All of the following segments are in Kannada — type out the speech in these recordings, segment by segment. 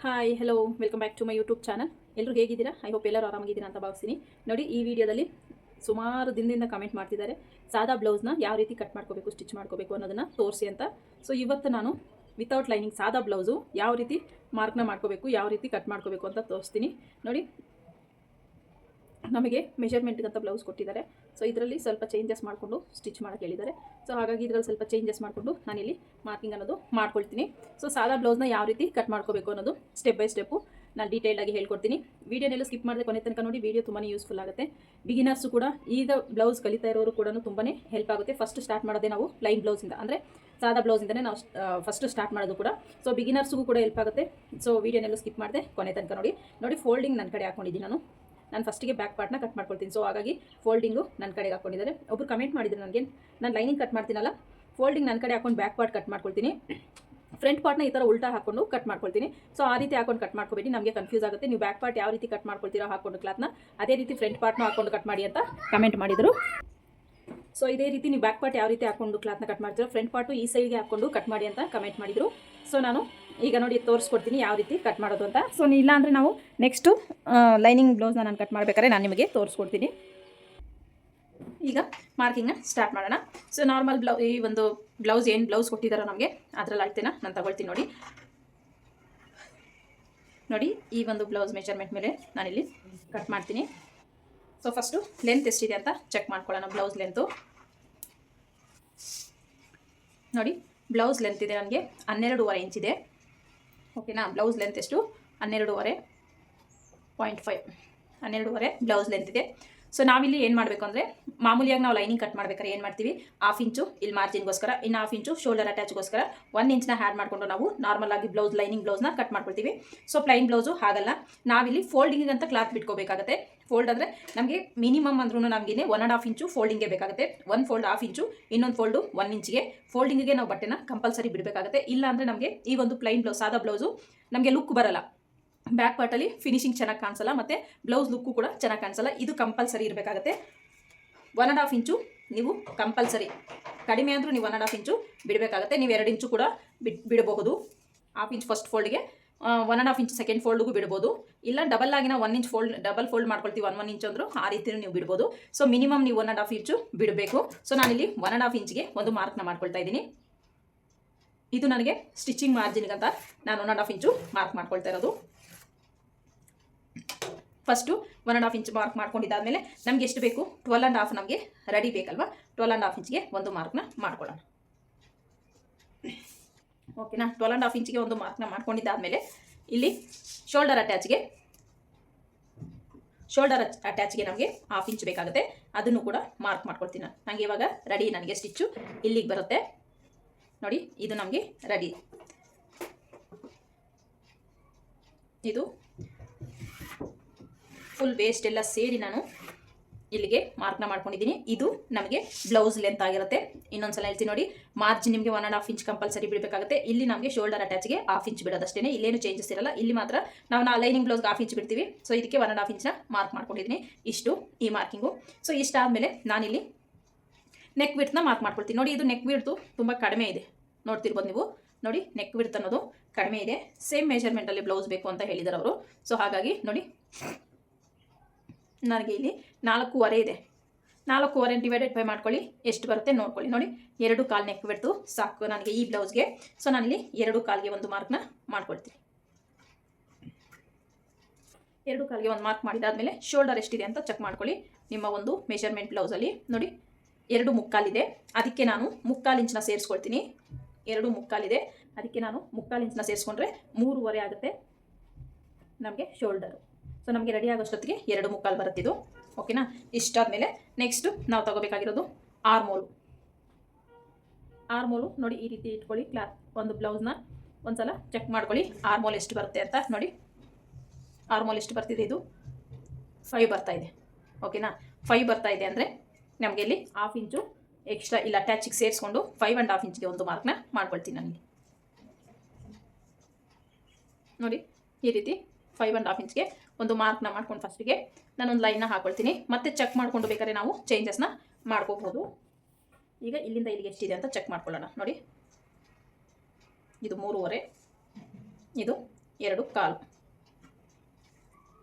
Hi hello welcome back to my YouTube channel. ಎಲ್ಲರೂ ಹೇಗಿದ್ದೀರಾ? ಐ ಹೋಪ್ ಎಲ್ಲರೂ ಆರಾಮಾಗಿದ್ದೀರಾ ಅಂತ ಭಾವಿಸ್ತೀನಿ. ನೋಡಿ, ಈ ವಿಡಿಯೋದಲ್ಲಿ ಸುಮಾರು ದಿನದಿಂದ ಕಮೆಂಟ್ ಮಾಡ್ತಿದ್ದಾರೆ ಸಾದಾ ಬ್ಲೌಸ್ನ ಯಾವ ರೀತಿ ಕಟ್ ಮಾಡ್ಕೋಬೇಕು, ಸ್ಟಿಚ್ ಮಾಡ್ಕೋಬೇಕು ಅನ್ನೋದನ್ನು ತೋರಿಸಿ ಅಂತ. ಸೊ ಇವತ್ತು ನಾನು ವಿತೌಟ್ ಲೈನಿಂಗ್ ಸಾದಾ ಬ್ಲೌಸು ಯಾವ ರೀತಿ ಮಾರ್ಕ್ನ ಮಾಡ್ಕೋಬೇಕು, ಯಾವ ರೀತಿ ಕಟ್ ಮಾಡ್ಕೋಬೇಕು ಅಂತ ತೋರಿಸ್ತೀನಿ. ನೋಡಿ, ನಮಗೆ ಮೆಷರ್ಮೆಂಟ್ಗಂತ ಬ್ಲೌಸ್ ಕೊಟ್ಟಿದ್ದಾರೆ. ಸೊ ಇದರಲ್ಲಿ ಸ್ವಲ್ಪ ಚೇಂಜಸ್ ಮಾಡಿಕೊಂಡು ಸ್ಟಿಚ್ ಮಾಡೋಕ್ಕೆ ಹೇಳಿದ್ದಾರೆ. ಸೊ ಹಾಗಾಗಿ ಇದರಲ್ಲಿ ಸ್ವಲ್ಪ ಚೇಂಜಸ್ ಮಾಡಿಕೊಂಡು ನಾನಿಲ್ಲಿ ಮಾರ್ಕಿಂಗ್ ಅನ್ನೋದು ಮಾಡ್ಕೊಳ್ತೀನಿ. ಸೊ ಸಾದಾ ಬ್ಲೌಸ್ನ ಯಾವ ರೀತಿ ಕಟ್ ಮಾಡ್ಕೋಬೇಕು ಅನ್ನೋದು ಸ್ಟೆಪ್ ಬೈ ಸ್ಟೆಪ್ಪು ನಾನು ಡೀಟೇಲಾಗಿ ಹೇಳ್ಕೊಡ್ತೀನಿ. ವೀಡಿಯೋನೆಲ್ಲ ಸ್ಕಿಪ್ ಮಾಡಿದ್ರೆ ಕೊನೆ ತನಕ ನೋಡಿ, ವೀಡಿಯೋ ತುಂಬಾ ಯೂಸ್ಫುಲ್ ಆಗುತ್ತೆ. ಬಿಗಿನರ್ಸು ಕೂಡ, ಈಗ ಬ್ಲೌಸ್ ಕಲಿತಾ ಇರೋರು ಕೂಡ ತುಂಬಾ ಹೆಲ್ಪ್ ಆಗುತ್ತೆ. ಫಸ್ಟ್ ಸ್ಟಾರ್ಟ್ ಮಾಡೋದೇ ನಾವು ಲೈನ್ ಬ್ಲೌಸಿಂದ, ಅಂದರೆ ಸಾದಾ ಬ್ಲೌಸಿಂದನೇ ನಾವು ಫಸ್ಟ್ ಸ್ಟಾರ್ಟ್ ಮಾಡೋದು ಕೂಡ. ಸೊ ಬಿಗಿನರ್ಸ್ಗೂ ಕೂಡ ಹೆಲ್ಪ್ ಆಗುತ್ತೆ. ಸೊ ವೀಡಿಯೋನೆಲ್ಲ ಸ್ಕಿಪ್ ಮಾಡಿದೆ ಕೊನೆ ತನಕ ನೋಡಿ ಫೋಲ್ಡಿಂಗ್ ನನ್ನ ಕಡೆ ಹಾಕೊಂಡಿದ್ದೀನಿ. ನಾನು ಫಸ್ಟಿಗೆ ಬ್ಯಾಕ್ ಪಾರ್ಟ್ನ ಕಟ್ ಮಾಡ್ಕೊಳ್ತೀನಿ. ಸೊ ಹಾಗಾಗಿ ಫೋಲ್ಡಿಂಗು ನನ್ನ ಕಡೆಗೆ ಹಾಕೊಂಡಿದ್ದಾರೆ. ಒಬ್ಬರು ಕಮೆಂಟ್ ಮಾಡಿದ್ರು ನನಗೆ, ನಾನು ಲೈನಿಂಗ್ ಕಟ್ ಮಾಡ್ತೀನಲ್ಲ, ಫೋಲ್ಡಿಂಗ್ ನನ್ನ ಕಡೆ ಹಾಕೊಂಡು ಬ್ಯಾಕ್ ಪಾರ್ಟ್ ಕಟ್ ಮಾಡ್ಕೊಳ್ತೀನಿ, ಫ್ರಂಟ್ ಪಾರ್ಟ್ನ ಈ ಥರ ಉಲ್ಟಾ ಹಾಕೊಂಡು ಕಟ್ ಮಾಡ್ಕೊಳ್ತೀನಿ. ಸೊ ಆ ರೀತಿ ಹಾಕೊಂಡು ಕಟ್ ಮಾಡ್ಕೊಬೇಡಿ, ನಮಗೆ ಕನ್ಫ್ಯೂಸ್ ಆಗುತ್ತೆ. ನೀವು ಬ್ಯಾಕ್ ಪಾರ್ಟ್ ಯಾವ ರೀತಿ ಕಟ್ ಮಾಡ್ಕೊಳ್ತೀರೋ ಹಾಕೊಂಡು ಕ್ಲಾತ್ನ, ಅದೇ ರೀತಿ ಫ್ರಂಟ್ ಪಾರ್ಟ್ನ ಹಾಕೊಂಡು ಕಟ್ ಮಾಡಿ ಅಂತ ಕಮೆಂಟ್ ಮಾಡಿದರು. ಸೊ ಇದೇ ರೀತಿ ನೀವು ಬ್ಯಾಕ್ ಪಾರ್ಟ್ ಯಾವ ರೀತಿ ಹಾಕೊಂಡು ಕ್ಲಾತ್ನ ಕಟ್ ಮಾಡ್ತೀರೋ, ಫ್ರಂಟ್ ಪಾರ್ಟು ಈ ಸೈಡ್ಗೆ ಹಾಕೊಂಡು ಕಟ್ ಮಾಡಿ ಅಂತ ಕಮೆಂಟ್ ಮಾಡಿದರು. ಸೊ ನಾನು ಈಗ ನೋಡಿ ತೋರಿಸ್ಕೊಡ್ತೀನಿ ಯಾವ ರೀತಿ ಕಟ್ ಮಾಡೋದು ಅಂತ. ಸೊ ಇಲ್ಲ ಅಂದರೆ ನಾವು ನೆಕ್ಸ್ಟು ಲೈನಿಂಗ್ ಬ್ಲೌಸ್ನ ನಾನು ಕಟ್ ಮಾಡಬೇಕಾದ್ರೆ ನಾನು ನಿಮಗೆ ತೋರಿಸ್ಕೊಡ್ತೀನಿ. ಈಗ ಮಾರ್ಕಿಂಗ್ನ ಸ್ಟಾರ್ಟ್ ಮಾಡೋಣ. ಸೊ ನಾರ್ಮಲ್ ಈ ಒಂದು ಬ್ಲೌಸ್ ಏನು ಬ್ಲೌಸ್ ಕೊಟ್ಟಿದ್ದಾರೋ ನಮಗೆ ಅದರಲ್ಲಿ ಅಳ್ತೇನ ನಾನು ತಗೊಳ್ತೀನಿ. ನೋಡಿ ಈ ಒಂದು ಬ್ಲೌಸ್ ಮೆಜರ್ಮೆಂಟ್ ಮೇಲೆ ನಾನಿಲ್ಲಿ ಕಟ್ ಮಾಡ್ತೀನಿ. ಸೊ ಫಸ್ಟು ಲೆಂತ್ ಎಷ್ಟಿದೆ ಅಂತ ಚೆಕ್ ಮಾಡ್ಕೊಳ್ಳೋಣ. ಬ್ಲೌಸ್ ಲೆಂತು ನೋಡಿ, ಬ್ಲೌಸ್ ಲೆಂತ್ ಇದೆ ನನಗೆ 12.5 ಇಂಚ್ ಇದೆ. ಓಕೆನಾ? ಬ್ಲೌಸ್ ಲೆಂತ್ ಎಷ್ಟು? 12.5 ಬ್ಲೌಸ್ ಲೆಂತ್ ಇದೆ. ಸೊ ನಾವಿಲ್ಲಿ ಏನು ಮಾಡಬೇಕು ಅಂದರೆ, ಮಾಮೂಲಿಯಾಗಿ ನಾವು ಲೈನಿಂಗ್ ಕಟ್ ಮಾಡ್ಬೇಕಾದ್ರೆ ಏನು ಮಾಡ್ತೀವಿ, 1/2 ಇಂಚು ಇಲ್ಲಿ ಮಾರ್ಜಿನ್ಗೋಸ್ಕರ, ಇನ್ನು 1/2 ಇಂಚು ಶೋಲ್ಡರ್ ಅಟ್ಯಾಚ್ಗೋಸ್ಕರ 1 ಇಂಚ್ನ ಆ್ಯಡ್ ಮಾಡಿಕೊಂಡು ನಾವು ನಾರ್ಮಲ್ ಆಗಿ ಲೈನಿಂಗ್ ಬ್ಲೌಸ್ನ ಕಟ್ ಮಾಡ್ಕೊಳ್ತೀವಿ. ಸೊ ಪ್ಲೈನ್ ಬ್ಲೌಸು ಹಾಗಲ್ಲ, ನಾವಿಲ್ಲಿ ಫೋಲ್ಡಿಂಗ್ ಅಂತ ಕ್ಲಾತ್ ಬಿಟ್ಕೋಬೇಕಾಗುತ್ತೆ. ಫೋಲ್ಡ್ ಅಂದರೆ ನಮಗೆ ಮಿನಿಮಮ್ ಅಂದ್ರೂ ನಮಗೆ 1.5 ಇಂಚು ಫೋಲ್ಡಿಂಗೇ ಬೇಕಾಗುತ್ತೆ. ಒಂದು ಫೋಲ್ಡ್ 1/2 ಇಂಚು, ಇನ್ನೊಂದು ಫೋಲ್ಡು 1 ಇಂಚಿಗೆ ಫೋಲ್ಡಿಂಗಿಗೆ ನಾವು ಬಟ್ಟೆನ ಕಂಪಲ್ಸರಿ ಬಿಡಬೇಕಾಗುತ್ತೆ. ಇಲ್ಲ ಅಂದರೆ ನಮಗೆ ಈ ಒಂದು ಪ್ಲೈನ್ ಬ್ಲೌಸ್ ಸಾದಾ ಬ್ಲೌಸು ನಮಗೆ ಲುಕ್ ಬರಲ್ಲ. ಬ್ಯಾಕ್ ಪಾರ್ಟಲ್ಲಿ ಫಿನಿಶಿಂಗ್ ಚೆನ್ನಾಗಿ ಕಾಣಿಸಲ್ಲ, ಮತ್ತು ಬ್ಲೌಸ್ ಲುಕ್ಕು ಕೂಡ ಚೆನ್ನಾಗಿ ಕಾಣಿಸಲ್ಲ. ಇದು ಕಂಪಲ್ಸರಿ ಇರಬೇಕಾಗುತ್ತೆ. 1.5 ಇಂಚು ನೀವು ಕಂಪಲ್ಸರಿ, ಕಡಿಮೆ ಅಂದರೂ ನೀವು 1.5 ಇಂಚು ಬಿಡಬೇಕಾಗುತ್ತೆ. ನೀವು 2 ಇಂಚು ಕೂಡ ಬಿಡಬಹುದು. 1/2 ಇಂಚ್ ಫಸ್ಟ್ ಫೋಲ್ಡ್ಗೆ, 1.5 ಇಂಚ್ ಸೆಕೆಂಡ್ ಫೋಲ್ಡ್ಗೂ ಬಿಡ್ಬೋದು. ಇಲ್ಲ ಡಬಲ್ ಆಗಿನ 1 ಇಂಚ್ ಡಬಲ್ ಫೋಲ್ಡ್ ಮಾಡ್ಕೊಳ್ತೀವಿ 1 ಇಂಚ್ ಅಂದರೂ ಆ ರೀತಿಯೂ ನೀವು ಬಿಡ್ಬೋದು. ಸೊ ಮಿನಿಮಮ್ ನೀವು 1.5 ಇಂಚು ಬಿಡಬೇಕು. ಸೊ ನಾನಿಲ್ಲಿ 1.5 ಇಂಚ್ಗೆ ಒಂದು ಮಾರ್ಕ್ನ ಮಾಡ್ಕೊಳ್ತಾ ಇದ್ದೀನಿ. ಇದು ನನಗೆ ಸ್ಟಿಚಿಂಗ್ ಮಾರ್ಜಿನ್ಗಂತ ನಾನು 1.5 ಇಂಚು ಮಾರ್ಕ್ ಮಾಡ್ಕೊಳ್ತಾ ಇರೋದು. ಫಸ್ಟು 1.5 ಇಂಚ್ ಮಾರ್ಕ್ ಮಾಡ್ಕೊಂಡಿದ್ದಾದಮೇಲೆ ನಮಗೆ ಎಷ್ಟು ಬೇಕು, 12.5 ನಮಗೆ ರೆಡಿ ಬೇಕಲ್ವಾ, 12.5 ಇಂಚ್ಗೆ ಒಂದು ಮಾರ್ಕ್ನ ಮಾಡ್ಕೊಳ್ಳೋಣ. ಓಕೆನಾ? 12.5 ಇಂಚ್ಗೆ ಒಂದು ಮಾರ್ಕ್ನ ಮಾಡ್ಕೊಂಡಿದ್ದಾದಮೇಲೆ ಇಲ್ಲಿ ಶೋಲ್ಡರ್ ಅಟ್ಯಾಚ್ಗೆ ನಮಗೆ 1/2 ಇಂಚ್ ಬೇಕಾಗುತ್ತೆ. ಅದನ್ನು ಕೂಡ ಮಾರ್ಕ್ ಮಾಡ್ಕೊಳ್ತೀನಿ. ನನಗೆ ಇವಾಗ ರೆಡಿ, ನನಗೆ ಸ್ಟಿಚ್ಚು ಇಲ್ಲಿಗೆ ಬರುತ್ತೆ. ನೋಡಿ, ಇದು ನಮಗೆ ರೆಡಿ. ಇದು ಫುಲ್ ವೇಸ್ಟ್ ಎಲ್ಲ ಸೇರಿ ನಾನು ಇಲ್ಲಿಗೆ ಮಾರ್ಕ್ನ ಮಾಡ್ಕೊಂಡಿದ್ದೀನಿ. ಇದು ನಮಗೆ ಬ್ಲೌಸ್ ಲೆಂತ್ ಆಗಿರುತ್ತೆ. ಇನ್ನೊಂದ್ಸಲ ಹೇಳ್ತೀನಿ ನೋಡಿ, ಮಾರ್ಜಿನ್ ನಿಮಗೆ 1.5 ಇಂಚ್ ಕಂಪಲ್ಸರಿ ಬಿಡಬೇಕಾಗುತ್ತೆ. ಇಲ್ಲಿ ನಮಗೆ ಶೋಲ್ಡರ್ ಅಟ್ಯಾಚ್ಗೆ 1/2 ಇಂಚ್ ಬಿಡೋದಷ್ಟೇ, ಇಲ್ಲೇನು ಚೇಂಜಸ್ ಇರಲ್ಲ. ಇಲ್ಲಿ ಮಾತ್ರ ನಾವು ಲೈನಿಂಗ್ ಬ್ಲೌಸ್ಗೆ 1/2 ಇಂಚ್ ಬಿಡ್ತೀವಿ. ಸೊ ಇದಕ್ಕೆ 1.5 ಇಂಚ್ನ ಮಾರ್ಕ್ ಮಾಡ್ಕೊಂಡಿದ್ದೀನಿ. ಇಷ್ಟು ಈ ಮಾರ್ಕಿಂಗು. ಸೊ ಇಷ್ಟಾದಮೇಲೆ ನಾನಿಲ್ಲಿ ನೆಕ್ ವಿಡ್ತ್ನ ಮಾರ್ಕ್ ಮಾಡ್ಕೊಳ್ತೀನಿ. ನೋಡಿ, ಇದು ನೆಕ್ ವಿಡ್ತು ತುಂಬ ಕಡಿಮೆ ಇದೆ, ನೋಡ್ತಿರ್ಬೋದು ನೀವು. ನೋಡಿ, ನೆಕ್ ವಿಡ್ತ್ ಅನ್ನೋದು ಕಡಿಮೆ ಇದೆ. ಸೇಮ್ ಮೆಜರ್ಮೆಂಟಲ್ಲಿ ಬ್ಲೌಸ್ ಬೇಕು ಅಂತ ಹೇಳಿದ್ದಾರೆ ಅವರು. ಸೊ ಹಾಗಾಗಿ ನೋಡಿ, ನನಗೆ ಇಲ್ಲಿ 4.5 ಇದೆ. 4.5 ಡಿವೈಡೆಡ್ ಬೈ ಮಾಡ್ಕೊಳ್ಳಿ, ಎಷ್ಟು ಬರುತ್ತೆ ನೋಡ್ಕೊಳ್ಳಿ. ನೋಡಿ, 2.25 ನೆಕ್ ವಿಡ್ತು ಸಾಕು ನನಗೆ ಈ ಬ್ಲೌಸ್ಗೆ. ಸೊ ನಾನಿಲ್ಲಿ 2.25ಗೆ ಒಂದು ಮಾರ್ಕ್ನ ಮಾಡ್ಕೊಳ್ತೀನಿ. 2.25ಗೆ ಒಂದು ಮಾರ್ಕ್ ಮಾಡಿದಾದ್ಮೇಲೆ ಶೋಲ್ಡರ್ ಎಷ್ಟಿದೆ ಅಂತ ಚೆಕ್ ಮಾಡ್ಕೊಳ್ಳಿ. ನಿಮ್ಮ ಒಂದು ಮೆಷರ್ಮೆಂಟ್ ಬ್ಲೌಸಲ್ಲಿ ನೋಡಿ 2.25 ಇದೆ. ಅದಕ್ಕೆ ನಾನು 3/4 ಇಂಚನ್ನ ಸೇರಿಸ್ಕೊಳ್ತೀನಿ. 2.25 ಇದೆ, ಅದಕ್ಕೆ ನಾನು 3/4 ಇಂಚನ್ನ ಸೇರಿಸ್ಕೊಂಡ್ರೆ 3.5 ಆಗುತ್ತೆ ನಮಗೆ ಶೋಲ್ಡರು. ಸೊ ನಮಗೆ ರೆಡಿ ಆಗೋಷ್ಟೊತ್ತಿಗೆ 2.25 ಬರುತ್ತಿದ್ದು. ಓಕೆನಾ? ಇಷ್ಟಾದಮೇಲೆ ನೆಕ್ಸ್ಟು ನಾವು ತಗೋಬೇಕಾಗಿರೋದು ಆರ್ಮೋಲು. ನೋಡಿ, ಈ ರೀತಿ ಇಟ್ಕೊಳ್ಳಿ ಕ್ಲಾತ್. ಒಂದು ಬ್ಲೌಸ್ನ ಒಂದು ಸಲ ಚೆಕ್ ಮಾಡ್ಕೊಳ್ಳಿ ಆರ್ಮೋಲ್ ಎಷ್ಟು ಬರುತ್ತೆ ಅಂತ. ನೋಡಿ, ಆರ್ಮೋಲ್ ಎಷ್ಟು ಬರ್ತಿದೆ, ಇದು 5 ಬರ್ತಾ ಇದೆ. ಓಕೆನಾ? 5 ಬರ್ತಾ ಇದೆ ಅಂದರೆ ನಮಗೆ ಇಲ್ಲಿ 1/2 ಇಂಚು ಎಕ್ಸ್ಟ್ರಾ ಇಲ್ಲ ಅಟ್ಯಾಚಿಗೆ ಸೇರಿಸ್ಕೊಂಡು 5.5 ಇಂಚ್ಗೆ ಒಂದು ಮಾರ್ಕ್ನ ಮಾಡ್ಕೊಳ್ತೀನಿ ನನಗೆ. ನೋಡಿ, ಈ ರೀತಿ 5.5 ಇಂಚ್ಗೆ ಒಂದು ಮಾರ್ಕ್ನ ಮಾಡ್ಕೊಂಡು ಫಸ್ಟಿಗೆ ನಾನೊಂದು ಲೈನ್ನ ಹಾಕೊಳ್ತೀನಿ. ಮತ್ತೆ ಚೆಕ್ ಮಾಡ್ಕೊಂಡು ಬೇಕಾದ್ರೆ ನಾವು ಚೇಂಜಸ್ನ ಮಾಡ್ಕೋಬಹುದು. ಈಗ ಇಲ್ಲಿಂದ ಇಲ್ಲಿಗೆ ಎಷ್ಟಿದೆ ಅಂತ ಚೆಕ್ ಮಾಡ್ಕೊಳ್ಳೋಣ. ನೋಡಿ, ಇದು 3.5, ಇದು 2 ಕಾಲು.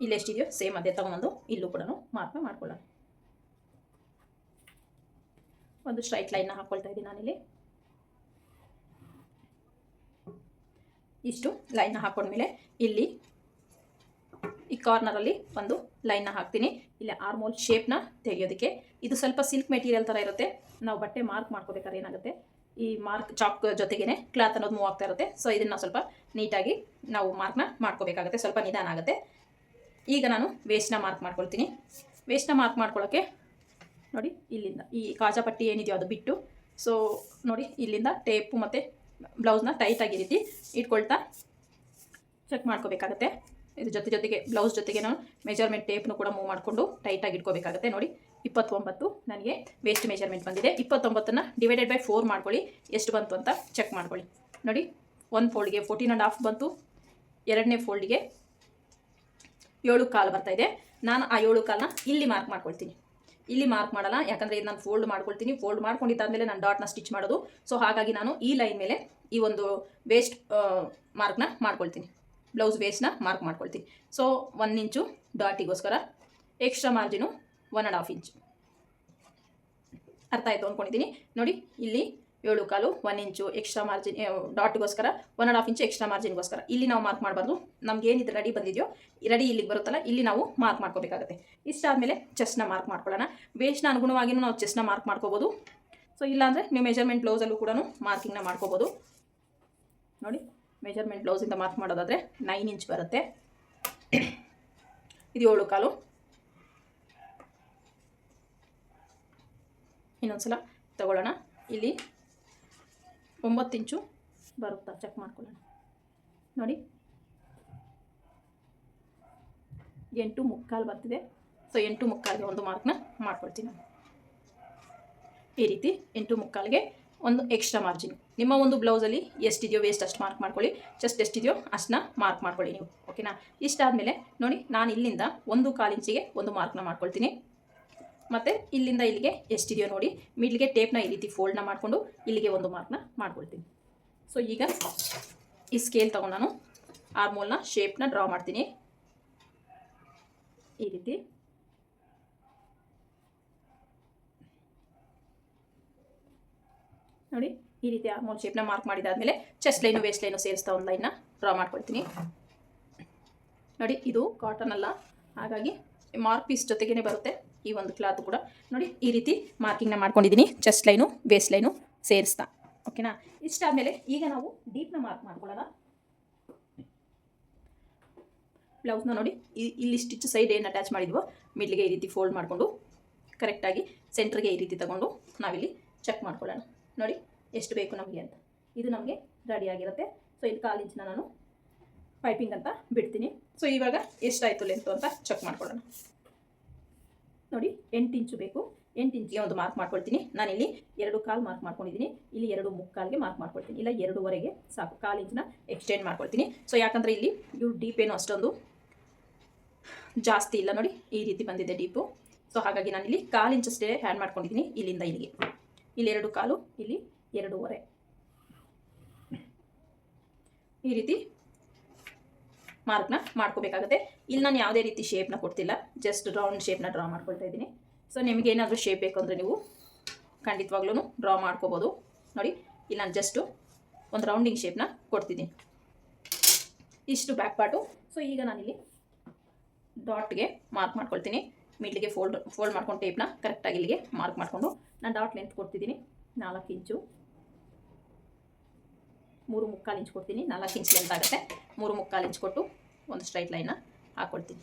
ಇಲ್ಲಿ ಎಷ್ಟಿದೆಯೋ ಸೇಮ್ ಅದೇ ತಗೊಂಡು ಇಲ್ಲೂ ಕೂಡ ಮಾರ್ಕ್ನ ಮಾಡ್ಕೊಳ್ಳೋಣ. ಒಂದು ಸ್ಟ್ರೈಟ್ ಲೈನ್ನ ಹಾಕ್ಕೊಳ್ತಾ ಇದ್ದೀನಿ ನಾನಿಲ್ಲಿ. ಇಷ್ಟು ಲೈನ್ನ ಹಾಕೊಂಡ್ಮೇಲೆ ಇಲ್ಲಿ ಈ ಕಾರ್ನರಲ್ಲಿ ಒಂದು ಲೈನ್ನ ಹಾಕ್ತೀನಿ. ಇಲ್ಲಿ ಆರ್ಮೋಲ್ ಶೇಪ್ನ ತೆಗೆಯೋದಕ್ಕೆ. ಇದು ಸ್ವಲ್ಪ ಸಿಲ್ಕ್ ಮೆಟೀರಿಯಲ್ ಥರ ಇರುತ್ತೆ. ನಾವು ಬಟ್ಟೆ ಮಾರ್ಕ್ ಮಾಡ್ಕೋಬೇಕಾದ್ರೆ ಏನಾಗುತ್ತೆ, ಈ ಮಾರ್ಕ್ ಚಾಕ್ ಜೊತೆಗೇನೆ ಕ್ಲಾತ್ ಅನ್ನೋದು ಮೂವ್ ಆಗ್ತಾ ಇರುತ್ತೆ. ಸೊ ಇದನ್ನು ಸ್ವಲ್ಪ ನೀಟಾಗಿ ನಾವು ಮಾರ್ಕ್ನ ಮಾಡ್ಕೋಬೇಕಾಗುತ್ತೆ, ಸ್ವಲ್ಪ ನಿಧಾನ ಆಗುತ್ತೆ. ಈಗ ನಾನು ವೇಸ್ಟ್ನ ಮಾರ್ಕ್ ಮಾಡ್ಕೊಳ್ತೀನಿ. ವೇಸ್ಟ್ನ ಮಾರ್ಕ್ ಮಾಡ್ಕೊಳ್ಳೋಕ್ಕೆ ನೋಡಿ ಇಲ್ಲಿಂದ ಈ ಕಾಜಾ ಪಟ್ಟಿ ಏನಿದೆಯೋ ಅದು ಬಿಟ್ಟು, ಸೊ ನೋಡಿ ಇಲ್ಲಿಂದ ಟೇಪು ಮತ್ತು ಬ್ಲೌಸ್ನ ಟೈಟಾಗಿ ರೀತಿ ಇಟ್ಕೊಳ್ತಾ ಚೆಕ್ ಮಾಡ್ಕೋಬೇಕಾಗತ್ತೆ. ಇದ್ರ ಜೊತೆಗೆ ಬ್ಲೌಸ್ ಜೊತೆಗೆ ನಾನು ಮೆಜರ್ಮೆಂಟ್ ಟೇಪ್ನು ಕೂಡ ಮೂವ್ ಮಾಡಿಕೊಂಡು ಟೈಟಾಗಿ ಇಟ್ಕೋಬೇಕಾಗುತ್ತೆ. ನೋಡಿ 29 ನನಗೆ ವೇಸ್ಟ್ ಮೆಜರ್ಮೆಂಟ್ ಬಂದಿದೆ. 29ನ್ನು ಡಿವೈಡೆಡ್ ಬೈ 4 ಮಾಡ್ಕೊಳ್ಳಿ, ಎಷ್ಟು ಬಂತು ಅಂತ ಚೆಕ್ ಮಾಡ್ಕೊಳ್ಳಿ. ನೋಡಿ ಒಂದು ಫೋಲ್ಡ್ಗೆ 14.5 ಬಂತು, ಎರಡನೇ ಫೋಲ್ಡ್ಗೆ 7 ಕಾಲು ಬರ್ತಾಯಿದೆ. ನಾನು ಆ 7 ಕಾಲನ್ನ ಇಲ್ಲಿ ಮಾರ್ಕ್ ಮಾಡ್ಕೊಳ್ತೀನಿ. ಇಲ್ಲಿ ಮಾರ್ಕ್ ಮಾಡಲ್ಲ, ಯಾಕಂದರೆ ಇದು ನಾನು ಫೋಲ್ಡ್ ಮಾಡ್ಕೊಳ್ತೀನಿ. ಫೋಲ್ಡ್ ಮಾಡ್ಕೊಂಡಿದ್ದಾದಮೇಲೆ ನಾನು ಡಾಟ್ನ ಸ್ಟಿಚ್ ಮಾಡೋದು. ಸೊ ಹಾಗಾಗಿ ನಾನು ಈ ಲೈನ್ ಮೇಲೆ ಈ ಒಂದು ವೇಸ್ಟ್ ಮಾರ್ಕ್ನ ಮಾಡ್ಕೊಳ್ತೀನಿ, ಬ್ಲೌಸ್ ವೇಸ್ಟ್ನ ಮಾರ್ಕ್ ಮಾಡ್ಕೊಳ್ತೀನಿ. ಸೊ 1 ಇಂಚು ಡಾಟಿಗೋಸ್ಕರ, ಎಕ್ಸ್ಟ್ರಾ ಮಾರ್ಜಿನು 1.5 ಇಂಚು. ಅರ್ಥ ಆಯಿತು ಅಂದ್ಕೊಂಡಿದ್ದೀನಿ. ನೋಡಿ ಇಲ್ಲಿ 7 ಕಾಲು 1 ಇಂಚು ಎಕ್ಸ್ಟ್ರಾ ಮಾರ್ಜಿನ್ ಡಾಟ್ಗೋಸ್ಕರ, 1.5 ಇಂಚು ಎಕ್ಸ್ಟ್ರಾ ಮಾರ್ಜಿನ್ಗೋಸ್ಕರ. ಇಲ್ಲಿ ನಾವು ಮಾರ್ಕ್ ಮಾಡಬಾರ್ದು. ನಮಗೇನಿದೆ ರೆಡಿ ಬಂದಿದೆಯೋ, ರೆಡಿ ಇಲ್ಲಿಗೆ ಬರುತ್ತಲ್ಲ, ಇಲ್ಲಿ ನಾವು ಮಾರ್ಕ್ ಮಾಡ್ಕೋಬೇಕಾಗುತ್ತೆ. ಇಷ್ಟಾದಮೇಲೆ ಚೆಸ್ಟ್ನ ಮಾರ್ಕ್ ಮಾಡ್ಕೊಳ್ಳೋಣ. ವೇಸ್ಟ್ನ ಅನುಗುಣವಾಗಿಯೂ ನಾವು ಚೆಸ್ಟ್ನ ಮಾರ್ಕ್ ಮಾಡ್ಕೋಬೋದು. ಸೊ ಇಲ್ಲಾಂದರೆ ನೀವು ಮೆಜರ್ಮೆಂಟ್ ಬ್ಲೌಸಲ್ಲೂ ಕೂಡ ಮಾರ್ಕಿಂಗ್ನ ಮಾಡ್ಕೋಬೋದು. ನೋಡಿ ಮೆಜರ್ಮೆಂಟ್ ಬ್ಲೌಸಿಂದ ಮಾರ್ಕ್ ಮಾಡೋದಾದರೆ 9 ಇಂಚ್ ಬರುತ್ತೆ. ಇದು 7 ಕಾಲು. ಇನ್ನೊಂದು ಸಲ ತಗೊಳ್ಳೋಣ. ಇಲ್ಲಿ 9 ಇಂಚು ಬರುತ್ತಾ ಚೆಕ್ ಮಾಡ್ಕೊಳ್ಳೋಣ. ನೋಡಿ 8.75 ಬರ್ತಿದೆ. ಸೊ 8.75ಗೆ ಒಂದು ಮಾರ್ಕ್ನ ಮಾಡ್ಕೊಳ್ತೀನಿ. ಈ ರೀತಿ 8.75ಗೆ ಒಂದು ಎಕ್ಸ್ಟ್ರಾ ಮಾರ್ಜಿನ್. ನಿಮ್ಮ ಒಂದು ಬ್ಲೌಸಲ್ಲಿ ಎಷ್ಟಿದೆಯೋ ವೇಸ್ಟ್ ಅಷ್ಟು ಮಾರ್ಕ್ ಮಾಡ್ಕೊಳ್ಳಿ, ಚೆಸ್ಟ್ ಎಷ್ಟಿದೆಯೋ ಅಷ್ಟನ್ನ ಮಾರ್ಕ್ ಮಾಡ್ಕೊಳ್ಳಿ ನೀವು. ಓಕೆನಾ? ಇಷ್ಟಾದಮೇಲೆ ನೋಡಿ ನಾನು ಇಲ್ಲಿಂದ 1.25 ಇಂಚಿಗೆ ಒಂದು ಮಾರ್ಕ್ನ ಮಾಡ್ಕೊಳ್ತೀನಿ. ಮತ್ತು ಇಲ್ಲಿಂದ ಇಲ್ಲಿಗೆ ಎಷ್ಟಿದೆಯೋ ನೋಡಿ ಮಿಡ್ಲಿಗೆ ಟೇಪ್ನ ಈ ರೀತಿ ಫೋಲ್ಡ್ನ ಮಾಡಿಕೊಂಡು ಇಲ್ಲಿಗೆ ಒಂದು ಮಾರ್ಕ್ನ ಮಾಡ್ಕೊಳ್ತೀನಿ. ಸೊ ಈಗ ಈ ಸ್ಕೇಲ್ ತಗೊಂಡು ನಾನು ಆರ್ಮೋಲ್ನ ಶೇಪ್ನ ಡ್ರಾ ಮಾಡ್ತೀನಿ. ಈ ರೀತಿ ನೋಡಿ, ಈ ರೀತಿ ಆರ್ಮೋಲ್ ಶೇಪ್ನ ಮಾರ್ಕ್ ಮಾಡಿದಾದ್ಮೇಲೆ ಚೆಸ್ಟ್ ಲೈನು ವೇಸ್ಟ್ ಲೈನು ಸೇರಿಸ್ತಾ ಒಂದು ಲೈನ್ನ ಡ್ರಾ ಮಾಡ್ಕೊಳ್ತೀನಿ. ನೋಡಿ ಇದು ಕಾಟನ್ ಅಲ್ಲ, ಹಾಗಾಗಿ ಮಾರ್ಕ್ ಪೀಸ್ ಜೊತೆಗೇ ಬರುತ್ತೆ ಈ ಒಂದು ಕ್ಲಾತ್ ಕೂಡ. ನೋಡಿ ಈ ರೀತಿ ಮಾರ್ಕಿಂಗ್ನ ಮಾಡ್ಕೊಂಡಿದ್ದೀನಿ, ಚೆಸ್ಟ್ ಲೈನು ವೇಸ್ಟ್ ಲೈನು ಸೇರಿಸ್ತಾ. ಓಕೆನಾ? ಇಷ್ಟಾದಮೇಲೆ ಈಗ ನಾವು ಡೀಪ್ನ ಮಾರ್ಕ್ ಮಾಡ್ಕೊಳ್ಳೋಣ. ಬ್ಲೌಸ್ನ ನೋಡಿ ಇಲ್ಲಿ ಸ್ಟಿಚ್ ಸೈಡ್ ಏನು ಅಟ್ಯಾಚ್ ಮಾಡಿದ್ವೋ ಮಿಡ್ಲಿಗೆ ಈ ರೀತಿ ಫೋಲ್ಡ್ ಮಾಡಿಕೊಂಡು ಕರೆಕ್ಟಾಗಿ ಸೆಂಟ್ರಿಗೆ ಈ ರೀತಿ ತಗೊಂಡು ನಾವಿಲ್ಲಿ ಚೆಕ್ ಮಾಡ್ಕೊಳ್ಳೋಣ. ನೋಡಿ ಎಷ್ಟು ಬೇಕು ನಮಗೆ ಅಂತ. ಇದು ನಮಗೆ ರೆಡಿ ಆಗಿರುತ್ತೆ. ಸೊ ಇದು 1/4 ಇಂಚನ್ನ ನಾನು ಪೈಪಿಂಗ್ ಅಂತ ಬಿಡ್ತೀನಿ. ಸೊ ಇವಾಗ ಎಷ್ಟಾಯಿತು ಲೆಂತು ಅಂತ ಚೆಕ್ ಮಾಡ್ಕೊಳ್ಳೋಣ. ನೋಡಿ 8 ಇಂಚು ಬೇಕು. 8 ಇಂಚಿಗೆ ಒಂದು ಮಾರ್ಕ್ ಮಾಡ್ಕೊಳ್ತೀನಿ. ನಾನಿಲ್ಲಿ 2.25 ಮಾರ್ಕ್ ಮಾಡ್ಕೊಂಡಿದ್ದೀನಿ. ಇಲ್ಲಿ 2.75ಗೆ ಮಾರ್ಕ್ ಮಾಡ್ಕೊಳ್ತೀನಿ. ಇಲ್ಲ 2.25ಗೆ ಸಾಕು. 1/4 ಇಂಚನ್ನ ಎಕ್ಸ್ಟೆಂಡ್ ಮಾಡ್ಕೊಳ್ತೀನಿ. ಸೊ ಯಾಕಂದರೆ ಇಲ್ಲಿ ಇವು ಡೀಪ್ ಏನು ಅಷ್ಟೊಂದು ಜಾಸ್ತಿ ಇಲ್ಲ. ನೋಡಿ ಈ ರೀತಿ ಬಂದಿದೆ ಡೀಪು. ಸೊ ಹಾಗಾಗಿ ನಾನಿಲ್ಲಿ 1/4 ಇಂಚಷ್ಟೇ ಹ್ಯಾಂಡ್ ಮಾಡ್ಕೊಂಡಿದ್ದೀನಿ. ಇಲ್ಲಿಂದ ಇಲ್ಲಿಗೆ ಇಲ್ಲಿ 2.25, ಇಲ್ಲಿ 2.5. ಈ ರೀತಿ ಮಾರ್ಕ್ನ ಮಾಡ್ಕೋಬೇಕಾಗುತ್ತೆ. ಇಲ್ಲಿ ನಾನು ಯಾವುದೇ ರೀತಿ ಶೇಪ್ನ ಕೊಡ್ತಿಲ್ಲ, ಜಸ್ಟ್ ರೌಂಡ್ ಶೇಪ್ನ ಡ್ರಾ ಮಾಡ್ಕೊಳ್ತಾ ಇದ್ದೀನಿ. ಸೊ ನಿಮಗೇನಾದರೂ ಶೇಪ್ ಬೇಕಂದರೆ ನೀವು ಖಂಡಿತವಾಗ್ಲೂ ಡ್ರಾ ಮಾಡ್ಕೋಬೋದು. ನೋಡಿ ಇಲ್ಲಿ ನಾನು ಜಸ್ಟು ಒಂದು ರೌಂಡಿಂಗ್ ಶೇಪ್ನ ಕೊಡ್ತಿದ್ದೀನಿ. ಇಷ್ಟು ಬ್ಯಾಕ್ ಪಾರ್ಟು. ಸೊ ಈಗ ನಾನಿಲ್ಲಿ ಡಾಟ್ಗೆ ಮಾರ್ಕ್ ಮಾಡ್ಕೊಳ್ತೀನಿ. ಮಿಡ್ಲಿಗೆ ಫೋಲ್ಡ್ ಮಾಡ್ಕೊಂಡು ಟೇಪ್ನ ಕರೆಕ್ಟಾಗಿ ಇಲ್ಲಿಗೆ ಮಾರ್ಕ್ ಮಾಡಿಕೊಂಡು ನಾನು ಡಾಟ್ ಲೆಂತ್ ಕೊಡ್ತಿದ್ದೀನಿ 4 ಇಂಚು. 3.25 ಇಂಚ್ ಕೊಡ್ತೀನಿ. 4 ಇಂಚ್ ಲೆಂತ್ ಆಗುತ್ತೆ. 3.25 ಇಂಚ್ ಕೊಟ್ಟು ಒಂದು ಸ್ಟ್ರೈಟ್ ಲೈನ್ನ ಹಾಕ್ಕೊಳ್ತೀನಿ.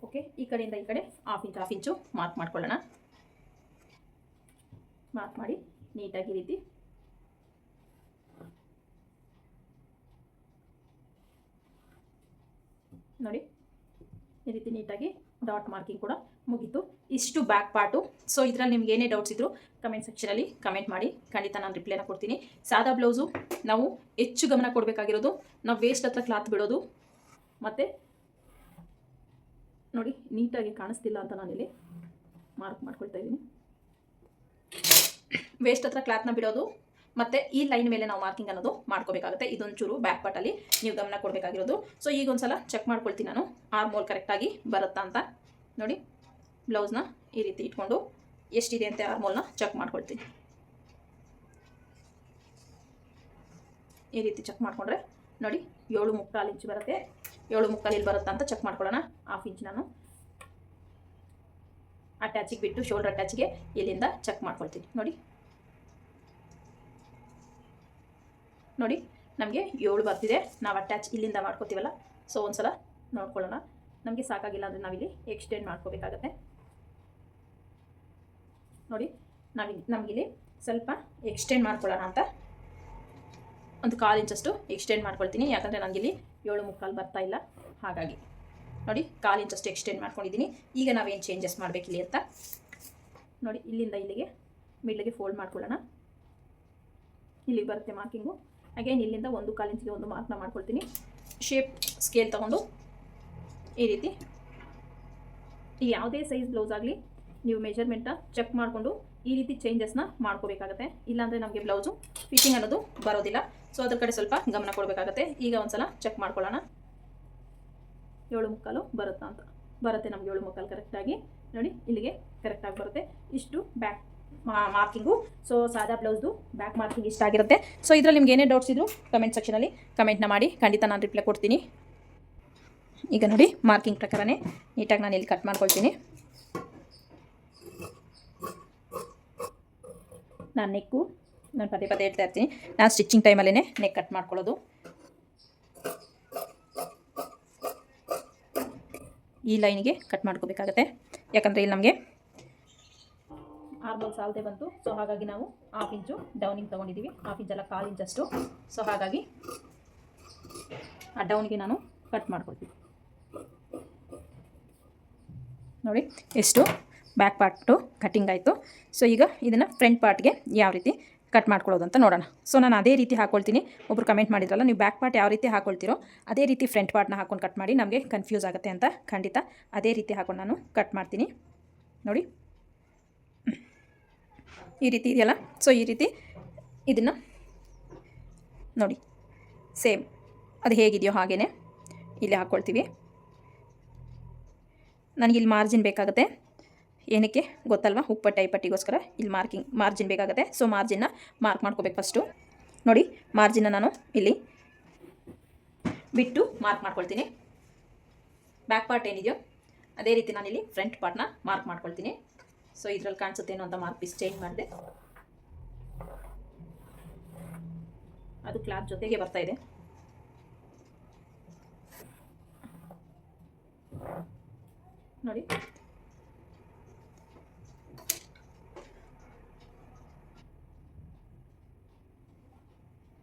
ಓಕೆ, ಈ ಕಡೆಯಿಂದ ಈ ಕಡೆ ಹಾಫ್ ಇಂಚು ಮಾರ್ಕ್ ಮಾಡ್ಕೊಳ್ಳೋಣ. ಮಾರ್ಕ್ ಮಾಡಿ ನೀಟಾಗಿ ಈ ರೀತಿ ನೋಡಿ, ಈ ರೀತಿ ನೀಟಾಗಿ ಡಾಟ್ ಮಾರ್ಕಿಂಗ್ ಕೂಡ ಮುಗೀತು. ಇಷ್ಟು ಬ್ಯಾಕ್ ಪಾರ್ಟು. ಸೊ ಇದರಲ್ಲಿ ನಿಮ್ಗೆ ಏನೇ ಡೌಟ್ಸ್ ಇದ್ದರೂ ಕಮೆಂಟ್ ಸೆಕ್ಷನಲ್ಲಿ ಕಮೆಂಟ್ ಮಾಡಿ, ಖಂಡಿತ ನಾನು ರಿಪ್ಲೈನ ಕೊಡ್ತೀನಿ. ಸಾದಾ ಬ್ಲೌಸು ನಾವು ಹೆಚ್ಚು ಗಮನ ಕೊಡಬೇಕಾಗಿರೋದು ನಾವು ವೇಸ್ಟ್ ಹತ್ರ ಕ್ಲಾತ್ ಬಿಡೋದು. ಮತ್ತು ನೋಡಿ ನೀಟಾಗಿ ಕಾಣಿಸ್ತಿಲ್ಲ ಅಂತ ನಾನಿಲ್ಲಿ ಮಾರ್ಕ್ ಮಾಡ್ಕೊಳ್ತಾ ಇದ್ದೀನಿ. ವೇಸ್ಟ್ ಹತ್ರ ಕ್ಲಾತ್ನ ಬಿಡೋದು ಮತ್ತು ಈ ಲೈನ್ ಮೇಲೆ ನಾವು ಮಾರ್ಕಿಂಗ್ ಅನ್ನೋದು ಮಾಡ್ಕೋಬೇಕಾಗುತ್ತೆ. ಇದೊಂಚೂರು ಬ್ಯಾಕ್ ಪಾರ್ಟಲ್ಲಿ ನೀವು ಗಮನ ಕೊಡಬೇಕಾಗಿರೋದು. ಸೊ ಈಗ ಒಂದು ಸಲ ಚೆಕ್ ಮಾಡ್ಕೊಳ್ತೀನಿ ನಾನು ಆರ್ಮ್ ಹೋಲ್ ಕರೆಕ್ಟಾಗಿ ಬರುತ್ತಾ ಅಂತ. ನೋಡಿ, ಬ್ಲೌಸ್ನ ಈ ರೀತಿ ಇಟ್ಕೊಂಡು ಎಷ್ಟಿದೆ ಅಂತ ಆರ್ಮ್ ಹೋಲ್ನ ಚೆಕ್ ಮಾಡ್ಕೊಳ್ತೀನಿ. ಈ ರೀತಿ ಚೆಕ್ ಮಾಡಿಕೊಂಡ್ರೆ ನೋಡಿ 7.25 ಇಂಚ್ ಬರುತ್ತೆ. 7.25 ಇಲ್ಲಿ ಬರುತ್ತಾ ಅಂತ ಚೆಕ್ ಮಾಡ್ಕೊಳ್ಳೋಣ. 1/2 ಇಂಚ್ ನಾನು ಅಟ್ಯಾಚಿಗೆ ಬಿಟ್ಟು ಶೋಲ್ಡರ್ ಅಟ್ಯಾಚಿಗೆ ಇಲ್ಲಿಂದ ಚೆಕ್ ಮಾಡ್ಕೊಳ್ತೀನಿ. ನೋಡಿ ನಮಗೆ 7 ಬರ್ತಿದೆ. ನಾವು ಅಟ್ಯಾಚ್ ಇಲ್ಲಿಂದ ಮಾಡ್ಕೋತೀವಲ್ಲ, ಸೊ ಒಂದು ಸಲ ನೋಡ್ಕೊಳ್ಳೋಣ. ನಮಗೆ ಸಾಕಾಗಿಲ್ಲ ಅಂದರೆ ನಾವಿಲ್ಲಿ ಎಕ್ಸ್ಟೆಂಡ್ ಮಾಡ್ಕೋಬೇಕಾಗತ್ತೆ. ನೋಡಿ, ನಮಗಿಲ್ಲಿ ಸ್ವಲ್ಪ ಎಕ್ಸ್ಟೆಂಡ್ ಮಾಡ್ಕೊಳ್ಳೋಣ ಅಂತ ಒಂದು 1/4 ಇಂಚಷ್ಟು ಎಕ್ಸ್ಟೆಂಡ್ ಮಾಡ್ಕೊಳ್ತೀನಿ. ಯಾಕಂದರೆ ನನಗಿಲ್ಲಿ 7.25 ಬರ್ತಾ ಇಲ್ಲ, ಹಾಗಾಗಿ ನೋಡಿ 1/4 ಇಂಚಷ್ಟು ಎಕ್ಸ್ಟೆಂಡ್ ಮಾಡ್ಕೊಂಡಿದ್ದೀನಿ. ಈಗ ನಾವೇನು ಚೇಂಜಸ್ ಮಾಡಬೇಕಿಲ್ಲಿ ಅಂತ ನೋಡಿ, ಇಲ್ಲಿಂದ ಇಲ್ಲಿಗೆ ಮಿಡ್ಲಿಗೆ ಫೋಲ್ಡ್ ಮಾಡ್ಕೊಳ್ಳೋಣ. ಇಲ್ಲಿಗೆ ಬರುತ್ತೆ ಮಾರ್ಕಿಂಗು. ಅಗೇನ್ ಇಲ್ಲಿಂದ 1/4 ಇಂಚಿಗೆ ಒಂದು ಮಾರ್ಕ್ನ ಮಾಡ್ಕೊಳ್ತೀನಿ. ಶೇಪ್ ಸ್ಕೇಲ್ ತೊಗೊಂಡು ಈ ರೀತಿ ಯಾವುದೇ ಸೈಜ್ ಬ್ಲೌಸ್ ಆಗಲಿ ನೀವು ಮೆಜರ್ಮೆಂಟ್ನ ಚೆಕ್ ಮಾಡಿಕೊಂಡು ಈ ರೀತಿ ಚೇಂಜಸ್ನ ಮಾಡ್ಕೋಬೇಕಾಗತ್ತೆ. ಇಲ್ಲಾಂದರೆ ನಮಗೆ ಬ್ಲೌಸು ಫಿಟ್ಟಿಂಗ್ ಅನ್ನೋದು ಬರೋದಿಲ್ಲ. ಸೊ ಅದ್ರ ಕಡೆ ಸ್ವಲ್ಪ ಗಮನ ಕೊಡಬೇಕಾಗತ್ತೆ. ಈಗ ಒಂದು ಸಲ ಚೆಕ್ ಮಾಡ್ಕೊಳ್ಳೋಣ 7.25 ಬರುತ್ತಾ ಅಂತ. ಬರುತ್ತೆ ನಮಗೆ 7.25 ಕರೆಕ್ಟಾಗಿ. ನೋಡಿ, ಇಲ್ಲಿಗೆ ಕರೆಕ್ಟಾಗಿ ಬರುತ್ತೆ. ಇಷ್ಟು ಬ್ಯಾಕ್ ಮಾರ್ಕಿಂಗು. ಸೊ ಸಾದಾ ಬ್ಲೌಸ್ದು ಬ್ಯಾಕ್ ಮಾರ್ಕಿಂಗ್ ಇಷ್ಟ ಆಗಿರುತ್ತೆ. ಸೊ ಇದರಲ್ಲಿ ನಿಮ್ಗೆ ಏನೇ ಡೌಟ್ಸ್ ಇದ್ರು ಕಮೆಂಟ್ ಸೆಕ್ಷನಲ್ಲಿ ಕಮೆಂಟ್ನ ಮಾಡಿ, ಖಂಡಿತ ನಾನು ರಿಪ್ಲೈ ಕೊಡ್ತೀನಿ. ಈಗ ನೋಡಿ, ಮಾರ್ಕಿಂಗ್ ಪ್ರಕಾರನೇ ನೀಟಾಗಿ ನಾನು ಇಲ್ಲಿ ಕಟ್ ಮಾಡ್ಕೊಳ್ತೀನಿ. ನಾನು ನೆಕ್ಕು ನಾನು ಪದೇ ಹೇಳ್ತಾ ಇರ್ತೀನಿ, ನಾನು ಸ್ಟಿಚಿಂಗ್ ಟೈಮಲ್ಲೇ ನೆಕ್ ಕಟ್ ಮಾಡ್ಕೊಳ್ಳೋದು. ಈ ಲೈನಿಗೆ ಕಟ್ ಮಾಡ್ಕೋಬೇಕಾಗತ್ತೆ. ಯಾಕಂದರೆ ಇಲ್ಲಿ ನಮಗೆ ಆರ್ಮ್ ಹೋಲ್ ಸಾಲದೆ ಬಂತು. ಸೊ ಹಾಗಾಗಿ ನಾವು 1/2 ಇಂಚು ಡೌನಿಂಗ್ ತೊಗೊಂಡಿದ್ದೀವಿ. 1/2 ಇಂಚ್ ಅಲ್ಲ, 1/4 ಇಂಚಷ್ಟು. ಸೊ ಹಾಗಾಗಿ ಆ ಡೌನ್ಗೆ ನಾನು ಕಟ್ ಮಾಡ್ಕೊಳ್ತೀನಿ. ನೋಡಿ ಎಷ್ಟು ಬ್ಯಾಕ್ ಪಾರ್ಟು ಕಟ್ಟಿಂಗ್ ಆಯಿತು. ಸೊ ಈಗ ಇದನ್ನು ಫ್ರಂಟ್ ಪಾರ್ಟ್ಗೆ ಯಾವ ರೀತಿ ಕಟ್ ಮಾಡ್ಕೊಳ್ಳೋದು ಅಂತ ನೋಡೋಣ. ಸೊ ನಾನು ಅದೇ ರೀತಿ ಹಾಕ್ಕೊಳ್ತೀನಿ. ಒಬ್ಬರು ಕಮೆಂಟ್ ಮಾಡಿದ್ರಲ್ಲ, ನೀವು ಬ್ಯಾಕ್ ಪಾರ್ಟ್ ಯಾವ ರೀತಿ ಹಾಕ್ಕೊಳ್ತೀರೋ ಅದೇ ರೀತಿ ಫ್ರಂಟ್ ಪಾರ್ಟ್ನ ಹಾಕ್ಕೊಂಡು ಕಟ್ ಮಾಡಿ, ನಮಗೆ ಕನ್ಫ್ಯೂಸ್ ಆಗುತ್ತೆ ಅಂತ. ಖಂಡಿತ ಅದೇ ರೀತಿ ಹಾಕ್ಕೊಂಡು ನಾನು ಕಟ್ ಮಾಡ್ತೀನಿ. ನೋಡಿ, ಈ ರೀತಿ ಇದೆಯಲ್ಲ. ಸೊ ಈ ರೀತಿ ಇದನ್ನು ನೋಡಿ, ಸೇಮ್ ಅದು ಹೇಗಿದೆಯೋ ಹಾಗೇ ಇಲ್ಲಿ ಹಾಕ್ಕೊಳ್ತೀವಿ. ನನಗಿಲ್ಲಿ ಮಾರ್ಜಿನ್ ಬೇಕಾಗುತ್ತೆ. ಏನಕ್ಕೆ ಗೊತ್ತಲ್ವಾ? ಉಪ್ಪಟ್ಟೆ ಪಟ್ಟಿಗೋಸ್ಕರ ಇಲ್ಲಿ ಮಾರ್ಜಿನ್ ಬೇಕಾಗುತ್ತೆ. ಸೊ ಮಾರ್ಜಿನ್ನ ಮಾರ್ಕ್ ಮಾಡ್ಕೋಬೇಕು ಫಸ್ಟು. ನೋಡಿ, ಮಾರ್ಜಿನ್ನ ನಾನು ಇಲ್ಲಿ ಬಿಟ್ಟು ಮಾರ್ಕ್ ಮಾಡ್ಕೊಳ್ತೀನಿ. ಬ್ಯಾಕ್ ಪಾರ್ಟ್ ಏನಿದೆಯೋ ಅದೇ ರೀತಿ ನಾನಿಲ್ಲಿ ಫ್ರಂಟ್ ಪಾರ್ಟ್ನ ಮಾರ್ಕ್ ಮಾಡ್ಕೊಳ್ತೀನಿ. ಸೊ ಇದರಲ್ಲಿ ಕಾಣಿಸುತ್ತೇನೋ ಅಂತ ಮಾರ್ಕ್ ಪೀಸ್ ಚೇಂಜ್ ಮಾಡಿದೆ. ಅದು ಕ್ಲಾತ್ ಜೊತೆಗೆ ಬರ್ತಾ ಇದೆ. ನೋಡಿ,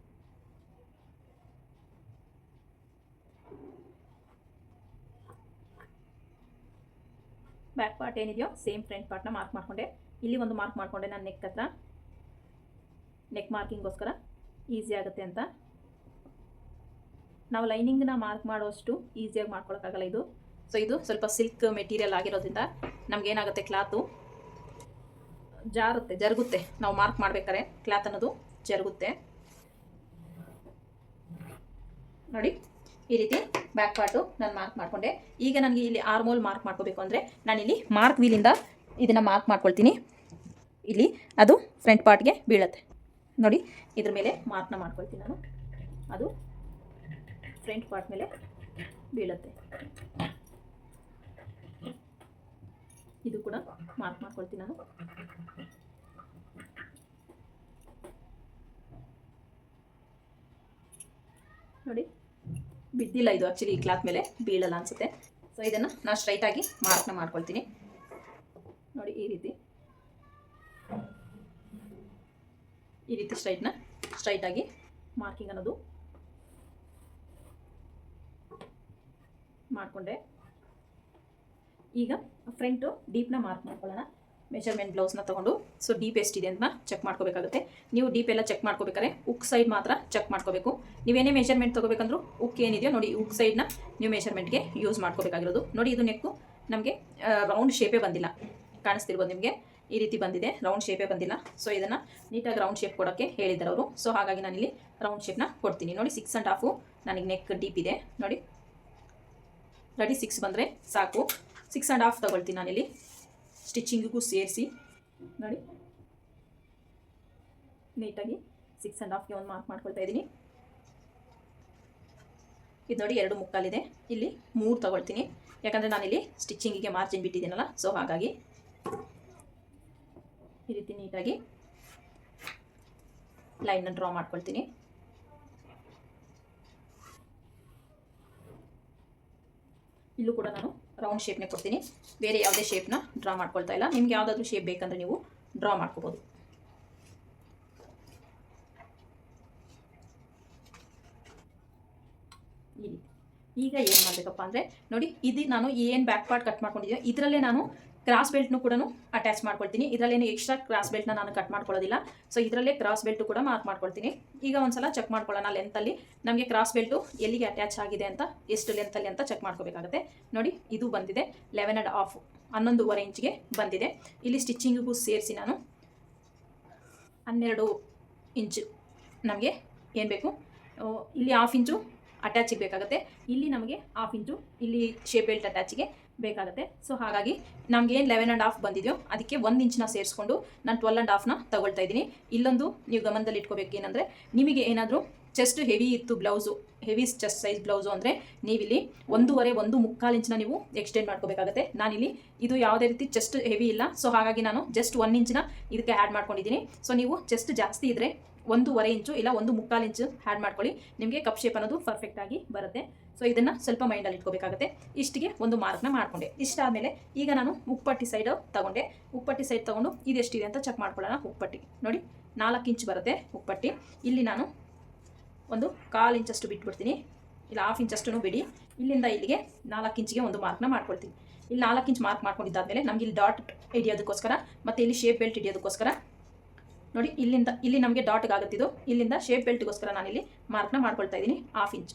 ಬ್ಯಾಕ್ ಪಾರ್ಟ್ ಏನಿದೆಯೋ ಸೇಮ್ ಫ್ರಂಟ್ ಪಾರ್ಟ್ನ ಮಾರ್ಕ್ ಮಾಡಿಕೊಂಡೆ. ಇಲ್ಲಿ ಒಂದು ಮಾರ್ಕ್ ಮಾಡಿಕೊಂಡೆ ನಾನು ನೆಕ್ ಹತ್ರ, ನೆಕ್ ಮಾರ್ಕಿಂಗೋಸ್ಕರ ಈಸಿ ಆಗುತ್ತೆ ಅಂತ. ನಾವು ಲೈನಿಂಗ್ನ ಮಾರ್ಕ್ ಮಾಡೋಷ್ಟು ಈಸಿಯಾಗಿ ಮಾಡ್ಕೊಳಕ್ಕಾಗಲ್ಲ ಇದು. ಸೊ ಇದು ಸ್ವಲ್ಪ ಸಿಲ್ಕ್ ಮೆಟೀರಿಯಲ್ ಆಗಿರೋದ್ರಿಂದ ನಮಗೇನಾಗುತ್ತೆ, ಕ್ಲಾತು ಜರುಗುತ್ತೆ. ನಾವು ಮಾರ್ಕ್ ಮಾಡ್ಬೇಕಾದ್ರೆ ಕ್ಲಾತ್ ಅನ್ನೋದು ಜರುಗುತ್ತೆ. ನೋಡಿ, ಈ ರೀತಿ ಬ್ಯಾಕ್ ಪಾರ್ಟು ನಾನು ಮಾರ್ಕ್ ಮಾಡಿಕೊಂಡೆ. ಈಗ ನನಗೆ ಇಲ್ಲಿ ಆರ್ಮ್ ಹೋಲ್ ಮಾರ್ಕ್ ಮಾಡ್ಕೋಬೇಕು ಅಂದರೆ ನಾನಿಲ್ಲಿ ಮಾರ್ಕ್ ವೀಲಿಂದ ಇದನ್ನು ಮಾರ್ಕ್ ಮಾಡ್ಕೊಳ್ತೀನಿ. ಇಲ್ಲಿ ಅದು ಫ್ರಂಟ್ ಪಾರ್ಟ್ಗೆ ಬೀಳುತ್ತೆ. ನೋಡಿ, ಇದ್ರ ಮೇಲೆ ಮಾರ್ಕ್ನ ಮಾಡ್ಕೊಳ್ತೀನಿ ನಾನು. ಅದು ಫ್ರಂಟ್ ಪಾರ್ಟ್ ಮೇಲೆ ಬೀಳುತ್ತೆ. ಇದು ಕೂಡ ಮಾರ್ಕ್ ಮಾಡ್ಕೊಳ್ತೀನಿ ನಾನು. ನೋಡಿ, ಬಿದ್ದಿಲ್ಲ ಇದು. ಆ್ಯಕ್ಚುಲಿ ಈ ಕ್ಲಾತ್ ಮೇಲೆ ಬೀಳಲ್ಲ ಅನಿಸುತ್ತೆ. ಸೊ ಇದನ್ನು ನಾನು ಸ್ಟ್ರೈಟಾಗಿ ಮಾರ್ಕ್ನ ಮಾಡ್ಕೊಳ್ತೀನಿ. ನೋಡಿ, ಈ ರೀತಿ ಸ್ಟ್ರೈಟಾಗಿ ಮಾರ್ಕಿಂಗ್ ಅನ್ನೋದು ಮಾಡಿಕೊಂಡೆ. ಈಗ ಫ್ರಂಟು ಡೀಪ್ನ ಮಾರ್ಕ್ ಮಾಡ್ಕೊಳ್ಳೋಣ. ಮೆಜರ್ಮೆಂಟ್ ಬ್ಲೌಸ್ನ ತೊಗೊಂಡು ಸೊ ಡೀಪ್ ಎಷ್ಟಿದೆ ಅಂತ ಚೆಕ್ ಮಾಡ್ಕೋಬೇಕಾಗುತ್ತೆ. ನೀವು ಡೀಪ್ ಎಲ್ಲ ಚೆಕ್ ಮಾಡ್ಕೋಬೇಕಾದ್ರೆ ಉಕ್ ಸೈಡ್ ಮಾತ್ರ ಚೆಕ್ ಮಾಡ್ಕೋಬೇಕು. ನೀವೇನೇ ಮೆಜರ್ಮೆಂಟ್ ತೊಗೋಬೇಕಂದ್ರೂ ಉಕ್ ಏನಿದೆಯೋ ನೋಡಿ, ಉಕ್ ಸೈಡ್ನ ನೀವು ಮೆಜರ್ಮೆಂಟ್ಗೆ ಯೂಸ್ ಮಾಡ್ಕೋಬೇಕಾಗಿರೋದು. ನೋಡಿ, ಇದು ನೆಕ್ಕು ನಮಗೆ ರೌಂಡ್ ಶೇಪೇ ಬಂದಿಲ್ಲ, ಕಾಣಿಸ್ತಿರ್ಬೋದು ನಿಮಗೆ. ಈ ರೀತಿ ಬಂದಿದೆ, ರೌಂಡ್ ಶೇಪೇ ಬಂದಿಲ್ಲ. ಸೊ ಇದನ್ನು ನೀಟಾಗಿ ರೌಂಡ್ ಶೇಪ್ ಕೊಡೋಕ್ಕೆ ಹೇಳಿದ್ದಾರೆ ಅವರು. ಸೊ ಹಾಗಾಗಿ ನಾನಿಲ್ಲಿ ರೌಂಡ್ ಶೇಪ್ನ ಕೊಡ್ತೀನಿ. ನೋಡಿ 6.5 ನನಗೆ ನೆಕ್ ಡೀಪ್ ಇದೆ. ನೋಡಿ ರೆಡಿ 6 ಬಂದರೆ ಸಾಕು. 6.5 ತಗೊಳ್ತೀನಿ ನಾನಿಲ್ಲಿ ಸ್ಟಿಚಿಂಗಿಗೂ ಸೇರಿಸಿ. ನೋಡಿ ನೀಟಾಗಿ 6.5ಗೆ ಒಂದು ಮಾರ್ಕ್ ಮಾಡ್ಕೊಳ್ತಾ ಇದ್ದೀನಿ. ಇದು ನೋಡಿ 2 ಮುಕ್ಕಾಲಿದೆ, ಇಲ್ಲಿ 3 ತಗೊಳ್ತೀನಿ. ಯಾಕಂದರೆ ನಾನಿಲ್ಲಿ ಸ್ಟಿಚಿಂಗಿಗೆ ಮಾರ್ಜಿನ್ ಬಿಟ್ಟಿದ್ದೀನಲ್ಲ, ಸೊ ಹಾಗಾಗಿ ಈ ರೀತಿ ನೀಟಾಗಿ ಲೈನ್ನ ಡ್ರಾ ಮಾಡ್ಕೊಳ್ತೀನಿ. ಇಲ್ಲೂ ಕೂಡ ನಾನು ರೌಂಡ್ ಶೇಪ್ನೇ ಕೊಡ್ತೀನಿ, ಬೇರೆ ಯಾವುದೇ ಶೇಪ್ನ ಡ್ರಾ ಮಾಡ್ಕೊಳ್ತಾ ಇಲ್ಲ. ನಿಮ್ಗೆ ಯಾವುದಾದ್ರೂ ಶೇಪ್ ಬೇಕಂದರೆ ನೀವು ಡ್ರಾ ಮಾಡ್ಕೋಬೋದು. ಈ ರೀತಿ ಈಗ ಏನು ಮಾಡಬೇಕಪ್ಪ ಅಂದರೆ ನೋಡಿ, ಇದು ನಾನು ಏನು ಬ್ಯಾಕ್ ಪಾರ್ಟ್ ಕಟ್ ಮಾಡ್ಕೊಂಡಿದ್ದೀನಿ ಇದರಲ್ಲೇ ನಾನು ಕ್ರಾಸ್ ಬೆಲ್ಟ್ನು ಕೂಡ ಅಟ್ಯಾಚ್ ಮಾಡ್ಕೊಳ್ತೀನಿ. ಇದರಲ್ಲೇನು ಎಕ್ಸ್ಟ್ರಾ ಕ್ರಾಸ್ ಬೆಲ್ಟ್ನ ನಾನು ಕಟ್ ಮಾಡ್ಕೊಳ್ಳೋದಿಲ್ಲ. ಸೊ ಇದರಲ್ಲೇ ಕ್ರಾಸ್ ಬೆಲ್ಟು ಕೂಡ ಮಾರ್ಕ್ ಮಾಡ್ಕೊಳ್ತೀನಿ. ಈಗ ಒಂದ್ಸಲ ಚೆಕ್ ಮಾಡ್ಕೊಳ್ಳೋಣ ಲೆಂತಲ್ಲಿ ನಮಗೆ ಕ್ರಾಸ್ ಬೆಲ್ಟು ಎಲ್ಲಿಗೆ ಅಟ್ಯಾಚ್ ಆಗಿದೆ ಅಂತ, ಎಷ್ಟು ಲೆಂತಲ್ಲಿ ಅಂತ ಚೆಕ್ ಮಾಡ್ಕೋಬೇಕಾಗುತ್ತೆ. ನೋಡಿ ಇದು ಬಂದಿದೆ 11.5 11.5 ಇಂಚಿಗೆ ಬಂದಿದೆ. ಇಲ್ಲಿ ಸ್ಟಿಚಿಂಗಿಗೂ ಸೇರಿಸಿ ನಾನು 12 ಇಂಚು ನಮಗೆ ಏನು ಬೇಕು, ಇಲ್ಲಿ 1/2 ಇಂಚು ಅಟ್ಯಾಚಿಗೆ ಬೇಕಾಗುತ್ತೆ. ಇಲ್ಲಿ ನಮಗೆ 1/2 ಇಂಚು ಇಲ್ಲಿ ಶೇಪ್ ಬೆಲ್ಟ್ ಅಟ್ಯಾಚಿಗೆ ಬೇಕಾಗುತ್ತೆ. ಸೊ ಹಾಗಾಗಿ ನಮ್ಗೆ ಏನು 11.5 ಬಂದಿದೆಯೋ ಅದಕ್ಕೆ 1 ಇಂಚನ್ನ ಸೇರಿಸ್ಕೊಂಡು ನಾನು 12.5ನ ತಗೊಳ್ತಾ ಇದ್ದೀನಿ. ಇಲ್ಲೊಂದು ನೀವು ಗಮನದಲ್ಲಿ ಇಟ್ಕೋಬೇಕು ಏನಂದರೆ, ನಿಮಗೆ ಏನಾದರೂ ಚೆಸ್ಟ್ ಹೆವಿ ಇತ್ತು blouse, heavy chest size blouse ಅಂದರೆ ನೀವಿಲ್ಲಿ 1.25 ಇಂಚನ್ನ ನೀವು ಎಕ್ಸ್ಟೆಂಡ್ ಮಾಡ್ಕೋಬೇಕಾಗುತ್ತೆ. ನಾನಿಲ್ಲಿ ಇದು ಯಾವುದೇ ರೀತಿ ಚೆಸ್ಟ್ ಹೆವಿ ಇಲ್ಲ, ಸೊ ಹಾಗಾಗಿ ನಾನು ಜಸ್ಟ್ 1 ಇಂಚನ್ನ ಇದಕ್ಕೆ ಆ್ಯಡ್ ಮಾಡ್ಕೊಂಡಿದ್ದೀನಿ. ಸೊ ನೀವು ಚೆಸ್ಟ್ ಜಾಸ್ತಿ ಇದ್ದರೆ 1.25 ಇಂಚು ಇಲ್ಲ 1.25 ಇಂಚು ಆ್ಯಡ್ ಮಾಡ್ಕೊಳ್ಳಿ, ನಿಮಗೆ ಕಪ್ ಶೇಪ್ ಅನ್ನೋದು ಪರ್ಫೆಕ್ಟಾಗಿ ಬರುತ್ತೆ. ಸೊ ಇದನ್ನು ಸ್ವಲ್ಪ ಮೈಂಡಲ್ಲಿ ಇಟ್ಕೋಬೇಕಾಗುತ್ತೆ. ಇಷ್ಟಿಗೆ ಒಂದು ಮಾರ್ಕ್ನ ಮಾಡಿಕೊಂಡೆ. ಇಷ್ಟಾದಮೇಲೆ ಈಗ ನಾನು ಉಪ್ಪಟ್ಟಿ ಸೈಡ್ ತಗೊಂಡೆ. ಉಪ್ಪಟ್ಟಿ ಸೈಡ್ ತೊಗೊಂಡು ಇದೆಷ್ಟಿದೆ ಅಂತ ಚೆಕ್ ಮಾಡ್ಕೊಳ್ಳೋಣ. ಉಪ್ಪಟ್ಟಿ ನೋಡಿ 4 ಇಂಚ್ ಬರುತ್ತೆ ಉಪ್ಪಟ್ಟಿ. ಇಲ್ಲಿ ನಾನು ಒಂದು 1/4 ಇಂಚಷ್ಟು ಬಿಟ್ಬಿಡ್ತೀನಿ, ಇಲ್ಲ 1/2 ಇಂಚಷ್ಟು ಬಿಡಿ. ಇಲ್ಲಿಂದ ಇಲ್ಲಿಗೆ 4 ಇಂಚಿಗೆ ಒಂದು ಮಾರ್ಕ್ನ ಮಾಡ್ಕೊಳ್ತೀನಿ. ಇಲ್ಲಿ 4 ಇಂಚ್ ಮಾರ್ಕ್ ಮಾಡ್ಕೊಂಡಿದ್ದಾದಮೇಲೆ ನಮ್ಗೆ ಇಲ್ಲಿ ಡಾಟ್ ಹಿಡಿಯೋದಕ್ಕೋಸ್ಕರ ಮತ್ತು ಇಲ್ಲಿ ಶೇಪ್ ಬೆಲ್ಟ್ ಹಿಡಿಯೋದಕ್ಕೋಸ್ಕರ ನೋಡಿ ಇಲ್ಲಿಂದ ಇಲ್ಲಿ ನಮಗೆ ಡಾಟ್ಗೆ ಆಗುತ್ತಿದ್ದು, ಇಲ್ಲಿಂದ ಶೇಪ್ ಬೆಲ್ಟ್ಗೋಸ್ಕರ ನಾನಿಲ್ಲಿ ಮಾರ್ಕ್ನ ಮಾಡ್ಕೊಳ್ತಾ ಇದ್ದೀನಿ 1/2 ಇಂಚ್.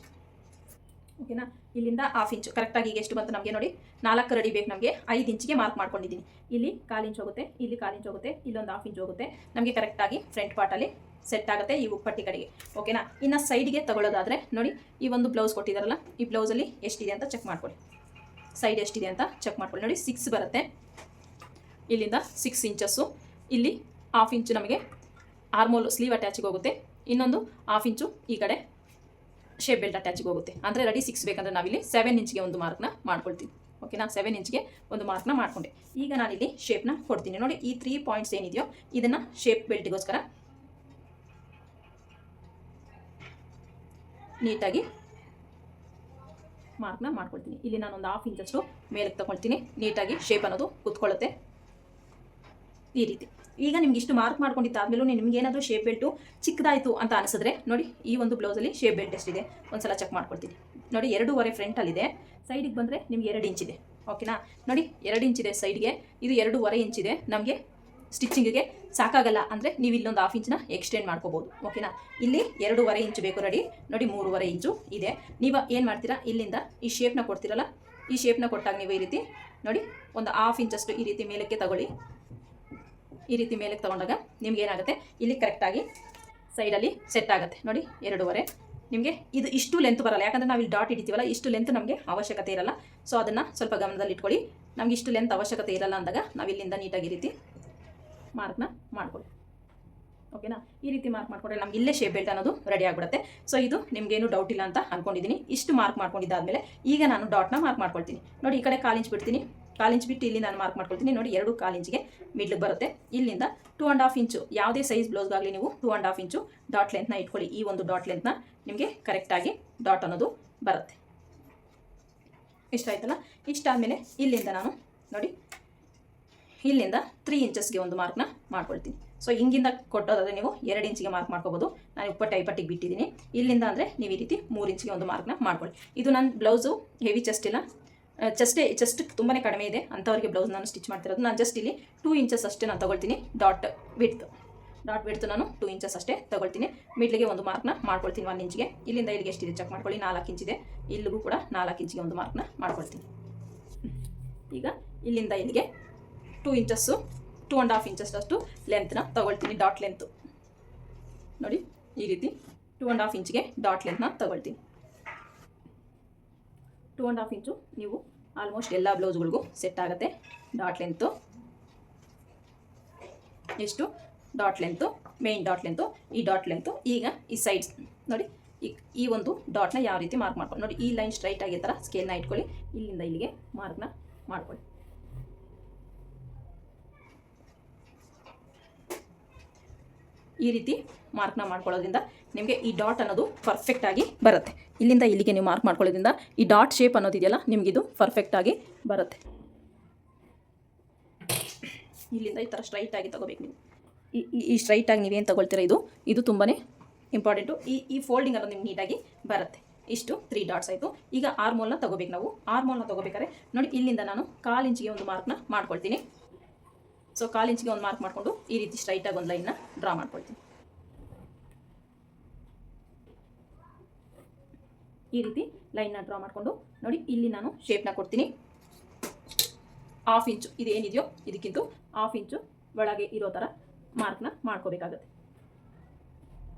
ಓಕೆನಾ, ಇಲ್ಲಿಂದ 1/2 ಇಂಚು ಕರೆಕ್ಟಾಗಿ ಈಗ ಎಷ್ಟು ಬಂತು ನಮಗೆ ನೋಡಿ 4 ರೆಡಿ ಬೇಕು ನಮಗೆ. 5 ಇಂಚಿಗೆ ಮಾರ್ಕ್ ಮಾಡ್ಕೊಂಡಿದ್ದೀನಿ. ಇಲ್ಲಿ 1/4 ಇಂಚ್ ಹೋಗುತ್ತೆ, ಇಲ್ಲಿ 1/4 ಇಂಚ್ ಹೋಗುತ್ತೆ, ಇಲ್ಲೊಂದು 1/2 ಇಂಚ್ ಹೋಗುತ್ತೆ. ನಮಗೆ ಕರೆಕ್ಟಾಗಿ ಫ್ರಂಟ್ ಪಾರ್ಟಲ್ಲಿ ಸೆಟ್ ಆಗುತ್ತೆ ಈ ಉಪ್ಪಟ್ಟಿ ಕಡೆಗೆ. ಓಕೆನಾ, ಇನ್ನು ಸೈಡ್ಗೆ ತಗೊಳ್ಳೋದಾದರೆ ನೋಡಿ ಈ ಒಂದು ಬ್ಲೌಸ್ ಕೊಟ್ಟಿದ್ದಾರಲ್ಲ, ಈ ಬ್ಲೌಸಲ್ಲಿ ಎಷ್ಟಿದೆ ಅಂತ ಚೆಕ್ ಮಾಡ್ಕೊಳ್ಳಿ. ಸೈಡ್ ಎಷ್ಟಿದೆ ಅಂತ ಚೆಕ್ ಮಾಡ್ಕೊಳ್ಳಿ. ನೋಡಿ 6 ಬರುತ್ತೆ, ಇಲ್ಲಿಂದ 6 ಇಂಚಸ್ಸು. ಇಲ್ಲಿ 1/2 ಇಂಚು ನಮಗೆ ಆರ್ಮೋಲ್ ಸ್ಲೀವ್ ಅಟ್ಯಾಚಿಗೆ ಹೋಗುತ್ತೆ, ಇನ್ನೊಂದು 1/2 ಇಂಚು ಈ ಕಡೆ ಶೇಪ್ ಬೆಲ್ಟ್ ಅಟ್ಯಾಚಿಗೆ ಹೋಗುತ್ತೆ. ಅಂದರೆ ರೆಡಿ 6 ಬೇಕಂದರೆ ನಾವಿಲ್ಲಿ 7 ಇಂಚಿಗೆ ಒಂದು ಮಾರ್ಕ್ನ ಮಾಡ್ಕೊಳ್ತೀವಿ. ಓಕೆನಾ, 7 ಇಂಚಿಗೆ ಒಂದು ಮಾರ್ಕ್ನ ಮಾಡಿಕೊಂಡೆ. ಈಗ ನಾನಿಲ್ಲಿ ಶೇಪ್ನ ಕೊಡ್ತೀನಿ. ನೋಡಿ ಈ 3 ಪಾಯಿಂಟ್ಸ್ ಏನಿದೆಯೋ ಇದನ್ನು ಶೇಪ್ ಬೆಲ್ಟಿಗೋಸ್ಕರ ನೀಟಾಗಿ ಮಾರ್ಕ್ನ ಮಾಡ್ಕೊಳ್ತೀನಿ. ಇಲ್ಲಿ ನಾನೊಂದು 1/2 ಇಂಚಷ್ಟು ಮೇಲಕ್ಕೆ ತಗೊಳ್ತೀನಿ. ನೀಟಾಗಿ ಶೇಪ್ ಅನ್ನೋದು ಕೂತ್ಕೊಳ್ಳುತ್ತೆ ಈ ರೀತಿ. ಈಗ ನಿಮ್ಗೆ ಇಷ್ಟು ಮಾರ್ಕ್ ಮಾಡ್ಕೊಂಡಿದ್ದಾದ್ಮೇಲೂ ನಿಮ್ಗೆ ಏನಾದರೂ ಶೇಪ್ ಬೆಲ್ಟು ಚಿಕ್ಕದಾಯಿತು ಅಂತ ಅನಿಸಿದ್ರೆ ನೋಡಿ ಈ ಒಂದು ಬ್ಲೌಸಲ್ಲಿ ಶೇಪ್ ಬೆಲ್ಟ್ ಎಷ್ಟಿದೆ ಒಂದ್ಸಲ ಚೆಕ್ ಮಾಡ್ಕೊಳ್ತೀನಿ. ನೋಡಿ 2.5 ಫ್ರಂಟಲ್ಲಿದೆ, ಸೈಡಿಗೆ ಬಂದರೆ ನಿಮ್ಗೆ 2 ಇಂಚಿದೆ. ಓಕೆನಾ, ನೋಡಿ 2 ಇಂಚಿದೆ ಸೈಡ್ಗೆ, ಇದು 2.5 ಇಂಚಿದೆ. ನಮಗೆ ಸ್ಟಿಚಿಂಗಿಗೆ ಸಾಕಾಗಲ್ಲ ಅಂದರೆ ನೀವು ಇಲ್ಲೊಂದು 1/2 ಇಂಚನ್ನ ಎಕ್ಸ್ಟೆಂಡ್ ಮಾಡ್ಕೋಬೋದು. ಓಕೆನಾ, ಇಲ್ಲಿ 2.5 ಇಂಚು ಬೇಕು ರೆಡಿ. ನೋಡಿ 3.5 ಇಂಚು ಇದೆ. ನೀವು ಏನು ಮಾಡ್ತೀರಾ, ಇಲ್ಲಿಂದ ಈ ಶೇಪ್ನ ಕೊಡ್ತೀರಲ್ಲ, ಈ ಶೇಪ್ನ ಕೊಟ್ಟಾಗ ನೀವು ಈ ರೀತಿ ನೋಡಿ ಒಂದು 1/2 ಇಂಚಷ್ಟು ಈ ರೀತಿ ಮೇಲಕ್ಕೆ ತಗೊಳ್ಳಿ. ಈ ರೀತಿ ಮೇಲಕ್ಕೆ ತೊಗೊಂಡಾಗ ನಿಮ್ಗೆ ಏನಾಗುತ್ತೆ, ಇಲ್ಲಿ ಕರೆಕ್ಟಾಗಿ ಸೈಡಲ್ಲಿ ಸೆಟ್ ಆಗುತ್ತೆ. ನೋಡಿ 2.5 ನಿಮಗೆ ಇದು ಇಷ್ಟು ಲೆಂತ್ ಬರಲ್ಲ, ಯಾಕಂದರೆ ನಾವು ಇಲ್ಲಿ ಡಾಟ್ ಹಿಡಿತೀವಲ್ಲ, ಇಷ್ಟು ಲೆಂತ್ ನಮಗೆ ಅವಶ್ಯಕತೆ ಇರಲ್ಲ. ಸೊ ಅದನ್ನು ಸ್ವಲ್ಪ ಗಮನದಲ್ಲಿ ಇಟ್ಕೊಳ್ಳಿ. ನಮ್ಗೆ ಇಷ್ಟು ಲೆಂತ್ ಅವಶ್ಯಕತೆ ಇರಲ್ಲ ಅಂದಾಗ ನಾವು ಇಲ್ಲಿಂದ ನೀಟಾಗಿ ಈ ರೀತಿ ಮಾರ್ಕ್ನ ಮಾಡ್ಕೊಳ್ಳಿ. ಓಕೆನಾ, ಈ ರೀತಿ ಮಾರ್ಕ್ ಮಾಡ್ಕೊಂಡ್ರೆ ನಮ್ಗೆ ಇಲ್ಲೇ ಶೇಪ್ ಬೆಲ್ಟ್ ಅನ್ನೋದು ರೆಡಿ ಆಗಿಬಿಡುತ್ತೆ. ಸೊ ಇದು ನಿಮಗೇನು ಡೌಟ್ ಇಲ್ಲ ಅಂತ ಅಂದ್ಕೊಂಡಿದ್ದೀನಿ. ಇಷ್ಟು ಮಾರ್ಕ್ ಮಾಡ್ಕೊಂಡಿದ್ದಾದಮೇಲೆ ಈಗ ನಾನು ಡಾಟ್ನ ಮಾರ್ಕ್ ಮಾಡ್ಕೊಳ್ತೀನಿ. ನೋಡಿ ಈ ಕಡೆ 1/4 ಇಂಚ್ ಬಿಡ್ತೀನಿ, 1/4 ಇಂಚ್ ಬಿಟ್ಟು ಇಲ್ಲಿ ನಾನು ಮಾರ್ಕ್ ಮಾಡ್ಕೊಳ್ತೀನಿ. ನೋಡಿ 2.25 ಇಂಚಿಗೆ ಮಿಡ್ಲಿಗೆ ಬರುತ್ತೆ. ಇಲ್ಲಿಂದ 2.5 ಇಂಚು ಯಾವುದೇ ಸೈಜ್ ಬ್ಲೌಸ್ಗಾಗಲಿ ನೀವು 2.5 ಇಂಚು ಡಾಟ್ ಲೆಂತ್ನ ಇಟ್ಕೊಳ್ಳಿ. ಈ ಒಂದು ಡಾಟ್ ಲೆಂತ್ನ ನಿಮಗೆ ಕರೆಕ್ಟಾಗಿ ಡಾಟ್ ಅನ್ನೋದು ಬರುತ್ತೆ. ಇಷ್ಟ ಆಯ್ತಲ್ಲ. ಇಷ್ಟಾದಮೇಲೆ ಇಲ್ಲಿಂದ ನಾನು ನೋಡಿ ಇಲ್ಲಿಂದ 3 ಇಂಚಸ್ಗೆ ಒಂದು ಮಾರ್ಕ್ನ ಮಾಡ್ಕೊಳ್ತೀನಿ. ಸೊ ಹಿಂಗಿಂದ ಕೊಟ್ಟೋದಾದರೆ ನೀವು 2 ಇಂಚಿಗೆ ಮಾರ್ಕ್ ಮಾಡ್ಕೋಬೋದು. ನಾನು ಇಪ್ಪಟ್ಟಿಗೆ ಬಿಟ್ಟಿದ್ದೀನಿ. ಇಲ್ಲಿಂದ ಅಂದರೆ ನೀವು ಈ ರೀತಿ 3 ಇಂಚಿಗೆ ಒಂದು ಮಾರ್ಕ್ನ ಮಾಡ್ಕೊಳ್ಳಿ. ಇದು ನನ್ನ ಬ್ಲೌಸು ಹೆವಿ ಚೆಸ್ಟ್ ಇಲ್ಲ, ಚೆಸ್ಟ್ ತುಂಬಾ ಕಡಿಮೆ ಇದೆ ಅಂಥವ್ರಿಗೆ ಬ್ಲೌಸ್ ನಾನು ಸ್ಟಿಚ್ ಮಾಡ್ತಿರೋದು. ನಾನು ಜಸ್ಟ್ ಇಲ್ಲಿ 2 ಇಂಚಸ್ ಅಷ್ಟೇ ನಾನು ತೊಗೊಳ್ತೀನಿ. ಡಾಟ್ ಬಿಡ್ತು ನಾನು 2 ಇಂಚಸ್ ಅಷ್ಟೇ ತೊಗೊಳ್ತೀನಿ. ಮಿಡ್ಲಿಗೆ ಒಂದು ಮಾರ್ಕ್ನ ಮಾಡ್ಕೊಳ್ತೀನಿ 1 ಇಂಚಿಗೆ. ಇಲ್ಲಿಂದ ಇಲ್ಲಿಗೆ ಎಷ್ಟಿದೆ ಚೆಕ್ ಮಾಡ್ಕೊಳ್ಳಿ, 4 ಇಂಚಿದೆ. ಇಲ್ಲಿಗೂ ಕೂಡ 4 ಇಂಚಿಗೆ ಒಂದು ಮಾರ್ಕ್ನ ಮಾಡ್ಕೊಳ್ತೀನಿ. ಈಗ ಇಲ್ಲಿಂದ ಇಲ್ಲಿಗೆ 2 ಇಂಚಸ್ಸು 2.5 ಇಂಚಷ್ಟು ಲೆಂತ್ನ ತೊಗೊಳ್ತೀನಿ, ಡಾಟ್ ಲೆಂತು ನೋಡಿ ಈ ರೀತಿ 2.5 ಇಂಚ್ಗೆ ಡಾಟ್ ಲೆಂತ್ನ ತೊಗೊಳ್ತೀನಿ. 2.5 ಇಂಚು ನೀವು ಆಲ್ಮೋಸ್ಟ್ ಎಲ್ಲ ಬ್ಲೌಸ್ಗಳಿಗೂ ಸೆಟ್ ಆಗುತ್ತೆ. ಡಾಟ್ ಲೆಂತು ಎಷ್ಟು, dot length, main dot length, ಈ ಡಾಟ್ ಲೆಂತು. ಈಗ ಈ ಸೈಡ್ಸ್ ನೋಡಿ, ಈ ಒಂದು ಡಾಟ್ನ ಯಾವ ರೀತಿ ಮಾರ್ಕ್ ಮಾಡ್ಕೊಂಡು ನೋಡಿ, ಈ ಲೈನ್ ಸ್ಟ್ರೈಟ್ ಆಗಿ ಥರ ಸ್ಕೇಲ್ನ ಇಟ್ಕೊಳ್ಳಿ, ಇಲ್ಲಿಂದ ಇಲ್ಲಿಗೆ ಮಾರ್ಕ್ನ ಮಾಡ್ಕೊಳ್ಳಿ. ಈ ರೀತಿ ಮಾರ್ಕ್ನ ಮಾಡ್ಕೊಳ್ಳೋದ್ರಿಂದ ನಿಮಗೆ ಈ ಡಾಟ್ ಅನ್ನೋದು ಪರ್ಫೆಕ್ಟಾಗಿ ಬರುತ್ತೆ. ಇಲ್ಲಿಂದ ಇಲ್ಲಿಗೆ ನೀವು ಮಾರ್ಕ್ ಮಾಡ್ಕೊಳ್ಳೋದ್ರಿಂದ ಈ ಡಾಟ್ ಶೇಪ್ ಅನ್ನೋದಿದೆಯಲ್ಲ ನಿಮಗಿದು ಪರ್ಫೆಕ್ಟಾಗಿ ಬರುತ್ತೆ. ಇಲ್ಲಿಂದ ಈ ಥರ ಸ್ಟ್ರೈಟಾಗಿ ತೊಗೋಬೇಕು ನೀವು. ಈ ಸ್ಟ್ರೈಟಾಗಿ ನೀವೇನು ತೊಗೊಳ್ತೀರ ಇದು ತುಂಬಾ ಇಂಪಾರ್ಟೆಂಟು. ಈ ಫೋಲ್ಡಿಂಗ್ ಅನ್ನೋದು ನಿಮ್ಗೆ ನೀಟಾಗಿ ಬರುತ್ತೆ. ಇಷ್ಟು 3 ಡಾಟ್ಸ್ ಆಯಿತು. ಈಗ ಆರ್ಮೋಲ್ನ ತೊಗೋಬೇಕು ನಾವು. ಆರ್ಮೋಲ್ನ ತೊಗೋಬೇಕಾದ್ರೆ ನೋಡಿ, ಇಲ್ಲಿಂದ ನಾನು 1/4 ಇಂಚಿಗೆ ಒಂದು ಮಾರ್ಕ್ನ ಮಾಡ್ಕೊಳ್ತೀನಿ. ಸೊ 1/4 ಇಂಚಿಗೆ ಒಂದು ಮಾರ್ಕ್ ಮಾಡಿಕೊಂಡು ಈ ರೀತಿ ಸ್ಟ್ರೈಟಾಗಿ ಒಂದು ಲೈನ್ನ ಡ್ರಾ ಮಾಡ್ಕೊಳ್ತೀನಿ. ಈ ರೀತಿ ಲೈನ್ನ ಡ್ರಾ ಮಾಡಿಕೊಂಡು ನೋಡಿ, ಇಲ್ಲಿ ನಾನು ಶೇಪ್ನ ಕೊಡ್ತೀನಿ. 1/2 ಇಂಚು ಇದೇನಿದೆಯೋ ಇದಕ್ಕಿಂತ 1/2 ಇಂಚು ಒಳಗೆ ಇರೋ ಥರ ಮಾರ್ಕ್ನ ಮಾಡ್ಕೋಬೇಕಾಗತ್ತೆ.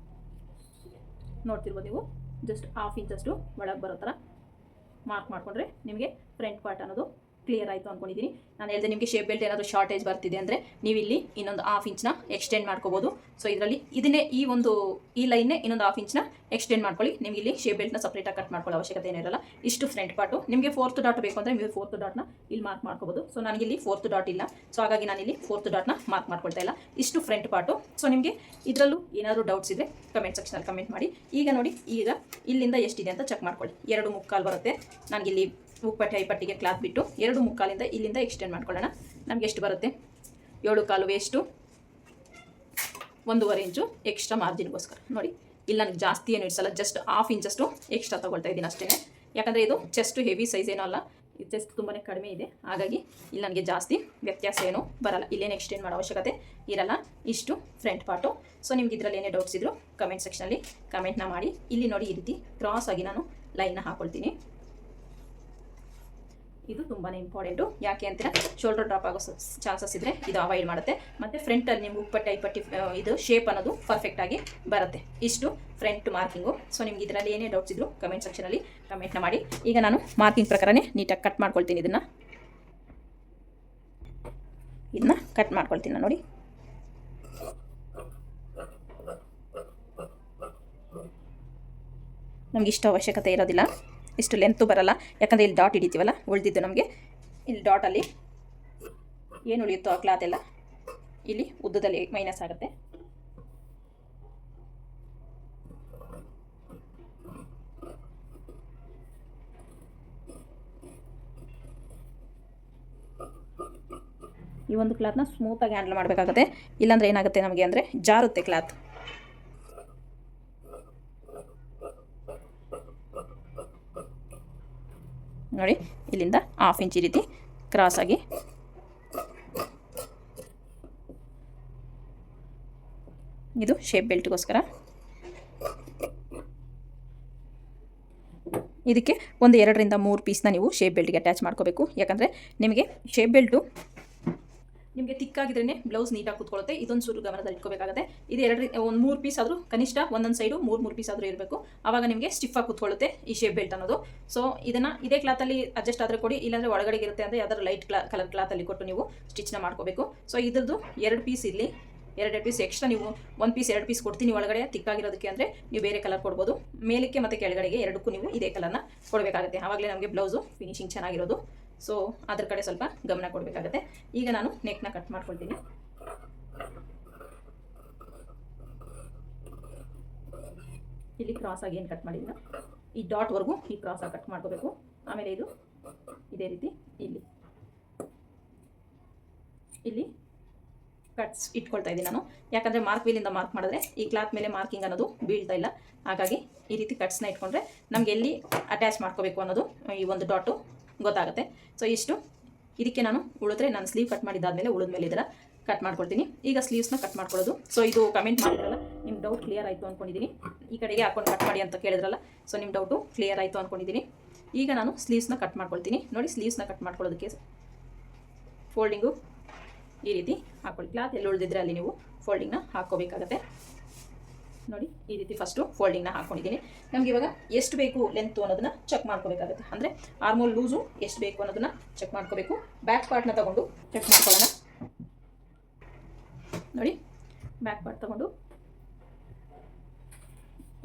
ನೋಡ್ತಿರ್ಬೋದು ನೀವು, ಜಸ್ಟ್ 1/2 ಇಂಚಷ್ಟು ಒಳಗೆ ಬರೋ ಥರ ಮಾರ್ಕ್ ಮಾಡಿಕೊಂಡ್ರೆ ನಿಮಗೆ ಫ್ರಂಟ್ ಪಾರ್ಟ್ ಅನ್ನೋದು ಕ್ಲಿಯರ್ ಆಯಿತು ಅಂದ್ಕೊಂಡಿದ್ದೀನಿ. ನಾನು ಹೇಳಿದೆ ನಿಮಗೆ ಶೇಪ್ ಬೆಲ್ಟ್ ಏನಾದರೂ ಶಾರ್ಟೇಜ್ ಬರ್ತಿದೆ ಅಂದರೆ ನೀವು ಇಲ್ಲಿ ಇನ್ನೊಂದು 1/2 ಇಂಚ್ನ ಎಕ್ಸ್ಟೆಂಡ್ ಮಾಡ್ಕೋಬೋದು. ಸೊ ಇದರಲ್ಲಿ ಇದನ್ನೇ ಈ ಲೈನ್ನೇ ಇನ್ನೊಂದು 1/2 ಇಂಚ್ನ ಎಕ್ಸ್ಟೆಂಡ್ ಮಾಡ್ಕೊಳ್ಳಿ. ನಿಮಗೆ ಇಲ್ಲಿ ಶೇಪ್ ಬೆಲ್ಟ್ನ ಸಪ್ರೇಟಾಗಿ ಕಟ್ ಮಾಡ್ಕೊಳ್ಳೋ ಅವಶ್ಯಕತೆ ಏನಿರಲ್ಲ. ಇಷ್ಟು ಫ್ರಂಟ್ ಪಾರ್ಟು. ನಿಮಗೆ 4th ಡಾಟ್ ಬೇಕು ಅಂದರೆ ನೀವು 4th ಡಾಟ್ನ ಇಲ್ಲಿ ಮಾರ್ಕ್ ಮಾಡ್ಕೋಬೋದು. ಸೊ ನನಗಿಲ್ಲಿ 4th ಡಾಟ್ ಇಲ್ಲ, ಸೊ ಹಾಗಾಗಿ ನಾನಿಲ್ಲಿ 4th ಡಾಟ್ನ ಮಾರ್ಕ್ ಮಾಡ್ಕೊಳ್ತಾ ಇಲ್ಲ. ಇಷ್ಟು ಫ್ರಂಟ್ ಪಾರ್ಟು. ಸೊ ನಿಮಗೆ ಇದರಲ್ಲೂ ಏನಾದರೂ ಡೌಟ್ಸ್ ಇದ್ದರೆ ಕಮೆಂಟ್ ಸೆಕ್ಷನಲ್ಲಿ ಕಮೆಂಟ್ ಮಾಡಿ. ಈಗ ನೋಡಿ, ಈಗ ಇಲ್ಲಿಂದ ಎಷ್ಟಿದೆ ಅಂತ ಚೆಕ್ ಮಾಡ್ಕೊಳ್ಳಿ. 2.75 ಬರುತ್ತೆ. ನನಗಿಲ್ಲಿ ಐಪಟ್ಟಿಗೆ ಕ್ಲಾತ್ ಬಿಟ್ಟು 2.75 ಇಲ್ಲಿಂದ ಎಕ್ಸ್ಟೆಂಡ್ ಮಾಡ್ಕೊಳ್ಳೋಣ. ನಮಗೆ ಎಷ್ಟು ಬರುತ್ತೆ? 7.25 ವೇಸ್ಟು, 1.5 ಇಂಚು ಎಕ್ಸ್ಟ್ರಾ ಮಾರ್ಜಿನ್ಗೋಸ್ಕರ. ನೋಡಿ, ಇಲ್ಲಿ ನನಗೆ ಜಾಸ್ತಿ ಏನು ಇಡ್ಸಲ್ಲ, ಜಸ್ಟ್ 1/2 ಇಂಚಷ್ಟು ಎಕ್ಸ್ಟ್ರಾ ತೊಗೊಳ್ತಾ ಇದ್ದೀನಿ ಅಷ್ಟೇ. ಯಾಕಂದರೆ ಇದು ಚೆಸ್ಟ್ ಹೆವಿ ಸೈಜ್ ಏನೋ ಅಲ್ಲ, ಇದು ಚೆಸ್ಟ್ ತುಂಬಾ ಕಡಿಮೆ ಇದೆ. ಹಾಗಾಗಿ ಇಲ್ಲಿ ನನಗೆ ಜಾಸ್ತಿ ವ್ಯತ್ಯಾಸ ಏನೂ ಬರಲ್ಲ. ಇಲ್ಲೇನು ಎಕ್ಸ್ಟೆಂಡ್ ಮಾಡೋ ಅವಶ್ಯಕತೆ ಇರಲ್ಲ. ಇಷ್ಟು ಫ್ರಂಟ್ ಪಾರ್ಟು. ಸೊ ನಿಮ್ಗೆ ಇದರಲ್ಲಿ ಏನೇ ಡೌಟ್ಸ್ ಇದ್ದರೂ ಕಮೆಂಟ್ ಸೆಕ್ಷನಲ್ಲಿ ಕಮೆಂಟ್ನ ಮಾಡಿ. ಇಲ್ಲಿ ನೋಡಿ, ಈ ರೀತಿ ಕ್ರಾಸ್ ಆಗಿ ನಾನು ಲೈನ್ನ ಹಾಕ್ಕೊಳ್ತೀನಿ. ಇದು ತುಂಬಾ ಇಂಪಾರ್ಟೆಂಟು. ಯಾಕೆ ಅಂತೀರಾ, ಶೋಲ್ಡರ್ ಡ್ರಾಪ್ ಆಗೋ ಚಾನ್ಸಸ್ ಇದ್ದರೆ ಇದು ಅವಾಯ್ಡ್ ಮಾಡುತ್ತೆ. ಮತ್ತು ಫ್ರಂಟಲ್ಲಿ ನಿಮ್ಗೆ ಉಪ್ಪಟ್ಟಿ ಇದು ಶೇಪ್ ಅನ್ನೋದು ಪರ್ಫೆಕ್ಟಾಗಿ ಬರುತ್ತೆ. ಇಷ್ಟು ಫ್ರಂಟ್ ಮಾರ್ಕಿಂಗು. ಸೊ ನಿಮ್ಗೆ ಇದರಲ್ಲಿ ಏನೇ ಡೌಟ್ಸ್ ಇದ್ದರೂ ಕಮೆಂಟ್ ಸೆಕ್ಷನಲ್ಲಿ ಕಮೆಂಟ್ನ ಮಾಡಿ. ಈಗ ನಾನು ಮಾರ್ಕಿಂಗ್ ಪ್ರಕಾರನೇ ನೀಟಾಗಿ ಕಟ್ ಮಾಡ್ಕೊಳ್ತೀನಿ. ಇದನ್ನು ಕಟ್ ಮಾಡ್ಕೊಳ್ತೀನಿ ನೋಡಿ. ನಮ್ಗೆ ಇಷ್ಟು ಅವಶ್ಯಕತೆ ಇರೋದಿಲ್ಲ, ಇಷ್ಟು ಲೆಂತು ಬರಲ್ಲ. ಯಾಕಂದರೆ ಇಲ್ಲಿ ಡಾಟ್ ಹಿಡಿತೀವಲ್ಲ, ಉಳಿದಿದ್ದು ನಮಗೆ ಇಲ್ಲಿ ಡಾಟಲ್ಲಿ ಏನು ಉಳಿಯುತ್ತೋ ಆ ಕ್ಲಾತ್ ಎಲ್ಲ ಇಲ್ಲಿ ಉದ್ದದಲ್ಲಿ ಮೈನಸ್ ಆಗುತ್ತೆ. ಈ ಒಂದು ಕ್ಲಾತ್ನ ಸ್ಮೂತಾಗಿ ಹ್ಯಾಂಡಲ್ ಮಾಡಬೇಕಾಗುತ್ತೆ. ಇಲ್ಲಾಂದರೆ ಏನಾಗುತ್ತೆ ನಮಗೆ ಅಂದರೆ ಜಾರುತ್ತೆ ಕ್ಲಾತ್. ನೋಡಿ, ಇಲ್ಲಿಂದ 1/2 ಇಂಚ್ ರೀತಿ ಕ್ರಾಸಾಗಿ ಇದು ಶೇಪ್ ಬೆಲ್ಟ್ಗೋಸ್ಕರ. ಇದಕ್ಕೆ ಒಂದು 2ರಿಂದ 3 ಪೀಸ್ನ ನೀವು ಶೇಪ್ ಬೆಲ್ಟ್ಗೆ ಅಟ್ಯಾಚ್ ಮಾಡ್ಕೋಬೇಕು. ಯಾಕಂದರೆ ನಿಮಗೆ ಶೇಪ್ ಬೆಲ್ಟು ನಿಮಗೆ ತಿಕ್ಕಾಗಿದ್ರೇ ಬ್ಲೌಸ್ ನೀಟಾಗಿ ಕೂತ್ಕೊಳ್ಳುತ್ತೆ. ಇದೊಂದು ಚೂರು ಗಮನದಲ್ಲಿ ಇಟ್ಕೋಬೇಕಾಗುತ್ತೆ. ಇದು 3 ಪೀಸ್ ಆದರೂ ಕನಿಷ್ಠ ಒಂದೊಂದು ಸೈಡು 3 ಪೀಸ್ ಆದರೂ ಇರಬೇಕು. ಆವಾಗ ನಿಮಗೆ ಸ್ಟಿಫಾಗಿ ಕೂತ್ಕೊಳ್ಳುತ್ತೆ ಈ ಶೇಪ್ ಬೆಲ್ಟ್ ಅನ್ನೋದು. ಸೊ ಇದನ್ನು ಇದೇ ಕ್ಲಾತಲ್ಲಿ ಅಡ್ಜಸ್ಟ್ ಆದರೆ ಕೊಡಿ, ಇಲ್ಲಾಂದರೆ ಒಳಗಡೆ ಇರುತ್ತೆ ಅಂದರೆ ಯಾವ್ದಾದ್ರು ಲೈಟ್ ಕಲರ್ ಕ್ಲಾತಲ್ಲಿ ಕೊಟ್ಟು ನೀವು ಸ್ಟಿಚ್ನ ಮಾಡ್ಕೋಬೇಕು. ಸೊ ಇದ್ರದ್ದು 2 ಪೀಸ್ ಇಲ್ಲಿ, 2 ಪೀಸ್ ಎಕ್ಸ್ಟ್ರಾ ನೀವು 1 ಪೀಸ್ 2 ಪೀಸ್ ಕೊಡ್ತೀನಿ ಒಳಗಡೆ ತಿಕ್ಕಾಗಿರೋದಕ್ಕೆ. ಅಂದರೆ ನೀವು ಬೇರೆ ಕಲರ್ ಕೊಡ್ಬೋದು. ಮೇಲಕ್ಕೆ ಮತ್ತು ಕೆಳಗಡೆಗೆ ಎರಡಕ್ಕೂ ನೀವು ಇದೇ ಕಲರ್ನ ಕೊಡಬೇಕಾಗುತ್ತೆ. ಆವಾಗಲೇ ನಮಗೆ ಬ್ಲೌಸು ಫಿನಿಶಿಂಗ್ ಚೆನ್ನಾಗಿರೋದು. ಸೊ ಅದ್ರ ಕಡೆ ಸ್ವಲ್ಪ ಗಮನ ಕೊಡಬೇಕಾಗುತ್ತೆ. ಈಗ ನಾನು ನೆಕ್ನ ಕಟ್ ಮಾಡ್ಕೊಳ್ತೀನಿ. ಇಲ್ಲಿ ಕ್ರಾಸ್ ಆಗಿ ಏನು ಕಟ್ ಮಾಡಿಲ್ಲ, ಈ ಡಾಟ್ವರೆಗೂ ಈ ಕ್ರಾಸ್ ಆಗಿ ಕಟ್ ಮಾಡ್ಕೋಬೇಕು. ಆಮೇಲೆ ಇದು ಇದೇ ರೀತಿ ಇಲ್ಲಿ ಕಟ್ಸ್ ಇಟ್ಕೊಳ್ತಾ ಇದ್ದೀನಿ ನಾನು. ಯಾಕಂದರೆ ಮಾರ್ಕ್ ವೀಲಿಂದ ಮಾರ್ಕ್ ಮಾಡಿದ್ರೆ ಈ ಕ್ಲಾತ್ ಮೇಲೆ ಮಾರ್ಕಿಂಗ್ ಅನ್ನೋದು ಬೀಳ್ತಾ ಇಲ್ಲ. ಹಾಗಾಗಿ ಈ ರೀತಿ ಕಟ್ಸ್ನ ಇಟ್ಕೊಂಡ್ರೆ ನಮ್ಗೆ ಎಲ್ಲಿ ಅಟ್ಯಾಚ್ ಮಾಡ್ಕೋಬೇಕು ಅನ್ನೋದು ಈ ಒಂದು ಡಾಟು ಗೊತ್ತಾಗುತ್ತೆ. ಸೊ ಇಷ್ಟು ಇದಕ್ಕೆ ನಾನು ಉಳಿದ್ರೆ ನಾನು ಸ್ಲೀವ್ ಕಟ್ ಮಾಡಿದ್ದಾದಮೇಲೆ ಉಳಿದ್ಮೇಲೆ ಇದರ ಕಟ್ ಮಾಡ್ಕೊಳ್ತೀನಿ. ಈಗ ಸ್ಲೀವ್ಸ್ನ ಕಟ್ ಮಾಡ್ಕೊಳ್ಳೋದು. ಸೊ ಇದು ಕಮೆಂಟ್ ಮಾಡಿದ್ರಲ್ಲ, ನಿಮ್ಮ ಡೌಟ್ ಕ್ಲಿಯರ್ ಆಯಿತು ಅಂದ್ಕೊಂಡಿದ್ದೀನಿ. ಈ ಕಡೆಗೆ ಹಾಕೊಂಡು ಕಟ್ ಮಾಡಿ ಅಂತ ಕೇಳಿದ್ರಲ್ಲ, ಸೊ ನಿಮ್ಮ ಡೌಟು ಕ್ಲಿಯರ್ ಆಯಿತು ಅಂದ್ಕೊಂಡಿದ್ದೀನಿ. ಈಗ ನಾನು ಸ್ಲೀವ್ಸ್ನ ಕಟ್ ಮಾಡ್ಕೊಳ್ತೀನಿ. ನೋಡಿ, ಸ್ಲೀವ್ಸ್ನ ಕಟ್ ಮಾಡ್ಕೊಳ್ಳೋದಕ್ಕೆ ಫೋಲ್ಡಿಂಗು ಈ ರೀತಿ ಹಾಕೊಳ್ಳಿ. ಕ್ಲಾತ್ ಎಲ್ಲಿ ಉಳಿದಿದ್ರೆ ಅಲ್ಲಿ ನೀವು ಫೋಲ್ಡಿಂಗ್ನ ಹಾಕ್ಕೋಬೇಕಾಗತ್ತೆ. ನೋಡಿ ಈ ರೀತಿ ಫಸ್ಟು ಫೋಲ್ಡಿಂಗ್ನ ಹಾಕ್ಕೊಂಡಿದ್ದೀನಿ. ನಮ್ಗೆ ಇವಾಗ ಎಷ್ಟು ಬೇಕು ಲೆಂತು ಅನ್ನೋದನ್ನ ಚೆಕ್ ಮಾಡ್ಕೋಬೇಕಾಗುತ್ತೆ. ಅಂದರೆ ಆರ್ಮೋಲ್ ಲೂಸು ಎಷ್ಟು ಬೇಕು ಅನ್ನೋದನ್ನ ಚೆಕ್ ಮಾಡ್ಕೋಬೇಕು. ಬ್ಯಾಕ್ ಪಾರ್ಟ್ನ ತಗೊಂಡು ಚೆಕ್ ಮಾಡ್ಕೊಳ್ಳೋಣ. ನೋಡಿ ಬ್ಯಾಕ್ ಪಾರ್ಟ್ ತಗೊಂಡು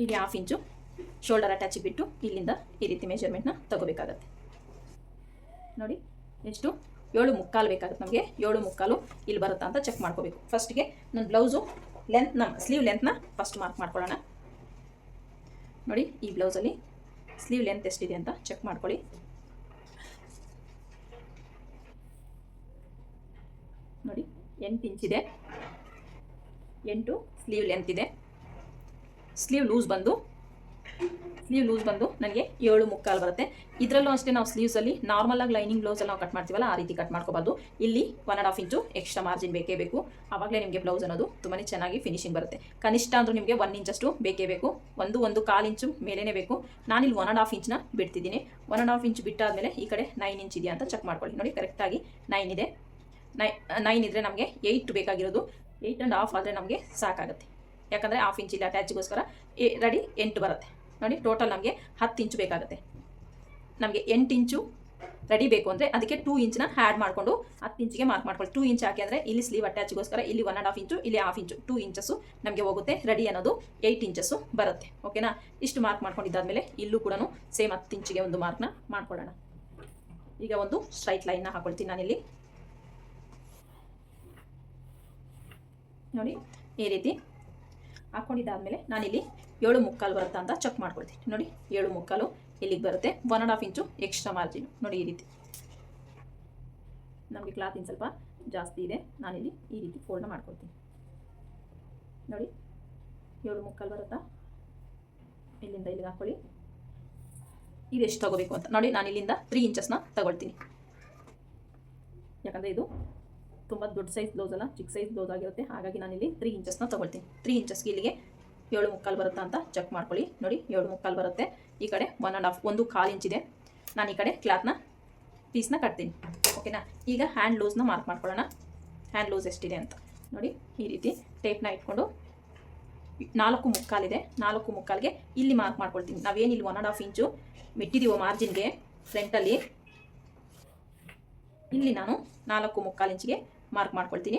ಇಲ್ಲಿ 1/2 ಇಂಚು ಶೋಲ್ಡರ್ ಅಟ್ಯಾಚಿಗೆ ಬಿಟ್ಟು ಇಲ್ಲಿಂದ ಈ ರೀತಿ ಮೆಜರ್ಮೆಂಟ್ನ ತಗೋಬೇಕಾಗತ್ತೆ. ನೋಡಿ ಎಷ್ಟು 7.75 ಬೇಕಾಗುತ್ತೆ ನಮಗೆ. 7.75 ಇಲ್ಲಿ ಬರುತ್ತಾ ಅಂತ ಚೆಕ್ ಮಾಡ್ಕೋಬೇಕು. ಫಸ್ಟ್ಗೆ ನನ್ನ ಬ್ಲೌಸು ಲೆಂತ್ನ ಸ್ಲೀವ್ ಲೆಂತ್ನ ಫಸ್ಟ್ ಮಾರ್ಕ್ ಮಾಡ್ಕೊಳ್ಳೋಣ. ನೋಡಿ ಈ ಬ್ಲೌಸಲ್ಲಿ ಸ್ಲೀವ್ ಲೆಂತ್ ಎಷ್ಟಿದೆ ಅಂತ ಚೆಕ್ ಮಾಡ್ಕೊಳ್ಳಿ. ನೋಡಿ 8 ಇಂಚಿದೆ. 8 ಸ್ಲೀವ್ ಲೆಂತ್ ಇದೆ. ಸ್ಲೀವ್ ಲೂಸ್ ಬಂದು ನನಗೆ 7.75 ಬರುತ್ತೆ. ಇದರಲ್ಲೂ ಅಷ್ಟೇ ನಾವು ಸ್ಲೀವ್ಸಲ್ಲಿ ನಾರ್ಮಲಾಗಿ ಲೈನಿಂಗ್ ಬ್ಲೌಸಲ್ಲಿ ನಾವು ಕಟ್ ಮಾಡ್ತೀವಲ್ಲ ಆ ರೀತಿ ಕಟ್ ಮಾಡ್ಕೋಬಾರ್ದು. ಇಲ್ಲಿ 1.5 ಇಂಚು ಎಕ್ಸ್ಟ್ರಾ ಮಾರ್ಜಿನ್ ಬೇಕೇ ಬೇಕು. ಆವಾಗಲೇ ನಿಮಗೆ ಬ್ಲೌಸ್ ಅನ್ನೋದು ತುಂಬಾ ಚೆನ್ನಾಗಿ ಫಿನಿಶಿಂಗ್ ಬರುತ್ತೆ. ಕನಿಷ್ಠ ಅಂದರೂ ನಿಮಗೆ 1 ಇಂಚಷ್ಟು ಬೇಕೇ ಬೇಕು. 1.25 ಇಂಚು ಮೇಲೇ ಬೇಕು. ನಾನಿಲ್ಲಿ 1.5 ಇಂಚನ್ನ ಬಿಡ್ತಿದ್ದೀನಿ. 1.5 ಇಂಚು ಬಿಟ್ಟಾದಮೇಲೆ ಈ ಕಡೆ 9 ಇಂಚ್ ಇದೆಯಾ ಅಂತ ಚೆಕ್ ಮಾಡ್ಕೊಳ್ಳಿ. ನೋಡಿ ಕರೆಕ್ಟಾಗಿ 9 ಇದೆ. 9 ಇದ್ದರೆ ನಮಗೆ 8 ಬೇಕಾಗಿರೋದು. 8.5 ಆದರೆ ನಮಗೆ ಸಾಕಾಗುತ್ತೆ. ಯಾಕಂದರೆ 1/2 ಇಂಚ್ ಇಲ್ಲಿ ಅಟ್ಯಾಚಿಗೋಸ್ಕರ ರೆಡಿ 8 ಬರುತ್ತೆ. ನೋಡಿ ಟೋಟಲ್ ನಮಗೆ 10 ಇಂಚು ಬೇಕಾಗುತ್ತೆ. ನಮಗೆ 8 ಇಂಚು ರೆಡಿ ಬೇಕು ಅಂದರೆ ಅದಕ್ಕೆ 2 ಇಂಚನ್ನ ಆ್ಯಡ್ ಮಾಡಿಕೊಂಡು 10 ಇಂಚಿಗೆ ಮಾರ್ಕ್ ಮಾಡ್ಕೊಳ್ಳಿ. 2 ಇಂಚ್ ಹಾಕಿ ಅಂದರೆ ಇಲ್ಲಿ ಸ್ಲೀವ್ ಅಟ್ಯಾಚಿಗೋಸ್ಕರ ಇಲ್ಲಿ 1.5 ಇಂಚು, ಇಲ್ಲಿ 1/2 ಇಂಚು, 2 ಇಂಚಸ್ಸು ನಮಗೆ ಹೋಗುತ್ತೆ. ರೆಡಿ ಅನ್ನೋದು 8 ಇಂಚಸ್ಸು ಬರುತ್ತೆ. ಓಕೆನಾ? ಇಷ್ಟು ಮಾರ್ಕ್ ಮಾಡ್ಕೊಂಡಿದ್ದಾದಮೇಲೆ ಇಲ್ಲೂ ಕೂಡ ಸೇಮ್ 10 ಇಂಚಿಗೆ ಒಂದು ಮಾರ್ಕ್ನ ಮಾಡ್ಕೊಳ್ಳೋಣ. ಈಗ ಒಂದು ಸ್ಟ್ರೈಟ್ ಲೈನ್ನ ಹಾಕೊಳ್ತೀನಿ ನಾನಿಲ್ಲಿ. ನೋಡಿ ಈ ರೀತಿ ಹಾಕ್ಕೊಂಡಿದ್ದಾದಮೇಲೆ ನಾನಿಲ್ಲಿ 7.75 ಬರುತ್ತಾ ಅಂತ ಚೆಕ್ ಮಾಡ್ಕೊಳ್ತೀನಿ. ನೋಡಿ 7.75 ಇಲ್ಲಿಗೆ ಬರುತ್ತೆ. 1.5 ಇಂಚು ಎಕ್ಸ್ಟ್ರಾ ಮಾರ್ಜಿನು. ನೋಡಿ ಈ ರೀತಿ ನಮಗೆ ಕ್ಲಾತಿನ ಸ್ವಲ್ಪ ಜಾಸ್ತಿ ಇದೆ. ನಾನಿಲ್ಲಿ ಈ ರೀತಿ ಫೋಲ್ಡ್ನ ಮಾಡ್ಕೊಳ್ತೀನಿ. ನೋಡಿ 7.75 ಬರುತ್ತಾ? ಇಲ್ಲಿಂದ ಇಲ್ಲಿಗೆ ಹಾಕ್ಕೊಳ್ಳಿ. ಇದು ಎಷ್ಟು ತಗೋಬೇಕು ಅಂತ ನೋಡಿ. ನಾನು ಇಲ್ಲಿಂದ 3 ಇಂಚಸ್ನ ತಗೊಳ್ತೀನಿ. ಯಾಕಂದರೆ ಇದು ತುಂಬ ದೊಡ್ಡ ಸೈಜ್ ಬ್ಲೌಸ್ ಅಲ್ಲ, ಚಿಕ್ಕ ಸೈಜ್ ಬ್ಲೌಸ್ ಆಗಿರುತ್ತೆ. ಹಾಗಾಗಿ ನಾನಿಲ್ಲಿ 3 ಇಂಚಸ್ನ ತಗೊಳ್ತೀನಿ. 3 ಇಂಚಸ್ಗೆ ಇಲ್ಲಿಗೆ 7.75 ಬರುತ್ತಾ ಅಂತ ಚೆಕ್ ಮಾಡ್ಕೊಳ್ಳಿ. ನೋಡಿ 7.75 ಬರುತ್ತೆ. ಈ ಕಡೆ 1.5 ಇಂಚಿದೆ. ನಾನು ಈ ಕಡೆ ಕ್ಲಾತ್ನ ಪೀಸ್ನ ಕಟ್ತೀನಿ. ಓಕೆನಾ? ಈಗ ಹ್ಯಾಂಡ್ ಲೂಸ್ನ ಮಾರ್ಕ್ ಮಾಡ್ಕೊಳ್ಳೋಣ. ಹ್ಯಾಂಡ್ ಲೂಸ್ ಎಷ್ಟಿದೆ ಅಂತ ನೋಡಿ. ಈ ರೀತಿ ಟೇಪ್ನ ಇಟ್ಕೊಂಡು 4.75 ಇದೆ. 4.75ಗೆ ಇಲ್ಲಿ ಮಾರ್ಕ್ ಮಾಡ್ಕೊಳ್ತೀನಿ. ನಾವೇನು ಇಲ್ಲಿ 1.5 ಇಂಚು ಬಿಟ್ಟಿದ್ದೀವೋ ಮಾರ್ಜಿನ್ಗೆ ಫ್ರಂಟಲ್ಲಿ, ಇಲ್ಲಿ ನಾನು 4.75 ಇಂಚಿಗೆ ಮಾರ್ಕ್ ಮಾಡ್ಕೊಳ್ತೀನಿ.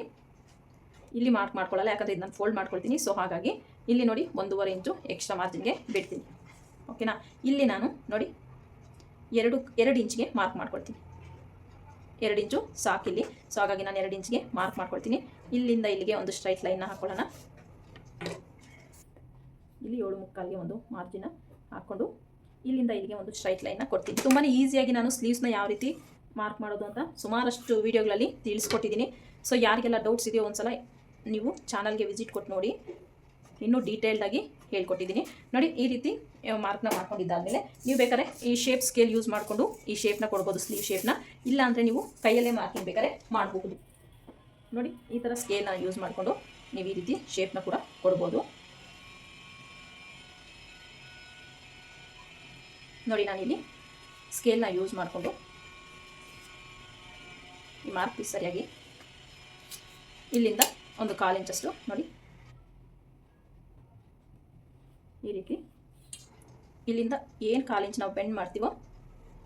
ಇಲ್ಲಿ ಮಾರ್ಕ್ ಮಾಡ್ಕೊಳ್ಳಲ್ಲ, ಯಾಕಂದರೆ ಇದು ನಾನು ಫೋಲ್ಡ್ ಮಾಡ್ಕೊಳ್ತೀನಿ. ಸೊ ಹಾಗಾಗಿ ಇಲ್ಲಿ ನೋಡಿ 1.5 ಇಂಚು ಎಕ್ಸ್ಟ್ರಾ ಮಾರ್ಜಿನ್ಗೆ ಬಿಡ್ತೀನಿ. ಓಕೆನಾ? ಇಲ್ಲಿ ನಾನು ನೋಡಿ 2 ಇಂಚಿಗೆ ಮಾರ್ಕ್ ಮಾಡ್ಕೊಳ್ತೀನಿ. 2 ಇಂಚು ಸಾಕಿಲ್ಲಿ. ಸೊ ಹಾಗಾಗಿ ನಾನು 2 ಇಂಚಿಗೆ ಮಾರ್ಕ್ ಮಾಡ್ಕೊಳ್ತೀನಿ. ಇಲ್ಲಿಂದ ಇಲ್ಲಿಗೆ ಒಂದು ಸ್ಟ್ರೈಟ್ ಲೈನ್ನ ಹಾಕೊಳ್ಳೋಣ. ಇಲ್ಲಿ 7.75ಗೆ ಒಂದು ಮಾರ್ಜಿನ ಹಾಕ್ಕೊಂಡು ಇಲ್ಲಿಂದ ಇಲ್ಲಿಗೆ ಒಂದು ಸ್ಟ್ರೈಟ್ ಲೈನ್ನ ಕೊಡ್ತೀನಿ. ತುಂಬಾ ಈಸಿಯಾಗಿ ನಾನು ಸ್ಲೀವ್ಸ್ನ ಯಾವ ರೀತಿ ಮಾರ್ಕ್ ಮಾಡೋದು ಅಂತ ಸುಮಾರಷ್ಟು ವೀಡಿಯೋಗಳಲ್ಲಿ ತಿಳಿಸ್ಕೊಟ್ಟಿದ್ದೀನಿ. ಸೊ ಯಾರಿಗೆಲ್ಲ ಡೌಟ್ಸ್ ಇದೆಯೋ ಒಂದ್ಸಲ ನೀವು ಚಾನಲ್ಗೆ ವಿಸಿಟ್ ಕೊಟ್ಟು ನೋಡಿ. ಇನ್ನೂ ಡೀಟೇಲ್ಡಾಗಿ ಹೇಳ್ಕೊಟ್ಟಿದ್ದೀನಿ. ನೋಡಿ ಈ ರೀತಿ ಮಾರ್ಕ್ನ ಮಾಡ್ಕೊಂಡಿದ್ದಾದಮೇಲೆ ನೀವು ಬೇಕಾದ್ರೆ ಈ ಶೇಪ್ ಸ್ಕೇಲ್ ಯೂಸ್ ಮಾಡಿಕೊಂಡು ಈ ಶೇಪ್ನ ಕೊಡ್ಬೋದು, ಸ್ಲೀವ್ ಶೇಪ್ನ. ಇಲ್ಲ ಅಂದರೆ ನೀವು ಕೈಯಲ್ಲೇ ಮಾರ್ಕಿಂಗ್ ಬೇಕಾದ್ರೆ ಮಾಡಬಹುದು. ನೋಡಿ ಈ ಥರ ಸ್ಕೇಲ್ನ ಯೂಸ್ ಮಾಡಿಕೊಂಡು ನೀವು ಈ ರೀತಿ ಶೇಪ್ನ ಕೂಡ ಕೊಡ್ಬೋದು. ನೋಡಿ ನಾನಿಲ್ಲಿ ಸ್ಕೇಲ್ನ ಯೂಸ್ ಮಾಡಿಕೊಂಡು ಈ ಮಾರ್ಕ್ ಪೀಸ್ ಸರಿಯಾಗಿ ಇಲ್ಲಿಂದ ಒಂದು 1/4 ಇಂಚಷ್ಟು ನೋಡಿ ಈ ರೀತಿ ಇಲ್ಲಿಂದ ಏನು 1/4 ಇಂಚ್ ನಾವು ಬೆಂಡ್ ಮಾಡ್ತೀವೋ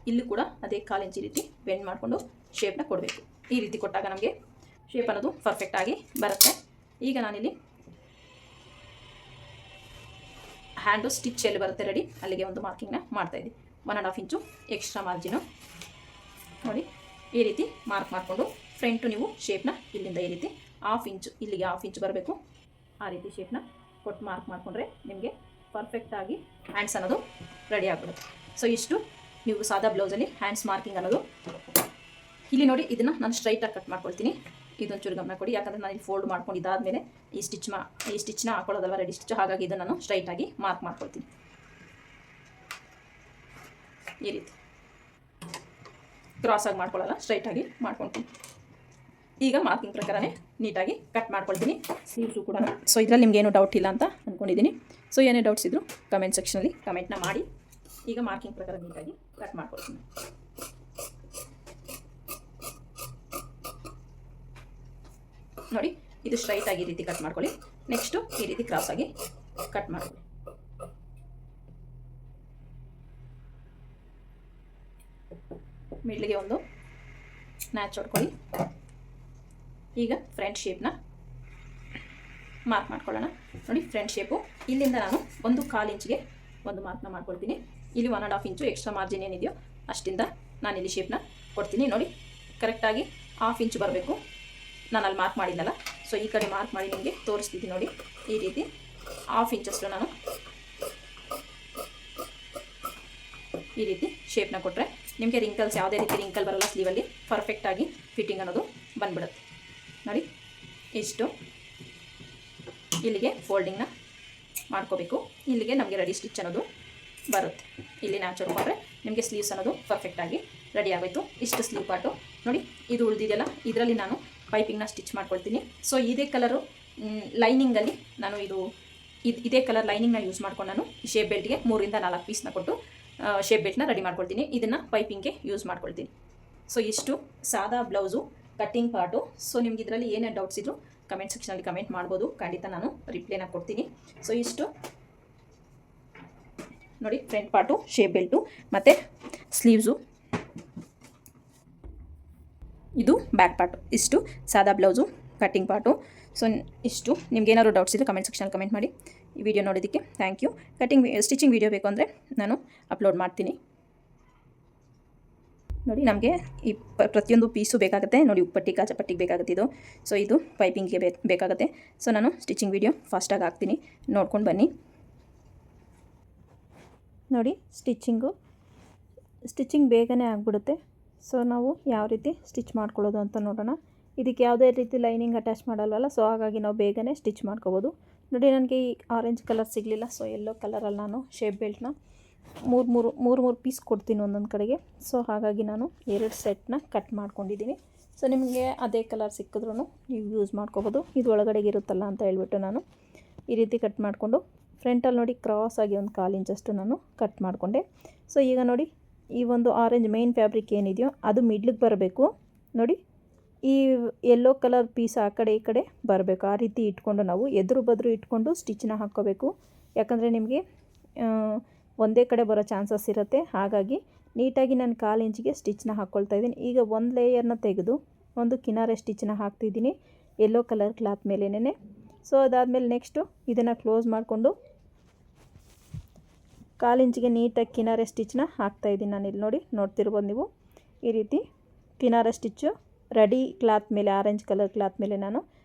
ಇಲ್ಲೂ ಕೂಡ ಅದೇ 1/4 ಇಂಚ್ ಈ ರೀತಿ ಬೆಂಡ್ ಮಾಡಿಕೊಂಡು ಶೇಪ್ನ ಕೊಡಬೇಕು. ಈ ರೀತಿ ಕೊಟ್ಟಾಗ ನಮಗೆ ಶೇಪ್ ಅನ್ನೋದು ಪರ್ಫೆಕ್ಟಾಗಿ ಬರುತ್ತೆ. ಈಗ ನಾನಿಲ್ಲಿ ಹ್ಯಾಂಡು ಸ್ಟಿಚ್ ಎಲ್ಲಿ ಬರುತ್ತೆ ರೆಡಿ ಅಲ್ಲಿಗೆ ಒಂದು ಮಾರ್ಕಿಂಗ್ನ ಮಾಡ್ತಾಯಿದ್ದೀನಿ. 1.5 ಇಂಚು ಎಕ್ಸ್ಟ್ರಾ ಮಾರ್ಜಿನು ನೋಡಿ ಈ ರೀತಿ ಮಾರ್ಕ್ ಮಾಡಿಕೊಂಡು ಫ್ರಂಟು ನೀವು ಶೇಪ್ನ ಇಲ್ಲಿಂದ ಈ ರೀತಿ 1/2 ಇಂಚು ಇಲ್ಲಿಗೆ 1/2 ಇಂಚು ಬರಬೇಕು. ಆ ರೀತಿ ಶೇಪ್ನ ಕೊಟ್ಟು ಮಾರ್ಕ್ ಮಾಡಿಕೊಂಡ್ರೆ ನಿಮಗೆ ಪರ್ಫೆಕ್ಟಾಗಿ ಹ್ಯಾಂಡ್ಸ್ ಅನ್ನೋದು ರೆಡಿ ಆಗಿಬಿಡುತ್ತೆ. ಸೊ ಇಷ್ಟು ನೀವು ಸಾದಾ ಬ್ಲೌಸಲ್ಲಿ ಹ್ಯಾಂಡ್ಸ್ ಮಾರ್ಕಿಂಗ್ ಅನ್ನೋದು. ಇಲ್ಲಿ ನೋಡಿ ಇದನ್ನು ನಾನು ಸ್ಟ್ರೈಟಾಗಿ ಕಟ್ ಮಾಡ್ಕೊಳ್ತೀನಿ. ಇದೊಂಚೂರು ಗಮನ ಕೊಡಿ, ಯಾಕಂದರೆ ನಾನು ಇಲ್ಲಿ ಫೋಲ್ಡ್ ಮಾಡ್ಕೊಂಡಿದ್ದಾದಮೇಲೆ ಈ ಸ್ಟಿಚ್ನ ಹಾಕೊಳ್ಳೋದಲ್ವ ರೆಡಿ ಸ್ಟಿಚ್. ಹಾಗಾಗಿ ಇದನ್ನು ನಾನು ಸ್ಟ್ರೈಟಾಗಿ ಮಾರ್ಕ್ ಮಾಡ್ಕೊಳ್ತೀನಿ. ಈ ರೀತಿ ಕ್ರಾಸಾಗಿ ಮಾಡ್ಕೊಳ್ಳಲ್ಲ, ಸ್ಟ್ರೈಟಾಗಿ ಮಾಡ್ಕೊಳ್ತೀನಿ. ಈಗ ಮಾರ್ಕಿಂಗ್ ಪ್ರಕಾರನೇ ನೀಟಾಗಿ ಕಟ್ ಮಾಡ್ಕೊಳ್ತೀನಿ ಸ್ಲೀವ್ಸು ಕೂಡ. ಸೊ ಇದರಲ್ಲಿ ನಿಮ್ಗೆ ಏನೂ ಡೌಟ್ ಇಲ್ಲ ಅಂತ ಅಂದ್ಕೊಂಡಿದ್ದೀನಿ. ಸೊ ಏನೇ ಡೌಟ್ಸ್ ಇದ್ದರೂ ಕಮೆಂಟ್ ಸೆಕ್ಷನಲ್ಲಿ ಕಮೆಂಟ್ನ ಮಾಡಿ. ಈಗ ಮಾರ್ಕಿಂಗ್ ಪ್ರಕಾರ ನೀಟಾಗಿ ಕಟ್ ಮಾಡ್ಕೊಳ್ತೀನಿ. ನೋಡಿ ಇದು ಸ್ಟ್ರೈಟಾಗಿ ಈ ರೀತಿ ಕಟ್ ಮಾಡ್ಕೊಳ್ಳಿ. ನೆಕ್ಸ್ಟು ಈ ರೀತಿ ಕ್ರಾಸಾಗಿ ಕಟ್ ಮಾಡ್ಕೊಳ್ಳಿ. ಮಿಡ್ಲಿಗೆ ಒಂದು ನ್ಯಾಚ್ ಹೊಡ್ಕೊಳ್ಳಿ. ಈಗ ಫ್ರಂಟ್ ಶೇಪ್ನ ಮಾರ್ಕ್ ಮಾಡ್ಕೊಳ್ಳೋಣ. ನೋಡಿ ಫ್ರಂಟ್ ಶೇಪು ಇಲ್ಲಿಂದ ನಾನು 1/4 ಇಂಚಿಗೆ ಒಂದು ಮಾರ್ಕ್ನ ಮಾಡ್ಕೊಳ್ತೀನಿ. ಇಲ್ಲಿ 1.5 ಇಂಚು ಎಕ್ಸ್ಟ್ರಾ ಮಾರ್ಜಿನ್ ಏನಿದೆಯೋ ಅಷ್ಟಿಂದ ನಾನು ಇಲ್ಲಿ ಶೇಪ್ನ ಕೊಡ್ತೀನಿ. ನೋಡಿ ಕರೆಕ್ಟಾಗಿ 1/2 ಇಂಚು ಬರಬೇಕು. ನಾನು ಅಲ್ಲಿ ಮಾರ್ಕ್ ಮಾಡಿದ್ದಲ್ಲ, ಸೊ ಈ ಕಡೆ ಮಾರ್ಕ್ ಮಾಡಿ ನಿಮಗೆ ತೋರಿಸ್ತಿದ್ದೀನಿ. ನೋಡಿ ಈ ರೀತಿ 1/2 ಇಂಚಷ್ಟು ನಾನು ಈ ರೀತಿ ಶೇಪ್ನ ಕೊಟ್ಟರೆ ನಿಮಗೆ ರಿಂಕಲ್ಸ್ ಯಾವುದೇ ರೀತಿ ರಿಂಕಲ್ ಬರೋಲ್ಲ. ಸ್ಲೀವಲ್ಲಿ ಪರ್ಫೆಕ್ಟಾಗಿ ಫಿಟ್ಟಿಂಗ್ ಅನ್ನೋದು ಬಂದ್ಬಿಡುತ್ತೆ. ನೋಡಿ ಇಷ್ಟು ಇಲ್ಲಿಗೆ ಫೋಲ್ಡಿಂಗ್ನ ಮಾಡ್ಕೋಬೇಕು. ಇಲ್ಲಿಗೆ ನಮಗೆ ರೆಡಿ ಸ್ಟಿಚ್ ಅನ್ನೋದು ಬರುತ್ತೆ. ಇಲ್ಲಿ ನ್ಯಾಚ್ ಹೊಡ್ಕೊಂಡ್ರೆ ನಿಮಗೆ ಸ್ಲೀವ್ಸ್ ಅನ್ನೋದು ಪರ್ಫೆಕ್ಟಾಗಿ ರೆಡಿ ಆಗೋಯ್ತು. ಇಷ್ಟು ಸ್ಲೀವ್ ಪಾರ್ಟು ನೋಡಿ ಇದು ಉಳಿದಿದೆಯಲ್ಲ, ಇದರಲ್ಲಿ ನಾನು ಪೈಪಿಂಗ್ನ ಸ್ಟಿಚ್ ಮಾಡ್ಕೊಳ್ತೀನಿ. ಸೊ ಇದೇ ಕಲರು ಲೈನಿಂಗಲ್ಲಿ ನಾನು ಇದೇ ಕಲರ್ ಲೈನಿಂಗ್ನ ಯೂಸ್ ಮಾಡ್ಕೊಂಡು ನಾನು ಶೇಪ್ ಬೆಲ್ಟ್ಗೆ 3 ಇಂದ 4 ಪೀಸ್ನ ಕೊಟ್ಟು ಶೇಪ್ ಬೆಲ್ಟ್ನ ರೆಡಿ ಮಾಡ್ಕೊಳ್ತೀನಿ. ಇದನ್ನು ಪೈಪಿಂಗ್ಗೆ ಯೂಸ್ ಮಾಡ್ಕೊಳ್ತೀನಿ. ಸೊ ಇಷ್ಟು ಸಾದಾ ಬ್ಲೌಸು ಕಟ್ಟಿಂಗ್ ಪಾರ್ಟು. ಸೊ ನಿಮ್ಗೆ ಇದರಲ್ಲಿ ಏನೇ ಡೌಟ್ಸ್ ಇದ್ದರೂ ಕಮೆಂಟ್ ಸೆಕ್ಷನಲ್ಲಿ ಕಮೆಂಟ್ ಮಾಡ್ಬೋದು, ಖಂಡಿತ ನಾನು ರಿಪ್ಲೈನ ಕೊಡ್ತೀನಿ. ಸೊ ಇಷ್ಟು ನೋಡಿ ಫ್ರಂಟ್ ಪಾರ್ಟು, ಶೇಪ್ ಬೆಲ್ಟು ಮತ್ತು ಸ್ಲೀವ್ಸು, ಇದು ಬ್ಯಾಕ್ ಪಾರ್ಟು. ಇಷ್ಟು ಸಾದಾ ಬ್ಲೌಸು ಕಟ್ಟಿಂಗ್ ಪಾರ್ಟು. ಸೊ ಇಷ್ಟು ನಿಮ್ಗೆ ಏನಾದ್ರು ಡೌಟ್ಸ್ ಇದ್ದರೆ ಕಮೆಂಟ್ ಸೆಕ್ಷನಲ್ಲಿ ಕಮೆಂಟ್ ಮಾಡಿ. ಈ ವಿಡಿಯೋ ನೋಡೋದಕ್ಕೆ ಥ್ಯಾಂಕ್ ಯು. ಸ್ಟಿಚಿಂಗ್ ವಿಡಿಯೋ ಬೇಕು ಅಂದರೆ ನಾನು ಅಪ್ಲೋಡ್ ಮಾಡ್ತೀನಿ. ನೋಡಿ ನಮಗೆ ಈ ಪ್ರತಿಯೊಂದು ಪೀಸು ಬೇಕಾಗುತ್ತೆ. ನೋಡಿ ಉಪ್ಪಟ್ಟಿ ಕಾಜಪಟ್ಟಿಗೆ ಬೇಕಾಗುತ್ತೆ ಇದು. ಸೊ ಇದು ಪೈಪಿಂಗ್ಗೆ ಬೇಕಾಗುತ್ತೆ. ಸೊ ನಾನು ಸ್ಟಿಚಿಂಗ್ ವಿಡಿಯೋ ಫಾಸ್ಟಾಗಿ ಹಾಕ್ತೀನಿ, ನೋಡ್ಕೊಂಡು ಬನ್ನಿ. ನೋಡಿ ಸ್ಟಿಚಿಂಗ್ ಬೇಗನೆ ಆಗಿಬಿಡುತ್ತೆ. ಸೊ ನಾವು ಯಾವ ರೀತಿ ಸ್ಟಿಚ್ ಮಾಡ್ಕೊಳ್ಳೋದು ಅಂತ ನೋಡೋಣ. ಇದಕ್ಕೆ ಯಾವುದೇ ರೀತಿ ಲೈನಿಂಗ್ ಅಟ್ಯಾಚ್ ಮಾಡಲ್ವಲ್ಲ, ಸೊ ಹಾಗಾಗಿ ನಾವು ಬೇಗನೆ ಸ್ಟಿಚ್ ಮಾಡ್ಕೋಬೋದು. ನೋಡಿ ನನಗೆ ಈ ಆರೆಂಜ್ ಕಲರ್ ಸಿಗಲಿಲ್ಲ, ಸೊ ಯೆಲ್ಲೋ ಕಲರಲ್ಲಿ ನಾನು ಶೇಪ್ ಬೆಲ್ಟ್ನ ಮೂರು ಪೀಸ್ ಕೊಡ್ತೀನಿ ಒಂದೊಂದು ಕಡೆಗೆ. ಸೊ ಹಾಗಾಗಿ ನಾನು 2 ಸೆಟ್ನ ಕಟ್ ಮಾಡ್ಕೊಂಡಿದ್ದೀನಿ. ಸೊ ನಿಮಗೆ ಅದೇ ಕಲರ್ ಸಿಕ್ಕಿದ್ರೂ ನೀವು ಯೂಸ್ ಮಾಡ್ಕೋಬೋದು. ಇದು ಒಳಗಡೆಗೆ ಇರುತ್ತಲ್ಲ ಅಂತ ಹೇಳ್ಬಿಟ್ಟು ನಾನು ಈ ರೀತಿ ಕಟ್ ಮಾಡಿಕೊಂಡು ಫ್ರಂಟಲ್ಲಿ ನೋಡಿ ಕ್ರಾಸಾಗಿ 1/4 ಇಂಚಷ್ಟು ನಾನು ಕಟ್ ಮಾಡಿಕೊಂಡೆ. ಸೊ ಈಗ ನೋಡಿ ಈ ಒಂದು ಆರೆಂಜ್ ಮೇನ್ ಫ್ಯಾಬ್ರಿಕ್ ಏನಿದೆಯೋ ಅದು ಮಿಡ್ಲಿಗೆ ಬರಬೇಕು. ನೋಡಿ ಈ ಯೆಲ್ಲೋ ಕಲರ್ ಪೀಸ್ ಆ ಕಡೆ ಈ ಕಡೆ ಬರಬೇಕು. ಆ ರೀತಿ ಇಟ್ಕೊಂಡು ನಾವು ಎದುರು ಬದ್ರು ಇಟ್ಕೊಂಡು ಸ್ಟಿಚ್ನ ಹಾಕ್ಕೋಬೇಕು. ಯಾಕಂದರೆ ನಿಮಗೆ ಒಂದೇ ಕಡೆ ಬರೋ ಚಾನ್ಸಸ್ ಇರುತ್ತೆ. ಹಾಗಾಗಿ ನೀಟಾಗಿ ನಾನು 1/4 ಇಂಚಿಗೆ ಸ್ಟಿಚ್ನ ಹಾಕ್ಕೊಳ್ತಾ ಇದ್ದೀನಿ. ಈಗ ಒಂದು ಲೇಯರ್ನ ತೆಗೆದು ಒಂದು ಕಿನಾರೆ ಸ್ಟಿಚ್ನ ಹಾಕ್ತಿದ್ದೀನಿ ಯೆಲ್ಲೋ ಕಲರ್ ಕ್ಲಾತ್ ಮೇಲೇನೆ. ಸೊ ಅದಾದಮೇಲೆ ನೆಕ್ಸ್ಟು ಇದನ್ನು ಕ್ಲೋಸ್ ಮಾಡಿಕೊಂಡು 1/4 ಇಂಚಿಗೆ ನೀಟಾಗಿ ಕಿನಾರೆ ಸ್ಟಿಚ್ನ ಹಾಕ್ತಾಯಿದ್ದೀನಿ. ನಾನು ಇಲ್ಲಿ ನೋಡ್ತಿರ್ಬೋದು ನೀವು. ಈ ರೀತಿ ಕಿನಾರೆ ಸ್ಟಿಚ್ಚು ರೆಡಿ ಕ್ಲಾತ್ ಮೇಲೆ, ಆರೆಂಜ್ ಕಲರ್ ಕ್ಲಾತ್ ಮೇಲೆ ನಾನು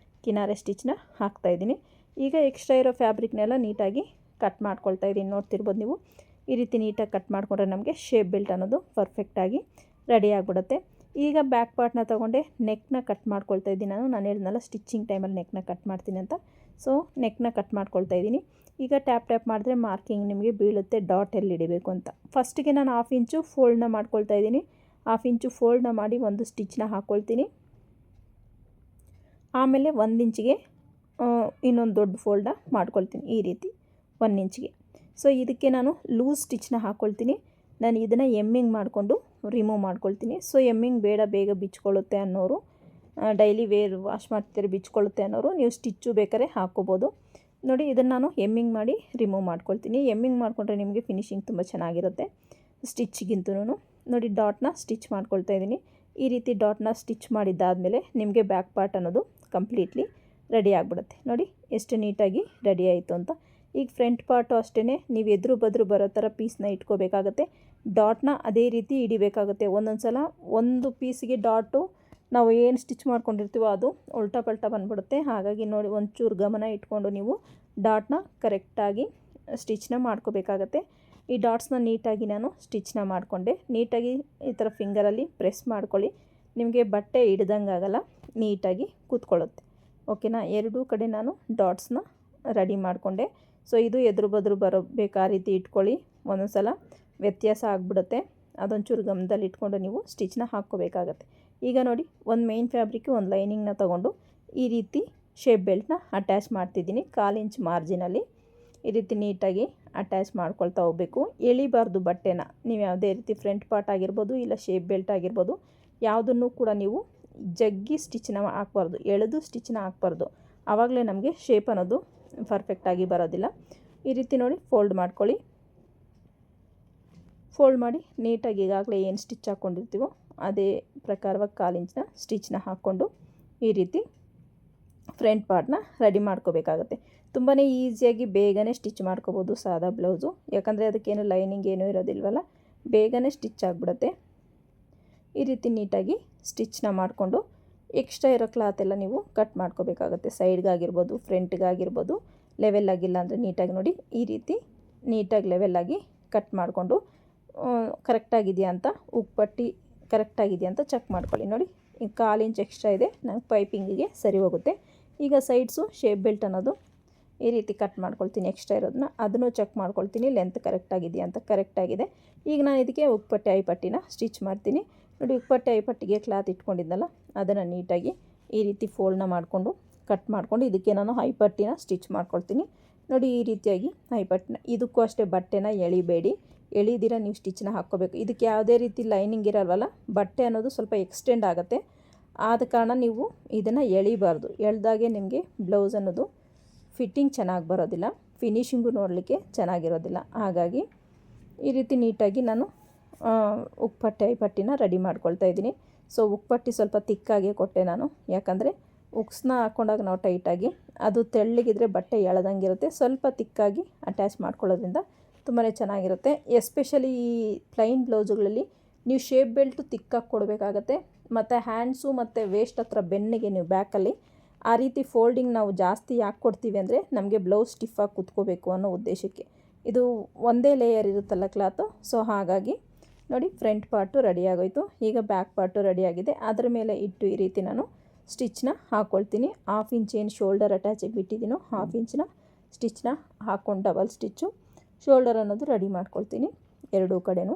ಕಿನಾರೆ ಸ್ಟಿಚ್ನ ಹಾಕ್ತಾಯಿದ್ದೀನಿ. ಈಗ ಎಕ್ಸ್ಟ್ರಾ ಇರೋ ಫ್ಯಾಬ್ರಿಕ್ನೆಲ್ಲ ನೀಟಾಗಿ ಕಟ್ ಮಾಡ್ಕೊಳ್ತಾ ಇದ್ದೀನಿ. ನೋಡ್ತಿರ್ಬೋದು ನೀವು. ಈ ರೀತಿ ನೀಟಾಗಿ ಕಟ್ ಮಾಡಿಕೊಂಡ್ರೆ ನಮಗೆ ಶೇಪ್ ಬೆಲ್ಟ್ ಅನ್ನೋದು ಪರ್ಫೆಕ್ಟಾಗಿ ರೆಡಿ ಆಗಿಬಿಡುತ್ತೆ. ಈಗ ಬ್ಯಾಕ್ ಪಾರ್ಟ್ನ ತೊಗೊಂಡೆ ನೆಕ್ನ ಕಟ್ ಮಾಡ್ಕೊಳ್ತಾ ಇದ್ದೀನಿ. ನಾನು ಹೇಳಿದ್ನಲ್ಲ ಸ್ಟಿಚಿಂಗ್ ಟೈಮಲ್ಲಿ ನೆಕ್ನ ಕಟ್ ಮಾಡ್ತೀನಿ ಅಂತ. ಸೊ ನೆಕ್ನ ಕಟ್ ಮಾಡ್ಕೊಳ್ತಾ ಇದ್ದೀನಿ. ಈಗ ಟ್ಯಾಪ್ ಮಾಡಿದ್ರೆ ಮಾರ್ಕಿಂಗ್ ನಿಮಗೆ ಬೀಳುತ್ತೆ ಡಾಟ್ ಎಲ್ಲಿ ಹಿಡಿಬೇಕು ಅಂತ. ಫಸ್ಟಿಗೆ ನಾನು 1/2 ಇಂಚು ಫೋಲ್ಡ್ನ ಮಾಡ್ಕೊಳ್ತಾ ಇದ್ದೀನಿ. 1/2 ಇಂಚು ಫೋಲ್ಡ್ನ ಮಾಡಿ ಒಂದು ಸ್ಟಿಚ್ನ ಹಾಕ್ಕೊಳ್ತೀನಿ. ಆಮೇಲೆ 1 ಇಂಚಿಗೆ ಇನ್ನೊಂದು ದೊಡ್ಡ ಫೋಲ್ಡ್ನ ಮಾಡ್ಕೊಳ್ತೀನಿ ಈ ರೀತಿ 1 ಇಂಚಿಗೆ. ಸೊ ಇದಕ್ಕೆ ನಾನು ಲೂಸ್ ಸ್ಟಿಚ್ನ ಹಾಕ್ಕೊಳ್ತೀನಿ. ನಾನು ಇದನ್ನು ಎಮ್ಮಿಂಗ್ ಮಾಡಿಕೊಂಡು ರಿಮೂವ್ ಮಾಡ್ಕೊಳ್ತೀನಿ. ಸೊ ಎಮ್ಮಿಂಗ್ ಬೇಡ, ಬೇಗ ಬಿಚ್ಕೊಳ್ಳುತ್ತೆ ಅನ್ನೋರು, ಡೈಲಿ ವೇರ್ ವಾಶ್ ಮಾಡ್ತೀರಿ ಬಿಚ್ಕೊಳ್ಳುತ್ತೆ ಅನ್ನೋರು ನೀವು ಸ್ಟಿಚ್ಚು ಬೇಕಾದ್ರೆ ಹಾಕ್ಕೋಬೋದು. ನೋಡಿ ಇದನ್ನು ನಾನು ಎಮ್ಮಿಂಗ್ ಮಾಡಿ ರಿಮೂವ್ ಮಾಡ್ಕೊಳ್ತೀನಿ. ಎಮ್ಮಿಂಗ್ ಮಾಡಿಕೊಂಡ್ರೆ ನಿಮಗೆ ಫಿನಿಶಿಂಗ್ ತುಂಬ ಚೆನ್ನಾಗಿರುತ್ತೆ ಸ್ಟಿಚ್ಗಿಂತನೂ. ನೋಡಿ ಡಾಟ್ನ ಸ್ಟಿಚ್ ಮಾಡ್ಕೊಳ್ತಾ ಇದ್ದೀನಿ. ಈ ರೀತಿ ಡಾಟ್ನ ಸ್ಟಿಚ್ ಮಾಡಿದ್ದಾದಮೇಲೆ ನಿಮಗೆ ಬ್ಯಾಕ್ ಪಾರ್ಟ್ ಅನ್ನೋದು ಕಂಪ್ಲೀಟ್ಲಿ ರೆಡಿ ಆಗಿಬಿಡುತ್ತೆ. ನೋಡಿ ಎಷ್ಟು ನೀಟಾಗಿ ರೆಡಿ ಆಯಿತು ಅಂತ. ಈಗ ಫ್ರಂಟ್ ಪಾರ್ಟು ಅಷ್ಟೇ, ನೀವು ಎದುರು ಬದ್ರು ಬರೋ ಥರ ಪೀಸ್ನ ಇಟ್ಕೋಬೇಕಾಗತ್ತೆ. ಡಾಟ್ನ ಅದೇ ರೀತಿ ಹಿಡಿಬೇಕಾಗುತ್ತೆ. ಒಂದೊಂದು ಸಲ ಒಂದು ಪೀಸಿಗೆ ಡಾಟು ನಾವು ಏನು ಸ್ಟಿಚ್ ಮಾಡ್ಕೊಂಡಿರ್ತೀವೋ ಅದು ಉಲ್ಟಾ ಪಲ್ಟಾ ಬಂದ್ಬಿಡುತ್ತೆ. ಹಾಗಾಗಿ ನೋಡಿ ಒಂಚೂರು ಗಮನ ಇಟ್ಕೊಂಡು ನೀವು ಡಾಟ್ನ ಕರೆಕ್ಟಾಗಿ ಸ್ಟಿಚ್ನ ಮಾಡ್ಕೋಬೇಕಾಗತ್ತೆ. ಈ ಡಾಟ್ಸ್ನ ನೀಟಾಗಿ ನಾನು ಸ್ಟಿಚ್ನ ಮಾಡಿಕೊಂಡೆ. ನೀಟಾಗಿ ಈ ಥರ ಫಿಂಗರಲ್ಲಿ ಪ್ರೆಸ್ ಮಾಡ್ಕೊಳ್ಳಿ. ನಿಮಗೆ ಬಟ್ಟೆ ಹಿಡ್ದಂಗೆ ಆಗಲ್ಲ, ನೀಟಾಗಿ ಕೂತ್ಕೊಳ್ಳುತ್ತೆ. ಓಕೆನಾ. ಎರಡೂ ಕಡೆ ನಾನು ಡಾಟ್ಸ್ನ ರೆಡಿ ಮಾಡಿಕೊಂಡೆ. ಸೊ ಇದು ಎದುರು ಬದ್ರು ಬರಬೇಕು ಆ ರೀತಿ ಇಟ್ಕೊಳ್ಳಿ. ಒಂದೊಂದು ಸಲ ವ್ಯತ್ಯಾಸ ಆಗಿಬಿಡುತ್ತೆ. ಅದೊಂಚೂರು ಗಮನದಲ್ಲಿ ಇಟ್ಕೊಂಡು ನೀವು ಸ್ಟಿಚ್ನ ಹಾಕ್ಕೋಬೇಕಾಗತ್ತೆ. ಈಗ ನೋಡಿ ಒಂದು ಮೇನ್ ಫ್ಯಾಬ್ರಿಕ್ಕು ಒಂದು ಲೈನಿಂಗ್ನ ತೊಗೊಂಡು ಈ ರೀತಿ ಶೇಪ್ ಬೆಲ್ಟ್ನ ಅಟ್ಯಾಚ್ ಮಾಡ್ತಿದ್ದೀನಿ 1/4 ಇಂಚ್ ಮಾರ್ಜಿನಲ್ಲಿ. ಈ ರೀತಿ ನೀಟಾಗಿ ಅಟ್ಯಾಚ್ ಮಾಡ್ಕೊಳ್ತಾ ಹೋಗಬೇಕು. ಎಳಿಬಾರ್ದು ಬಟ್ಟೆನ. ನೀವು ಯಾವುದೇ ರೀತಿ ಫ್ರಂಟ್ ಪಾರ್ಟ್ ಆಗಿರ್ಬೋದು ಇಲ್ಲ ಶೇಪ್ ಬೆಲ್ಟ್ ಆಗಿರ್ಬೋದು ಯಾವುದನ್ನು ಕೂಡ ನೀವು ಜಗ್ಗಿ ಸ್ಟಿಚ್ನ ಹಾಕ್ಬಾರ್ದು, ಎಳೆದು ಸ್ಟಿಚ್ನ ಹಾಕ್ಬಾರ್ದು. ಆವಾಗಲೇ ನಮಗೆ ಶೇಪ್ ಅನ್ನೋದು ಪರ್ಫೆಕ್ಟಾಗಿ ಬರೋದಿಲ್ಲ. ಈ ರೀತಿ ನೋಡಿ ಫೋಲ್ಡ್ ಮಾಡ್ಕೊಳ್ಳಿ. ಫೋಲ್ಡ್ ಮಾಡಿ ನೀಟಾಗಿ ಈಗಾಗಲೇ ಏನು ಸ್ಟಿಚ್ ಹಾಕ್ಕೊಂಡಿರ್ತೀವೋ ಅದೇ ಪ್ರಕಾರವಾಗಿ 1/4 ಇಂಚಿನ ಸ್ಟಿಚ್ನ ಹಾಕ್ಕೊಂಡು ಈ ರೀತಿ ಫ್ರಂಟ್ ಪಾರ್ಟ್ನ ರೆಡಿ ಮಾಡ್ಕೋಬೇಕಾಗತ್ತೆ. ತುಂಬಾ ಈಸಿಯಾಗಿ ಬೇಗನೆ ಸ್ಟಿಚ್ ಮಾಡ್ಕೋಬೋದು ಸಾದಾ ಬ್ಲೌಸು, ಯಾಕಂದರೆ ಅದಕ್ಕೇನು ಲೈನಿಂಗ್ ಏನೂ ಇರೋದಿಲ್ವಲ್ಲ, ಬೇಗನೆ ಸ್ಟಿಚ್ ಆಗಿಬಿಡುತ್ತೆ. ಈ ರೀತಿ ನೀಟಾಗಿ ಸ್ಟಿಚ್ನ ಮಾಡಿಕೊಂಡು ಎಕ್ಸ್ಟ್ರಾ ಇರೋ ಕ್ಲಾತ್ ಎಲ್ಲ ನೀವು ಕಟ್ ಮಾಡ್ಕೋಬೇಕಾಗತ್ತೆ. ಸೈಡ್ಗಾಗಿರ್ಬೋದು, ಫ್ರಂಟ್ಗಾಗಿರ್ಬೋದು. ಲೆವೆಲ್ ಆಗಿಲ್ಲ ಅಂದರೆ ನೀಟಾಗಿ ನೋಡಿ ಈ ರೀತಿ ನೀಟಾಗಿ ಲೆವೆಲ್ಲಾಗಿ ಕಟ್ ಮಾಡಿಕೊಂಡು ಕರೆಕ್ಟಾಗಿದೆಯಾ ಅಂತ ಉಕ್ಪಟ್ಟಿ ಕರೆಕ್ಟಾಗಿದೆಯಾ ಅಂತ ಚೆಕ್ ಮಾಡ್ಕೊಳ್ಳಿ. ನೋಡಿ ಈಗ 1/4 ಇಂಚ್ ಎಕ್ಸ್ಟ್ರಾ ಇದೆ, ನಂಗೆ ಪೈಪಿಂಗಿಗೆ ಸರಿ ಹೋಗುತ್ತೆ. ಈಗ ಸೈಡ್ಸು ಶೇಪ್ ಬೆಲ್ಟ್ ಅನ್ನೋದು ಈ ರೀತಿ ಕಟ್ ಮಾಡ್ಕೊಳ್ತೀನಿ. ಎಕ್ಸ್ಟ್ರಾ ಇರೋದನ್ನ ಅದನ್ನು ಚೆಕ್ ಮಾಡ್ಕೊಳ್ತೀನಿ, ಲೆಂತ್ ಕರೆಕ್ಟಾಗಿದೆಯಾ ಅಂತ. ಕರೆಕ್ಟಾಗಿದೆ. ಈಗ ನಾನು ಇದಕ್ಕೆ ಉಕ್ಪಟ್ಟಿ ಐಪಟ್ಟಿನ ಸ್ಟಿಚ್ ಮಾಡ್ತೀನಿ. ನೋಡಿ ಉಕ್ಪಟ್ಟಿ ಐಪಟ್ಟಿಗೆ ಕ್ಲಾತ್ ಇಟ್ಕೊಂಡಿದ್ದಲ್ಲ ಅದನ್ನು ನೀಟಾಗಿ ಈ ರೀತಿ ಫೋಲ್ಡ್ನ ಮಾಡಿಕೊಂಡು ಕಟ್ ಮಾಡಿಕೊಂಡು ಇದಕ್ಕೆ ನಾನು ಐಪಟ್ಟಿನ ಸ್ಟಿಚ್ ಮಾಡ್ಕೊಳ್ತೀನಿ. ನೋಡಿ ಈ ರೀತಿಯಾಗಿ ಐಪಟ್ಟಿನ, ಇದಕ್ಕೂ ಅಷ್ಟೇ ಬಟ್ಟೆನ ಎಳಿಬೇಡಿ, ಎಳಿದಿರ ನೀವು ಸ್ಟಿಚ್ನ ಹಾಕ್ಕೋಬೇಕು. ಇದಕ್ಕೆ ಯಾವುದೇ ರೀತಿ ಲೈನಿಂಗ್ ಇರಲ್ವಲ್ಲ, ಬಟ್ಟೆ ಅನ್ನೋದು ಸ್ವಲ್ಪ ಎಕ್ಸ್ಟೆಂಡ್ ಆಗುತ್ತೆ. ಆದ ಕಾರಣ ನೀವು ಇದನ್ನು ಎಳಿಬಾರ್ದು. ಎಳ್ದಾಗೆ ನಿಮಗೆ ಬ್ಲೌಸ್ ಅನ್ನೋದು ಫಿಟ್ಟಿಂಗ್ ಚೆನ್ನಾಗಿ ಬರೋದಿಲ್ಲ, ಫಿನಿಶಿಂಗು ನೋಡಲಿಕ್ಕೆ ಚೆನ್ನಾಗಿರೋದಿಲ್ಲ. ಹಾಗಾಗಿ ಈ ರೀತಿ ನೀಟಾಗಿ ನಾನು ಉಕ್ಪಟ್ಟಿ ಐಪಟ್ಟಿನ ರೆಡಿ ಮಾಡ್ಕೊಳ್ತಾ ಇದ್ದೀನಿ. ಸೊ ಉಕ್ಪಟ್ಟಿ ಸ್ವಲ್ಪ ತಿಕ್ಕಾಗೆ ಕೊಟ್ಟೆ ನಾನು, ಯಾಕಂದರೆ ಉಕ್ಸ್ನ ಹಾಕ್ಕೊಂಡಾಗ ನಾವು ಟೈಟಾಗಿ ಅದು ತೆಳ್ಳಗಿದ್ರೆ ಬಟ್ಟೆ ಎಳೆದಂಗಿರುತ್ತೆ. ಸ್ವಲ್ಪ ತಿಕ್ಕಾಗಿ ಅಟ್ಯಾಚ್ ಮಾಡ್ಕೊಳ್ಳೋದ್ರಿಂದ ತುಂಬಾ ಚೆನ್ನಾಗಿರುತ್ತೆ. ಎಸ್ಪೆಷಲಿ ಈ ಪ್ಲೈನ್ ಬ್ಲೌಸುಗಳಲ್ಲಿ ನೀವು ಶೇಪ್ ಬೆಲ್ಟು ತಿಕ್ಕಾಗಿ ಕೊಡಬೇಕಾಗತ್ತೆ. ಮತ್ತು ಹ್ಯಾಂಡ್ಸು ಮತ್ತು ವೇಸ್ಟ್ ಹತ್ರ ಬೆನ್ನಿಗೆ ನೀವು ಬ್ಯಾಕಲ್ಲಿ ಆ ರೀತಿ ಫೋಲ್ಡಿಂಗ್ ನಾವು ಜಾಸ್ತಿ ಯಾಕೆ ಕೊಡ್ತೀವಿ ಅಂದರೆ ನಮಗೆ ಬ್ಲೌಸ್ ಸ್ಟಿಫಾಗಿ ಕುತ್ಕೋಬೇಕು ಅನ್ನೋ ಉದ್ದೇಶಕ್ಕೆ. ಇದು ಒಂದೇ ಲೇಯರ್ ಇರುತ್ತಲ್ಲ ಕ್ಲಾತು, ಸೊ ಹಾಗಾಗಿ ನೋಡಿ ಫ್ರಂಟ್ ಪಾರ್ಟು ರೆಡಿ ಆಗೋಯ್ತು. ಈಗ ಬ್ಯಾಕ್ ಪಾರ್ಟು ರೆಡಿಯಾಗಿದೆ. ಅದರ ಮೇಲೆ ಇಟ್ಟು ಈ ರೀತಿ ನಾನು ಸ್ಟಿಚ್ನ ಹಾಕ್ಕೊಳ್ತೀನಿ. 1/2 ಇಂಚ್ ಏನು ಶೋಲ್ಡರ್ ಅಟ್ಯಾಚಿಗೆ ಬಿಟ್ಟಿದ್ದೀನೋ 1/2 ಇಂಚಿನ ಸ್ಟಿಚ್ನ ಹಾಕ್ಕೊಂಡು ಡಬಲ್ ಸ್ಟಿಚ್ಚು ಶೋಲ್ಡರ್ ಅನ್ನೋದು ರೆಡಿ ಮಾಡ್ಕೊಳ್ತೀನಿ ಎರಡೂ ಕಡೆನೂ.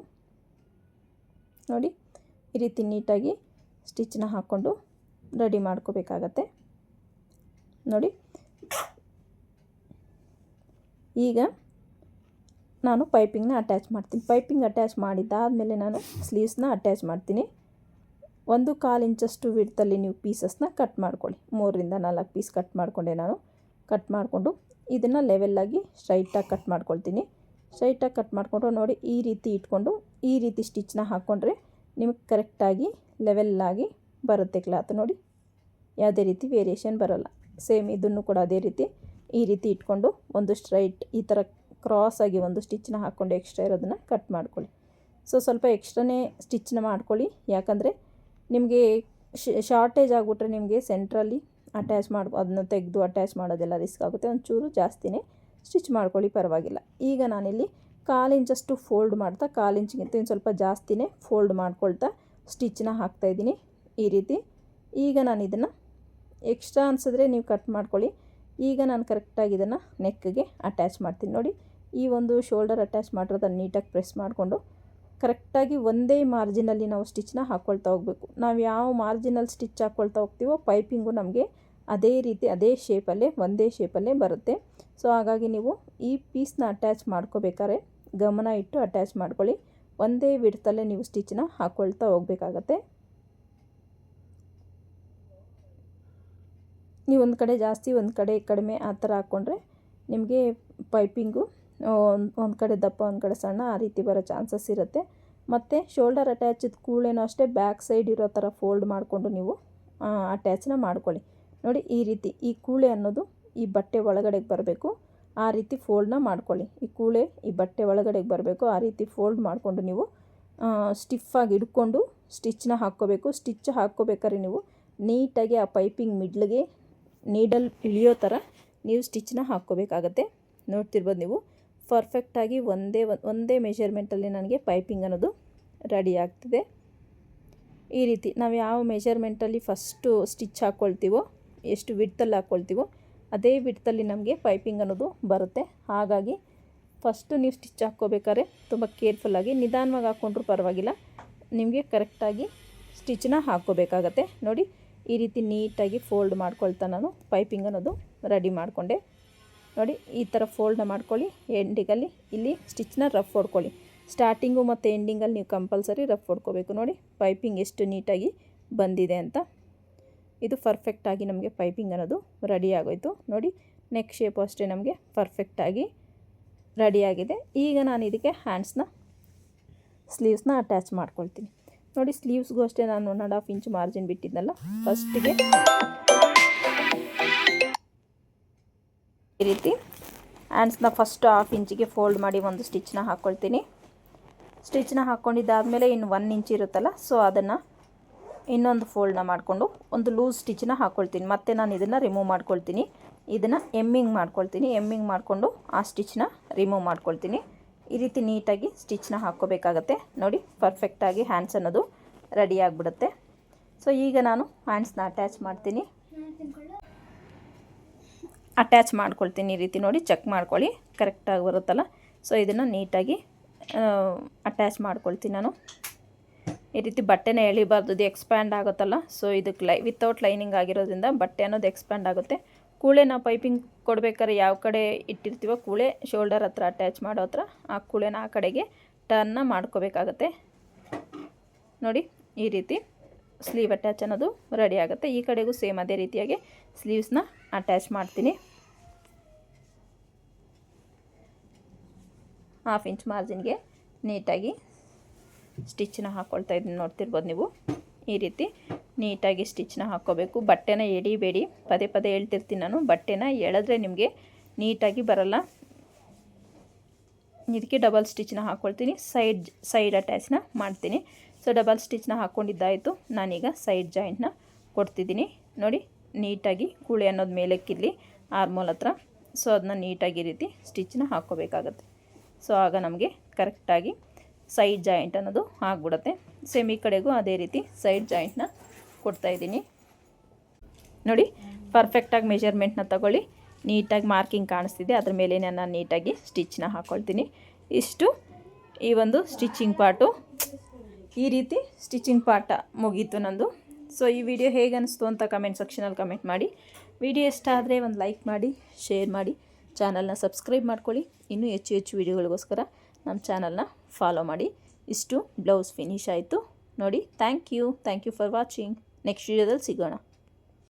ನೋಡಿ ಈ ರೀತಿ ನೀಟಾಗಿ ಸ್ಟಿಚ್ನ ಹಾಕ್ಕೊಂಡು ರೆಡಿ ಮಾಡ್ಕೋಬೇಕಾಗತ್ತೆ. ನೋಡಿ ಈಗ ನಾನು ಪೈಪಿಂಗ್ನ ಅಟ್ಯಾಚ್ ಮಾಡ್ತೀನಿ. ಪೈಪಿಂಗ್ ಅಟ್ಯಾಚ್ ಮಾಡಿದ್ದಾದಮೇಲೆ ನಾನು ಸ್ಲೀವ್ಸ್ನ ಅಟ್ಯಾಚ್ ಮಾಡ್ತೀನಿ. 1/4 ಇಂಚಷ್ಟು ವಿಡ್ತಲ್ಲಿ ನೀವು ಪೀಸಸ್ನ ಕಟ್ ಮಾಡ್ಕೊಳ್ಳಿ. 3ರಿಂದ 4 ಪೀಸ್ ಕಟ್ ಮಾಡಿಕೊಂಡೆ ನಾನು. ಕಟ್ ಮಾಡಿಕೊಂಡು ಇದನ್ನು ಲೆವೆಲ್ಲಾಗಿ ಸ್ಟ್ರೈಟಾಗಿ ಕಟ್ ಮಾಡ್ಕೊಳ್ತೀನಿ. ಸ್ಟ್ರೈಟಾಗಿ ಕಟ್ ಮಾಡಿಕೊಂಡು ನೋಡಿ ಈ ರೀತಿ ಇಟ್ಕೊಂಡು ಈ ರೀತಿ ಸ್ಟಿಚ್ನ ಹಾಕ್ಕೊಂಡ್ರೆ ನಿಮಗೆ ಕರೆಕ್ಟಾಗಿ ಲೆವೆಲ್ಲಾಗಿ ಬರುತ್ತೆ ಕ್ಲಾತ್. ನೋಡಿ ಯಾವುದೇ ರೀತಿ ವೇರಿಯೇಷನ್ ಬರೋಲ್ಲ. ಸೇಮ್ ಇದನ್ನು ಕೂಡ ಅದೇ ರೀತಿ ಈ ರೀತಿ ಇಟ್ಕೊಂಡು ಒಂದು ಸ್ಟ್ರೈಟ್ ಈ ಥರ ಕ್ರಾಸಾಗಿ ಒಂದು ಸ್ಟಿಚ್ನ ಹಾಕ್ಕೊಂಡು ಎಕ್ಸ್ಟ್ರಾ ಇರೋದನ್ನು ಕಟ್ ಮಾಡ್ಕೊಳ್ಳಿ. ಸೊ ಸ್ವಲ್ಪ ಎಕ್ಸ್ಟ್ರಾನೇ ಸ್ಟಿಚ್ನ ಮಾಡ್ಕೊಳ್ಳಿ, ಯಾಕಂದರೆ ನಿಮಗೆ ಶಾರ್ಟೇಜ್ ಆಗಿಬಿಟ್ರೆ ನಿಮಗೆ ಸೆಂಟ್ರಲ್ಲಿ ಅಟ್ಯಾಚ್ ಅದನ್ನು ತೆಗೆದು ಅಟ್ಯಾಚ್ ಮಾಡೋದೆಲ್ಲ ರಿಸ್ಕ್ ಆಗುತ್ತೆ. ಒಂಚೂರು ಜಾಸ್ತಿನೇ ಸ್ಟಿಚ್ ಮಾಡ್ಕೊಳ್ಳಿ, ಪರವಾಗಿಲ್ಲ. ಈಗ ನಾನಿಲ್ಲಿ 1/4 ಇಂಚಷ್ಟು ಫೋಲ್ಡ್ ಮಾಡ್ತಾ 1/4 ಇಂಚಿಗಿಂತ ಇನ್ನು ಸ್ವಲ್ಪ ಜಾಸ್ತಿನೇ ಫೋಲ್ಡ್ ಮಾಡ್ಕೊಳ್ತಾ ಸ್ಟಿಚ್ನ ಹಾಕ್ತಾಯಿದ್ದೀನಿ ಈ ರೀತಿ. ಈಗ ನಾನು ಇದನ್ನು ಎಕ್ಸ್ಟ್ರಾ ಅನಿಸಿದ್ರೆ ನೀವು ಕಟ್ ಮಾಡ್ಕೊಳ್ಳಿ. ಈಗ ನಾನು ಕರೆಕ್ಟಾಗಿ ಇದನ್ನು ನೆಕ್ಗೆ ಅಟ್ಯಾಚ್ ಮಾಡ್ತೀನಿ. ನೋಡಿ ಈ ಒಂದು ಶೋಲ್ಡರ್ ಅಟ್ಯಾಚ್ ಮಾಡಿರೋದನ್ನು ನೀಟಾಗಿ ಪ್ರೆಸ್ ಮಾಡಿಕೊಂಡು ಕರೆಕ್ಟಾಗಿ ಒಂದೇ ಮಾರ್ಜಿನಲ್ಲಿ ನಾವು ಸ್ಟಿಚ್ನ ಹಾಕ್ಕೊಳ್ತಾ ಹೋಗಬೇಕು. ನಾವು ಯಾವ ಮಾರ್ಜಿನಲ್ಲಿ ಸ್ಟಿಚ್ ಹಾಕ್ಕೊಳ್ತಾ ಹೋಗ್ತೀವೋ ಪೈಪಿಂಗು ನಮಗೆ ಅದೇ ರೀತಿ ಅದೇ ಶೇಪಲ್ಲೇ ಒಂದೇ ಶೇಪಲ್ಲೇ ಬರುತ್ತೆ. ಸೊ ಹಾಗಾಗಿ ನೀವು ಈ ಪೀಸ್ನ ಅಟ್ಯಾಚ್ ಮಾಡ್ಕೋಬೇಕಾದ್ರೆ ಗಮನ ಇಟ್ಟು ಅಟ್ಯಾಚ್ ಮಾಡ್ಕೊಳ್ಳಿ. ಒಂದೇ ವಿಡ್ತಲ್ಲೇ ನೀವು ಸ್ಟಿಚ್ನ ಹಾಕ್ಕೊಳ್ತಾ ಹೋಗಬೇಕಾಗತ್ತೆ. ನೀವು ಒಂದು ಕಡೆ ಜಾಸ್ತಿ ಒಂದು ಕಡೆ ಕಡಿಮೆ ಆ ಥರ ಹಾಕ್ಕೊಂಡ್ರೆ ನಿಮಗೆ ಪೈಪಿಂಗು ಒಂದು ಕಡೆ ದಪ್ಪ ಒಂದು ಕಡೆ ಸಣ್ಣ ಆ ರೀತಿ ಬರೋ ಚಾನ್ಸಸ್ ಇರುತ್ತೆ. ಮತ್ತು ಶೋಲ್ಡರ್ ಅಟ್ಯಾಚಿದ ಕೂಳೇನೋ ಅಷ್ಟೇ ಬ್ಯಾಕ್ ಸೈಡ್ ಇರೋ ಥರ ಫೋಲ್ಡ್ ಮಾಡಿಕೊಂಡು ನೀವು ಅಟ್ಯಾಚ್ನ ಮಾಡ್ಕೊಳ್ಳಿ. ನೋಡಿ ಈ ರೀತಿ ಈ ಕೂಳೆ ಅನ್ನೋದು ಈ ಬಟ್ಟೆ ಒಳಗಡೆಗೆ ಬರಬೇಕು, ಆ ರೀತಿ ಫೋಲ್ಡ್ನ ಮಾಡ್ಕೊಳ್ಳಿ. ಈ ಕೂಳೆ ಈ ಬಟ್ಟೆ ಒಳಗಡೆಗೆ ಬರಬೇಕು, ಆ ರೀತಿ ಫೋಲ್ಡ್ ಮಾಡಿಕೊಂಡು ನೀವು ಸ್ಟಿಫಾಗಿ ಹಿಡ್ಕೊಂಡು ಸ್ಟಿಚ್ನ ಹಾಕ್ಕೋಬೇಕು. ಸ್ಟಿಚ್ ಹಾಕ್ಕೋಬೇಕಾದ್ರೆ ನೀವು ನೀಟಾಗಿ ಆ ಪೈಪಿಂಗ್ ಮಿಡ್ಲಿಗೆ ನೀಡಲ್ ಇಳಿಯೋ ಥರ ನೀವು ಸ್ಟಿಚ್ನ ಹಾಕ್ಕೋಬೇಕಾಗತ್ತೆ. ನೋಡ್ತಿರ್ಬೋದು ನೀವು ಪರ್ಫೆಕ್ಟಾಗಿ ಒಂದೇ ಮೆಷರ್ಮೆಂಟಲ್ಲಿ ನನಗೆ ಪೈಪಿಂಗ್ ಅನ್ನೋದು ರೆಡಿ ಆಗ್ತಿದೆ. ಈ ರೀತಿ ನಾವು ಯಾವ ಮೆಷರ್ಮೆಂಟಲ್ಲಿ ಫಸ್ಟು ಸ್ಟಿಚ್ ಹಾಕ್ಕೊಳ್ತೀವೋ, ಎಷ್ಟು ವಿಡ್ತಲ್ಲಿ ಹಾಕ್ಕೊಳ್ತೀವೋ ಅದೇ ವಿಡ್ತಲ್ಲಿ ನಮಗೆ ಪೈಪಿಂಗ್ ಅನ್ನೋದು ಬರುತ್ತೆ. ಹಾಗಾಗಿ ಫಸ್ಟು ನೀವು ಸ್ಟಿಚ್ ಹಾಕ್ಕೋಬೇಕಾದ್ರೆ ತುಂಬ ಕೇರ್ಫುಲ್ಲಾಗಿ ನಿಧಾನವಾಗಿ ಹಾಕ್ಕೊಂಡ್ರೂ ಪರವಾಗಿಲ್ಲ, ನಿಮಗೆ ಕರೆಕ್ಟಾಗಿ ಸ್ಟಿಚ್ನ ಹಾಕ್ಕೋಬೇಕಾಗತ್ತೆ. ನೋಡಿ ಈ ರೀತಿ ನೀಟಾಗಿ ಫೋಲ್ಡ್ ಮಾಡ್ಕೊಳ್ತಾ ನಾನು ಪೈಪಿಂಗ್ ಅನ್ನೋದು ರೆಡಿ ಮಾಡಿಕೊಂಡೆ. ನೋಡಿ ಈ ಥರ ಫೋಲ್ಡ್ನ ಮಾಡ್ಕೊಳ್ಳಿ. ಎಂಡಿಗಲ್ಲಿ ಇಲ್ಲಿ ಸ್ಟಿಚ್ನ ರಫ್ ಹೊಡ್ಕೊಳ್ಳಿ. ಸ್ಟಾರ್ಟಿಂಗು ಮತ್ತು ಎಂಡಿಂಗಲ್ಲಿ ನೀವು ಕಂಪಲ್ಸರಿ ರಫ್ ಹೊಡ್ಕೋಬೇಕು. ನೋಡಿ ಪೈಪಿಂಗ್ ಎಷ್ಟು ನೀಟಾಗಿ ಬಂದಿದೆ ಅಂತ. ಇದು ಪರ್ಫೆಕ್ಟಾಗಿ ನಮಗೆ ಪೈಪಿಂಗ್ ಅನ್ನೋದು ರೆಡಿ ಆಗೋಯ್ತು ನೋಡಿ. ನೆಕ್ ಶೇಪು ಅಷ್ಟೇ ನಮಗೆ ಪರ್ಫೆಕ್ಟಾಗಿ ರೆಡಿಯಾಗಿದೆ. ಈಗ ನಾನು ಇದಕ್ಕೆ ಸ್ಲೀವ್ಸ್ನ ಅಟ್ಯಾಚ್ ಮಾಡ್ಕೊಳ್ತೀನಿ ನೋಡಿ. ಸ್ಲೀವ್ಸ್ಗೂ ಅಷ್ಟೇ ನಾನು 1.5 ಇಂಚ್ ಮಾರ್ಜಿನ್ ಬಿಟ್ಟಿದ್ನಲ್ಲ, ಫಸ್ಟಿಗೆ ಈ ರೀತಿ ಹ್ಯಾಂಡ್ಸ್ನ ಫಸ್ಟ್ 1/2 ಇಂಚಿಗೆ ಫೋಲ್ಡ್ ಮಾಡಿ ಒಂದು ಸ್ಟಿಚ್ನ ಹಾಕ್ಕೊಳ್ತೀನಿ. ಸ್ಟಿಚ್ನ ಹಾಕ್ಕೊಂಡಿದ್ದಾದಮೇಲೆ ಇನ್ನು 1 ಇಂಚ್ ಇರುತ್ತಲ್ಲ, ಸೊ ಅದನ್ನು ಇನ್ನೊಂದು ಫೋಲ್ಡ್ನ ಮಾಡಿಕೊಂಡು ಒಂದು ಲೂಸ್ ಸ್ಟಿಚ್ನ ಹಾಕ್ಕೊಳ್ತೀನಿ. ಮತ್ತು ನಾನು ಇದನ್ನು ರಿಮೂವ್ ಮಾಡ್ಕೊಳ್ತೀನಿ. ಇದನ್ನು ಎಮ್ಮಿಂಗ್ ಮಾಡ್ಕೊಳ್ತೀನಿ. ಎಮ್ಮಿಂಗ್ ಮಾಡಿಕೊಂಡು ಆ ಸ್ಟಿಚ್ನ ರಿಮೂವ್ ಮಾಡ್ಕೊಳ್ತೀನಿ. ಈ ರೀತಿ ನೀಟಾಗಿ ಸ್ಟಿಚ್ನ ಹಾಕ್ಕೋಬೇಕಾಗತ್ತೆ ನೋಡಿ. ಪರ್ಫೆಕ್ಟಾಗಿ ಹ್ಯಾಂಡ್ಸ್ ಅನ್ನೋದು ರೆಡಿ ಆಗಿಬಿಡುತ್ತೆ. ಸೊ ಈಗ ನಾನು ಹ್ಯಾಂಡ್ಸ್ನ ಅಟ್ಯಾಚ್ ಮಾಡ್ಕೊಳ್ತೀನಿ. ಈ ರೀತಿ ನೋಡಿ, ಚೆಕ್ ಮಾಡ್ಕೊಳ್ಳಿ ಕರೆಕ್ಟಾಗಿ ಬರುತ್ತಲ್ಲ. ಸೊ ಇದನ್ನು ನೀಟಾಗಿ ಅಟ್ಯಾಚ್ ಮಾಡ್ಕೊಳ್ತೀನಿ ನಾನು. ಈ ರೀತಿ ಬಟ್ಟೆನ ಎಳಿಬಾರ್ದು, ಇದು ಎಕ್ಸ್ಪ್ಯಾಂಡ್ ಆಗುತ್ತಲ್ಲ. ಸೊ ಇದಕ್ಕೆ ವಿತೌಟ್ ಲೈನಿಂಗ್ ಆಗಿರೋದ್ರಿಂದ ಬಟ್ಟೆ ಅನ್ನೋದು ಎಕ್ಸ್ಪ್ಯಾಂಡ್ ಆಗುತ್ತೆ. ಕೂಳೆ ನಾವು ಪೈಪಿಂಗ್ ಕೊಡ್ಬೇಕಾದ್ರೆ ಯಾವ ಕಡೆ ಇಟ್ಟಿರ್ತೀವೋ ಕೂಳೆ, ಶೋಲ್ಡರ್ ಹತ್ರ ಅಟ್ಯಾಚ್ ಮಾಡೋ ಹತ್ರ ಆ ಕೂಳೆನ ಆ ಕಡೆಗೆ ಟರ್ನ್ನ ಮಾಡ್ಕೋಬೇಕಾಗತ್ತೆ ನೋಡಿ. ಈ ರೀತಿ ಸ್ಲೀವ್ ಅಟ್ಯಾಚ್ ಅನ್ನೋದು ರೆಡಿ ಆಗುತ್ತೆ. ಈ ಕಡೆಗೂ ಸೇಮ್ ಅದೇ ರೀತಿಯಾಗಿ ಸ್ಲೀವ್ಸ್ನ ಅಟ್ಯಾಚ್ ಮಾಡ್ತೀನಿ. 1/2 ಇಂಚ್ ಮಾರ್ಜಿನ್ಗೆ ನೀಟಾಗಿ ಸ್ಟಿಚ್ನ ಹಾಕ್ಕೊಳ್ತಾ ಇದ್ದೀನಿ, ನೋಡ್ತಿರ್ಬೋದು ನೀವು. ಈ ರೀತಿ ನೀಟಾಗಿ ಸ್ಟಿಚ್ನ ಹಾಕ್ಕೋಬೇಕು. ಬಟ್ಟೆನ ಎಳಿಬೇಡಿ, ಪದೇ ಪದೇ ಹೇಳ್ತಿರ್ತೀನಿ ನಾನು. ಬಟ್ಟೆನ ಎಳೆದ್ರೆ ನಿಮಗೆ ನೀಟಾಗಿ ಬರಲ್ಲ. ಇದಕ್ಕೆ ಡಬಲ್ ಸ್ಟಿಚ್ನ ಹಾಕ್ಕೊಳ್ತೀನಿ. ಸೈಡ್ ಅಟ್ಯಾಚ್ನ ಮಾಡ್ತೀನಿ. ಸೊ ಡಬಲ್ ಸ್ಟಿಚ್ನ ಹಾಕ್ಕೊಂಡಿದ್ದಾಯಿತು. ನಾನೀಗ ಸೈಡ್ ಜಾಯಿಂಟ್ನ ಕೊಡ್ತಿದ್ದೀನಿ ನೋಡಿ. ನೀಟಾಗಿ ಕೂಳೆ ಅನ್ನೋದು ಮೇಲಕ್ಕಿರಲಿ ಆರ್ಮೋಲ್ ಹತ್ರ. ಸೊ ಅದನ್ನ ನೀಟಾಗಿ ಈ ರೀತಿ ಸ್ಟಿಚ್ನ ಹಾಕ್ಕೋಬೇಕಾಗತ್ತೆ. ಸೊ ಆಗ ನಮಗೆ ಕರೆಕ್ಟಾಗಿ ಸೈಡ್ ಜಾಯಿಂಟ್ ಅನ್ನೋದು ಆಗಿಬಿಡುತ್ತೆ. ಸೇಮ್ ಈ ಕಡೆಗೂ ಅದೇ ರೀತಿ ಸೈಡ್ ಜಾಯಿಂಟ್ನ ಕೊಡ್ತಾಯಿದ್ದೀನಿ ನೋಡಿ. ಪರ್ಫೆಕ್ಟಾಗಿ ಮೆಜರ್ಮೆಂಟ್ನ ತಗೊಳ್ಳಿ. ನೀಟಾಗಿ ಮಾರ್ಕಿಂಗ್ ಕಾಣಿಸ್ತಿದೆ, ಅದ್ರ ಮೇಲೆ ನಾನು ನೀಟಾಗಿ ಸ್ಟಿಚ್ನ ಹಾಕ್ಕೊಳ್ತೀನಿ. ಇಷ್ಟು ಈ ಒಂದು ಸ್ಟಿಚಿಂಗ್ ಪಾರ್ಟು. ಈ ರೀತಿ ಸ್ಟಿಚಿಂಗ್ ಪಾರ್ಟ ಮುಗೀತು ನಂದು. ಸೊ ಈ ವಿಡಿಯೋ ಹೇಗೆ ಅನಿಸ್ತು ಅಂತ ಕಮೆಂಟ್ ಸೆಕ್ಷನಲ್ಲಿ ಕಮೆಂಟ್ ಮಾಡಿ. ವಿಡಿಯೋ ಇಷ್ಟ ಆದರೆ ಒಂದು ಲೈಕ್ ಮಾಡಿ, ಶೇರ್ ಮಾಡಿ, ಚಾನಲ್ನ ಸಬ್ಸ್ಕ್ರೈಬ್ ಮಾಡ್ಕೊಳ್ಳಿ. ಇನ್ನೂ ಹೆಚ್ಚು ವಿಡಿಯೋಗಳಿಗೋಸ್ಕರ ನಮ್ಮ ಚಾನಲ್ನ ಫಾಲೋ ಮಾಡಿ. ಇಷ್ಟು ಬ್ಲೌಸ್ ಫಿನಿಶ್ ಆಯಿತು ನೋಡಿ. Thank you for watching. Next ವಿಡಿಯೋದಲ್ಲಿ ಸಿಗೋಣ.